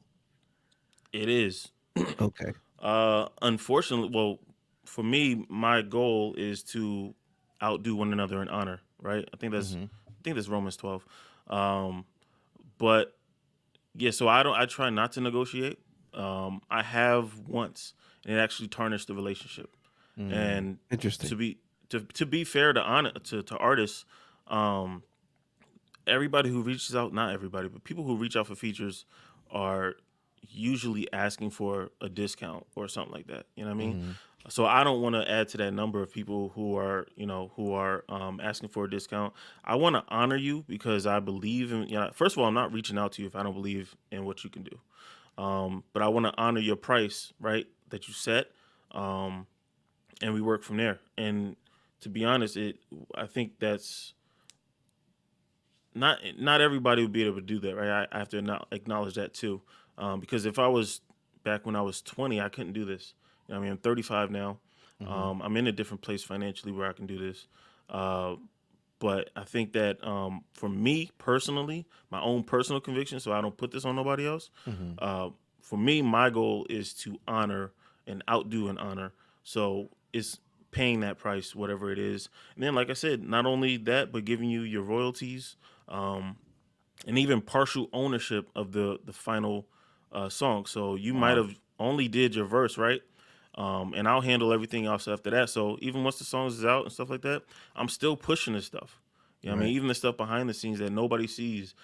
It is. Okay. Unfortunately, well, for me, my goal is to outdo one another in honor, right? I think that's Romans 12. But yeah, so I try not to negotiate. I have once, and it actually tarnished the relationship. And Interesting. to be fair to artists, everybody who reaches out, not everybody, but people who reach out for features are usually asking for a discount or something like that. You know what I mean? So I don't want to add to that number of people who are asking for a discount. I want to honor you because I believe in, first of all, I'm not reaching out to you if I don't believe in what you can do. But I want to honor your price, right, that you set, and we work from there. And to be honest, I think that's not everybody would be able to do that, right? I have to acknowledge that too, because if I was back when I was 20, I couldn't do this. You know what I mean, I'm 35 now. I'm in a different place financially where I can do this. But I think that for me personally, my own personal conviction, so I don't put this on nobody else. For me, my goal is to honor and outdo an honor. So it's paying that price, whatever it is. And then, like I said, not only that, but giving you your royalties, and even partial ownership of the final song. So you might have only did your verse, right? And I'll handle everything else after that. So even once the song is out and stuff like that, I'm still pushing this stuff. You know what I mean? Even the stuff behind the scenes that nobody sees,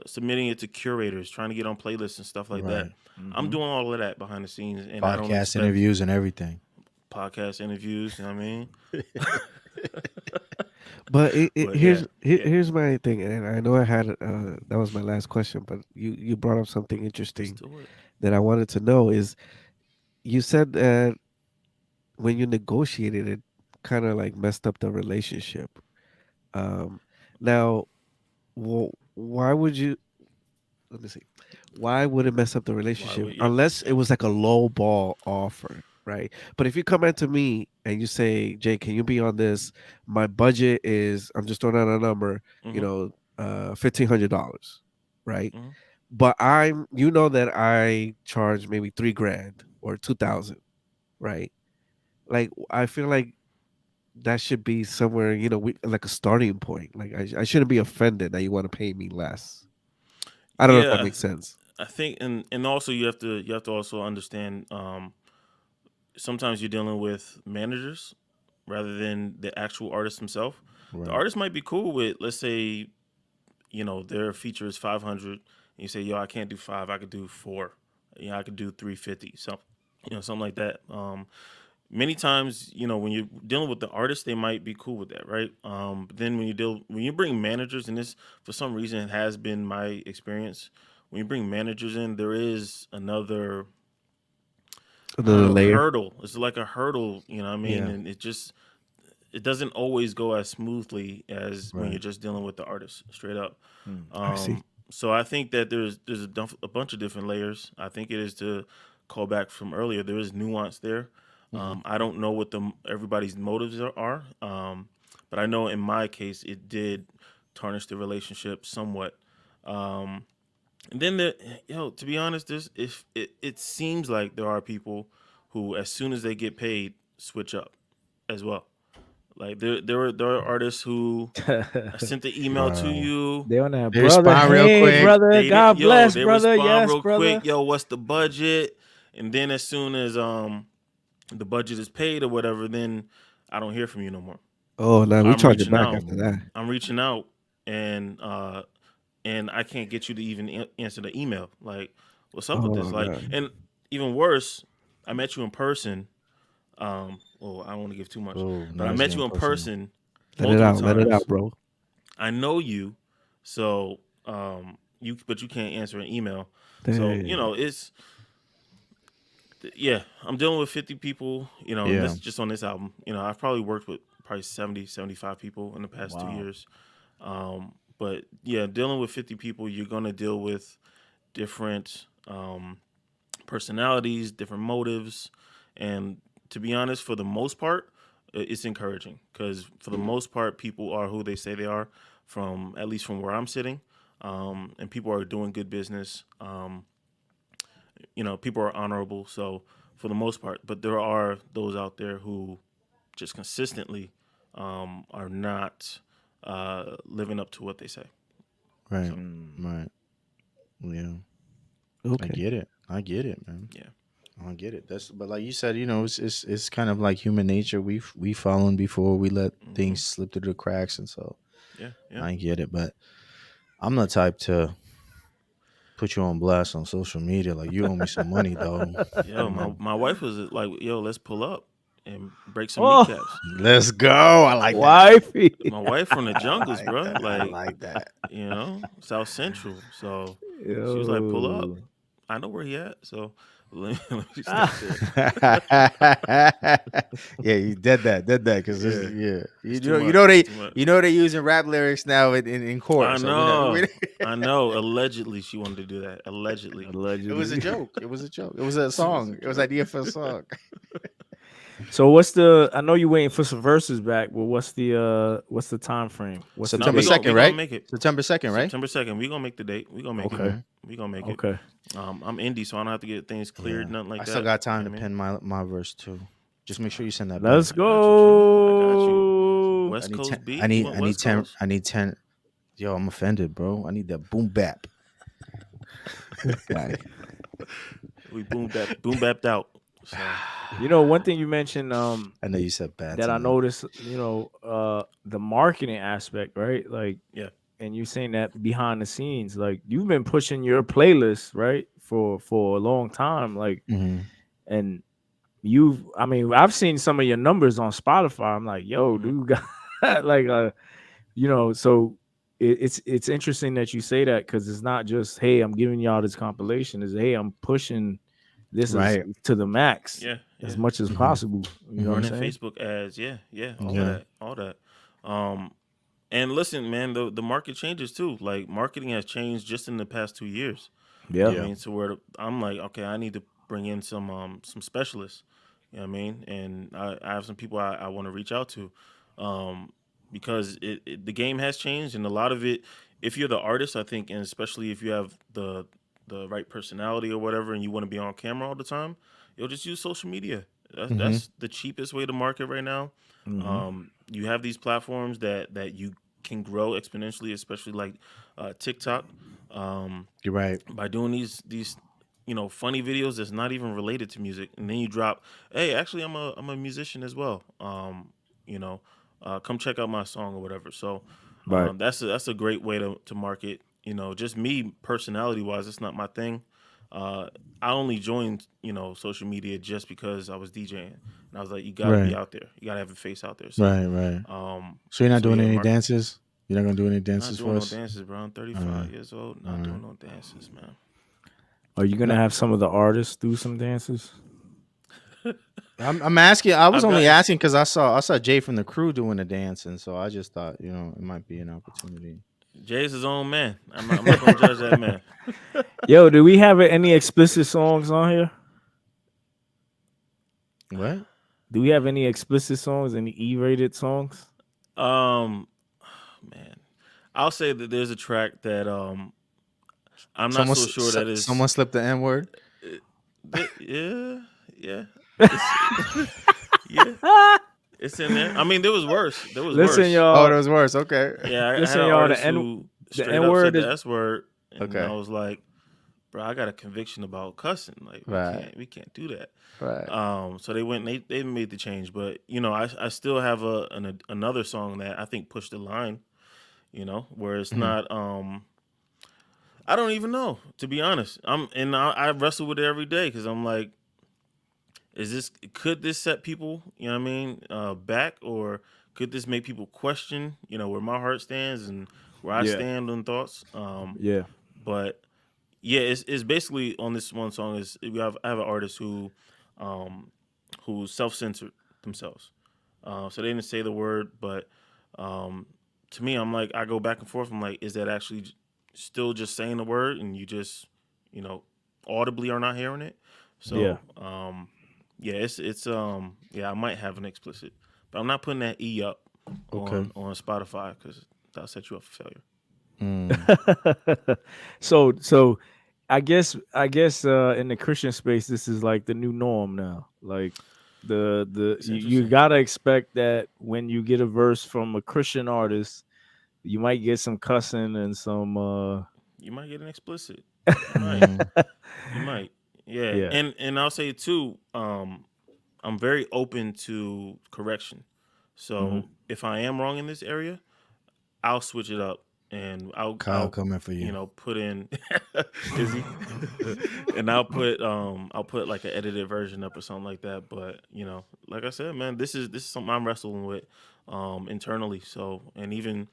submitting it to curators, trying to get on playlists and stuff like that. I'm doing all of that behind the scenes, and I don't Podcast expect interviews and everything. podcast interviews. You know what I mean? But But here's my thing, and I know I had that was my last question, but you brought up something let's interesting do it. that I wanted to know is you said that when you negotiated it kind of like messed up the relationship. Now, why would you? Let me see. Why would it mess up the relationship unless it was like a low ball offer, right? But if you come into me and you say, Jay, can you be on this? My budget is, I'm just throwing out a number, $1,500, right? But you know that I charge maybe $3,000 or 2,000, right? Like I feel like that should be somewhere, like a starting point. Like I shouldn't be offended that you want to pay me less. I don't know if that Yeah, makes sense. I think, and also you have to also understand. Sometimes you're dealing with managers rather than the actual artist himself. The artist might be cool with, let's say, their feature is 500, and you say, yo, I can't do 5, I could do 4. I could do 350, something like that. Many times, when you're dealing with the artist, they might be cool with that, right? But then when you bring managers, and this for some reason it has been my experience, when you bring managers in, there is another layer. hurdle. It's like a hurdle, you know what I mean? Yeah. And it doesn't always go as smoothly as when you're just dealing with the artist straight up. I see. So I think that there's a bunch of different layers. I think it is to call back from earlier. There is nuance there. I don't know what everybody's motives are, but I know in my case it did tarnish the relationship somewhat. And then to be honest, it seems like there are people who, as soon as they get paid, switch up as well. Like there are artists who I sent the email to you. They on that, They brother. respond real Hey, quick. brother. God bless, They brother. respond Yes, real brother. quick. Yo, what's the budget? And then as soon as the budget is paid or whatever, then I don't hear from you no more. Oh, no, we I'm charge it reaching back out. after that. I'm reaching out, and I can't get you to even answer the email. Like, what's up with this? Oh, Like, God. and even worse, I met you in person. Well, I don't want to give too much, Oh, but I now it's met getting you in personal. person Let it multiple out. Let it times. out, bro. I know you, so but you can't answer an email. So it's I'm dealing with 50 people, and Yeah. this just on this album. I've probably worked with probably 70, 75 people in the past 2 Wow. years. But yeah, dealing with 50 people, you're gonna deal with different personalities, different motives, and to be honest, for the most part, it's encouraging because for the most part, people are who they say they are. At least from where I'm sitting, and people are doing good business. People are honorable. So for the most part, but there are those out there who just consistently are not living up to what they say. Right. So, Right. Yeah. Okay. I get it, man. yeah. I get it. But like you said, it's kind of like human nature. We've fallen before. We let things slip through the cracks, and so Yeah. I get it. But I'm the type to put you on blast on social media. Like, you owe me some money, though. Yo, my wife was like, "Yo, let's pull up and break some Oh. kneecaps." Let's go. I like that. Wifey. My wife from the jungles, like bro. that. I Like, like that. South Central. So she was like, "Pull up." Yo. I know where he at. So let me Ah. step there. Yeah, you did that, because Yeah. you too know, much. It's too much. they're using rap lyrics now in court. I So know. I know. Allegedly, she wanted to do that. Allegedly. it was a joke. It was a joke. It was a song. It was an idea for a song. So I know you're waiting for some verses back, but what's the time frame? What's the September date? 2nd, we right? gonna make it. September 2nd, right? September 2nd. We gonna make the date. We gonna make Okay. it. We gonna make it. Okay. I'm indie, so I don't have to get things cleared, nothing like I that. still got time You to know what pen my verse too. Just make sure you send that. Let's back. I got you. go. West Coast beat. I You need want 10. West Coast? I need 10. Yo, I'm offended, bro. I need that boom bap. Guy. We boom bapped out. So, One thing you mentioned I know you said bad. that I tonight. noticed, the marketing aspect, right? Like, yeah. and you're saying that behind the scenes, like you've been pushing your playlist, right, for a long time, like, Mhm. and I've seen some of your numbers on Spotify. I'm like, yo, dude, got like, so it's interesting that you say that because it's not just, hey, I'm giving y'all this compilation. It's, hey, I'm pushing this Right. to the max, Yeah. as much as possible. You know what I'm Running saying? Facebook ads. Yeah. Yeah. All that. And listen, man, the market changes too. Like marketing has changed just in the past 2 years. Yeah. I mean, so where I'm like, okay, I need to bring in some specialists. You know what I mean? And I have some people I want to reach out to, because the game has changed, and a lot of it. If you're the artist, I think, and especially if you have the right personality or whatever, and you want to be on camera all the time, you'll just use social media. That's the cheapest way to market right now. You have these platforms that you can grow exponentially, especially like TikTok. You're right. By doing these funny videos that's not even related to music, and then you drop, hey, actually I'm a musician as well. Come check out my song or whatever. So Right. that's a great way to market. Just me personality wise, it's not my thing. I only joined social media just because I was DJing, and I was like, you gotta be Right. out there. You gotta have a face out there. So, Right. So you're not doing any market- dances? You're not gonna do any Not dances doing for no us? dances, bro. I'm 35 years old. Not doing no dances, man. Are you gonna have some of the artists do some dances? I'm asking. I was I've only got- asking because I saw Jay from the crew doing the dance, and so I just thought it might be an opportunity. Jay's his own man. I'm not gonna judge that man. Yo, do we have any explicit songs on here? What? Do we have any explicit songs? Any E-rated songs? Man, I'll say that there's a track that I'm not so sure that is. Someone slipped the N word. Yeah. Yeah. It's in there. I mean, there was worse. Listen, worse. y'all. Oh, there was worse. Okay. Yeah, I Listen, had an y'all, artist the who straight N up word said the is- S word, and Okay. I was like, bro, I got a conviction about cussing. Like, we can't do that. Right. So they went and they made the change, but I still have another song that I think pushed the line, where it's not I don't even know, to be honest. I wrestle with it every day because I'm like, could this set people, you know what I mean, back, or could this make people question, where my heart stands and where I Yeah. stand on thoughts? Yeah. But yeah, it's basically on this one song is I have an artist who self-censored themselves. So they didn't say the word, but to me, I'm like, I go back and forth. I'm like, is that actually still just saying the word and you just, audibly are not hearing it? So, yeah, I might have an explicit, but I'm not putting that E up on Spotify because that'll set you up for failure. So I guess in the Christian space, this is like the new norm now. Like you gotta expect that when you get a verse from a Christian artist, you might get some cussing and some. You might get an explicit. You might. You might. Yeah. And I'll say too. I'm very open to correction. So if I am wrong in this area, I'll switch it up and I'll coming for you. Put in is he? And I'll put like an edited version up or something like that. But like I said, man, this is something I'm wrestling with internally. So and even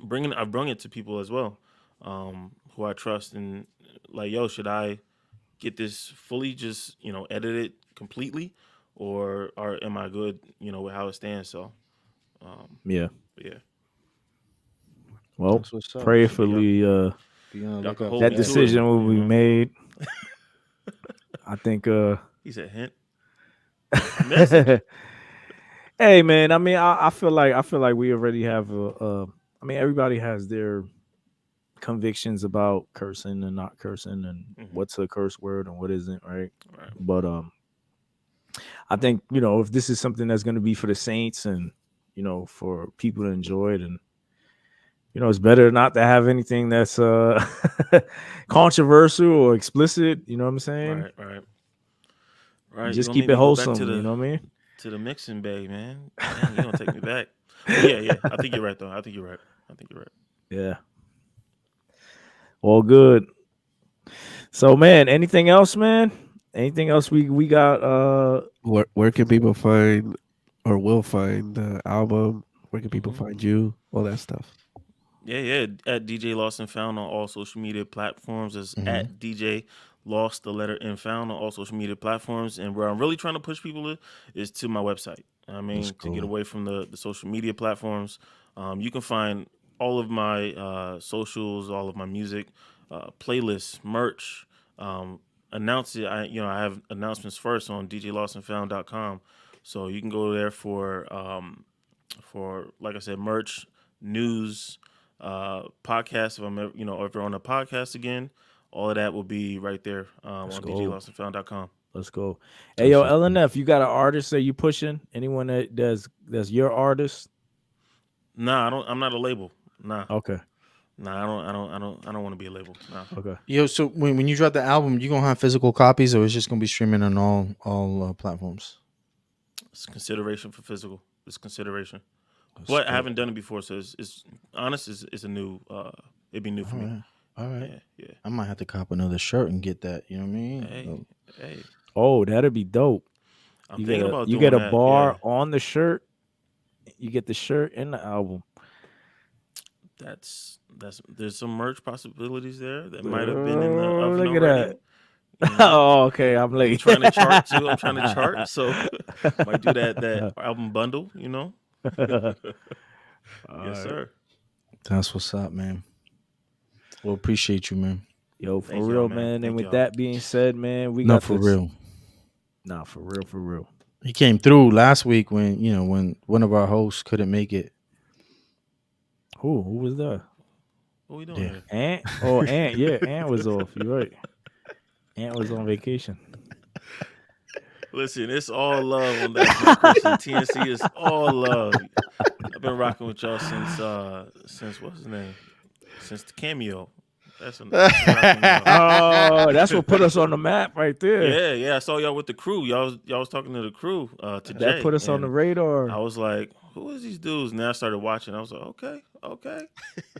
I've brung it to people as well, who I trust and like, yo, should I get this fully just edited completely, or am I good with how it stands? So yeah. Yeah. Well, prayerfully, that decision will be made. I think. He said hint. Hey man, I mean, I feel like we already have I mean, everybody has their convictions about cursing and not cursing, and what's a curse word and what isn't, right? But I think if this is something that's going to be for the saints and for people to enjoy it, and it's better not to have anything that's controversial or explicit. You know what I'm saying? Right. Just keep it wholesome. You know what I mean? To the mixing bay, man. Dang, you gonna take me back? Yeah. I think you're right, though. I think you're right. Yeah. All good. So, man, anything else, man? Anything else we got? Where can people find or will find the album? Where can people find you? All that stuff. Yeah. At DJ Lost and Found on all social media platforms. Is at DJ Lost the letter and Found on all social media platforms. And where I'm really trying to push people is to my website. I mean, to get away from the social media platforms. You can find all of my socials, all of my music, playlists, merch. Announce it. I have announcements first on djlostandfound.com. So you can go there for like I said, merch, news, podcast. If I'm ever on a podcast again, all of that will be right there on djlostandfound.com. Let's go. Hey, yo, LNF, you got an artist that you pushing? Anyone that's your artist? Nah, I'm not a label. Nah. Okay. Nah, I don't want to be a label. Nah. Okay. Yo, so when you drop the album, you gonna have physical copies, or it's just gonna be streaming on all platforms? It's consideration for physical. It's consideration. But I haven't done it before, so it's honest. It's a new. It'd be new for me. All right. Yeah. I might have to cop another shirt and get that. You know what I mean? Hey. Oh, that'd be dope. I'm thinking about you doing get a that, bar on the shirt. You get the shirt and the album. There's some merch possibilities there that might have been in the oven look at already. that. Oh, okay. I'm late. I'm trying to chart too. I'm trying to chart, so might do that album bundle. Yes, sir. That's what's up, man. Well, appreciate you, man. Yo, for real, man. And with that being said, man, we got for real. Nah, for real. He came through last week when one of our hosts couldn't make it. Who was that? What we doing here? Ant? Oh, Ant. Yeah, Ant was off. You're right. Ant was on vacation. Listen, it's all love on that Christian. TNC is all love. I've been rocking with y'all since what's his name? Since the cameo. That's that's what put us on the map right there. Yeah. I saw y'all with the crew. Y'all was talking to the crew today. That put us on the radar. I was like, who is these dudes? And then I started watching. I was like, okay, I'll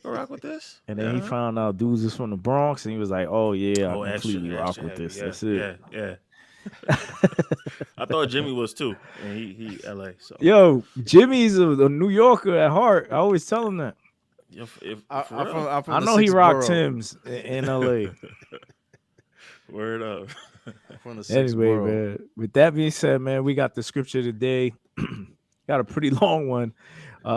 rock with this. And then he found out dudes is from the Bronx, and he was like, oh yeah, I completely rock with this. Yeah, That's it. Yeah. I thought Jimmy was too, and he LA. So Yo, Jimmy's a New Yorker at heart. I always tell him that. if I'm for real? I'm from I the know he sixth rocked borough. Tim's in LA. Word up. I'm from the sixth Anyway, borough. man. With that being said, man, we got the scripture today. Got a pretty long one.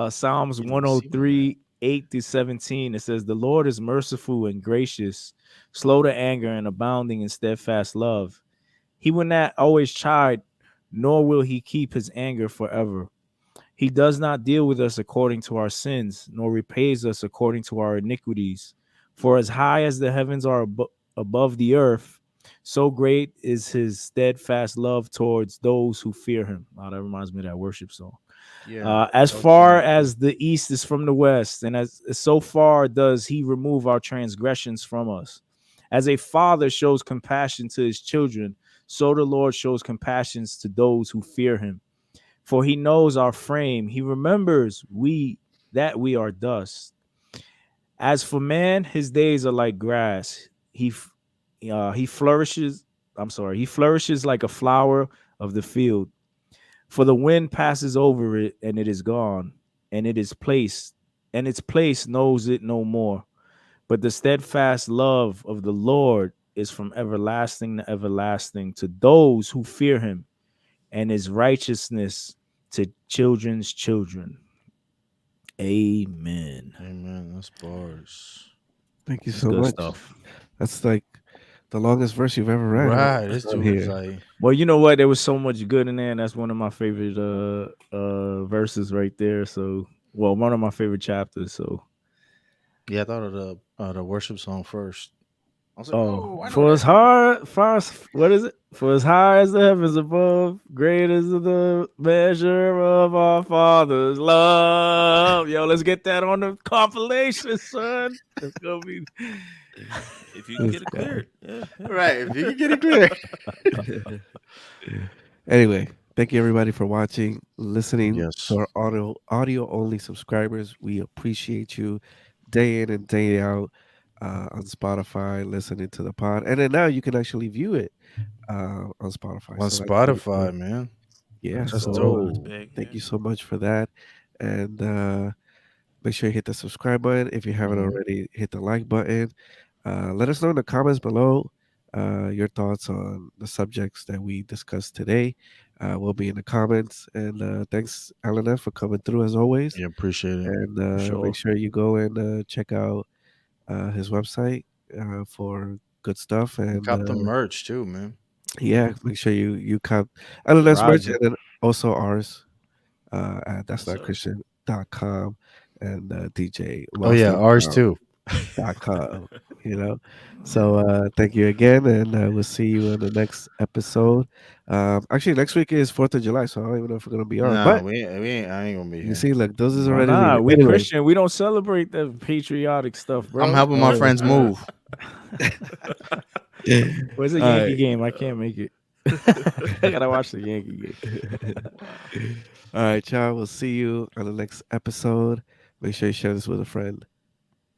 Psalms You didn't see me, 103, 8-17. It says, "The Lord is merciful and gracious, slow to anger and abounding in steadfast love. He will not always chide, nor will he keep his anger forever. He does not deal with us according to our sins, nor repays us according to our iniquities. For as high as the heavens are above the earth, so great is his steadfast love towards those who fear him." Oh, that reminds me of that worship song. Yeah. As that was far kinda- as the east is from the west, and as so far does he remove our transgressions from us. As a father shows compassion to his children, so the Lord shows compassion to those who fear him. For he knows our frame. He remembers that we are dust. As for man, his days are like grass. He flourishes. He flourishes like a flower of the field. For the wind passes over it, and it is gone, and its place knows it no more. But the steadfast love of the Lord is from everlasting to everlasting to those who fear him, and his righteousness to children's children. Amen. Amen. That's bars. Thank you It's so good much. stuff. That's like the longest verse you've ever read. Right. This on dude is here. like, Well, you know what? There was so much good in there, and that's one of my favorite verses right there. So, well, one of my favorite chapters. So, yeah, I thought of the worship song first. I was like, oh, oh, I know for as that. hard, what is it? For as high as the heavens above, great is the measure of our Father's love. Yo, let's get that on the compilation, son. It's gonna be. If you can get it cleared, yeah. Right. If you can get it clear. Anyway, thank you everybody for watching, listening Yes. to our audio only subscribers. We appreciate you day in and day out on Spotify, listening to the pod, and then now you can actually view it on Spotify. On So that's really Spotify, cool. man. Yeah, That's so dope. That's big. thank Yeah. you so much for that, and make sure you hit the subscribe button if you haven't Mhm. already. Hit the like button. Let us know in the comments below your thoughts on the subjects that we discussed today. Will be in the comments. And thanks, Alana, for coming through as always. Yeah, appreciate it. And Sure. make sure you go and check out his website for good stuff. You And cop the merch too, man. yeah, make sure you cop Alana's merch Roger. and then also ours at that's Yes, not sir. Christian.com and DJ Oh yeah, ours too. .com, you know. So thank you again, and we'll see you in the next episode. Actually, next week is 4th of July, so I don't even know if we're gonna be on. Nah, But we ain't. I ain't gonna be you here. see, look, those is Why already not? leaving. We Anyway, Christian. We don't celebrate the patriotic stuff, bro. I'm helping my friends move. Where's the All Yankee right. game? I can't make it. I gotta watch the Yankee game. All right, y'all. We'll see you on the next episode. Make sure you share this with a friend.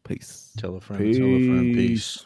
Peace. Tell a friend. Tell a friend. Peace. Peace.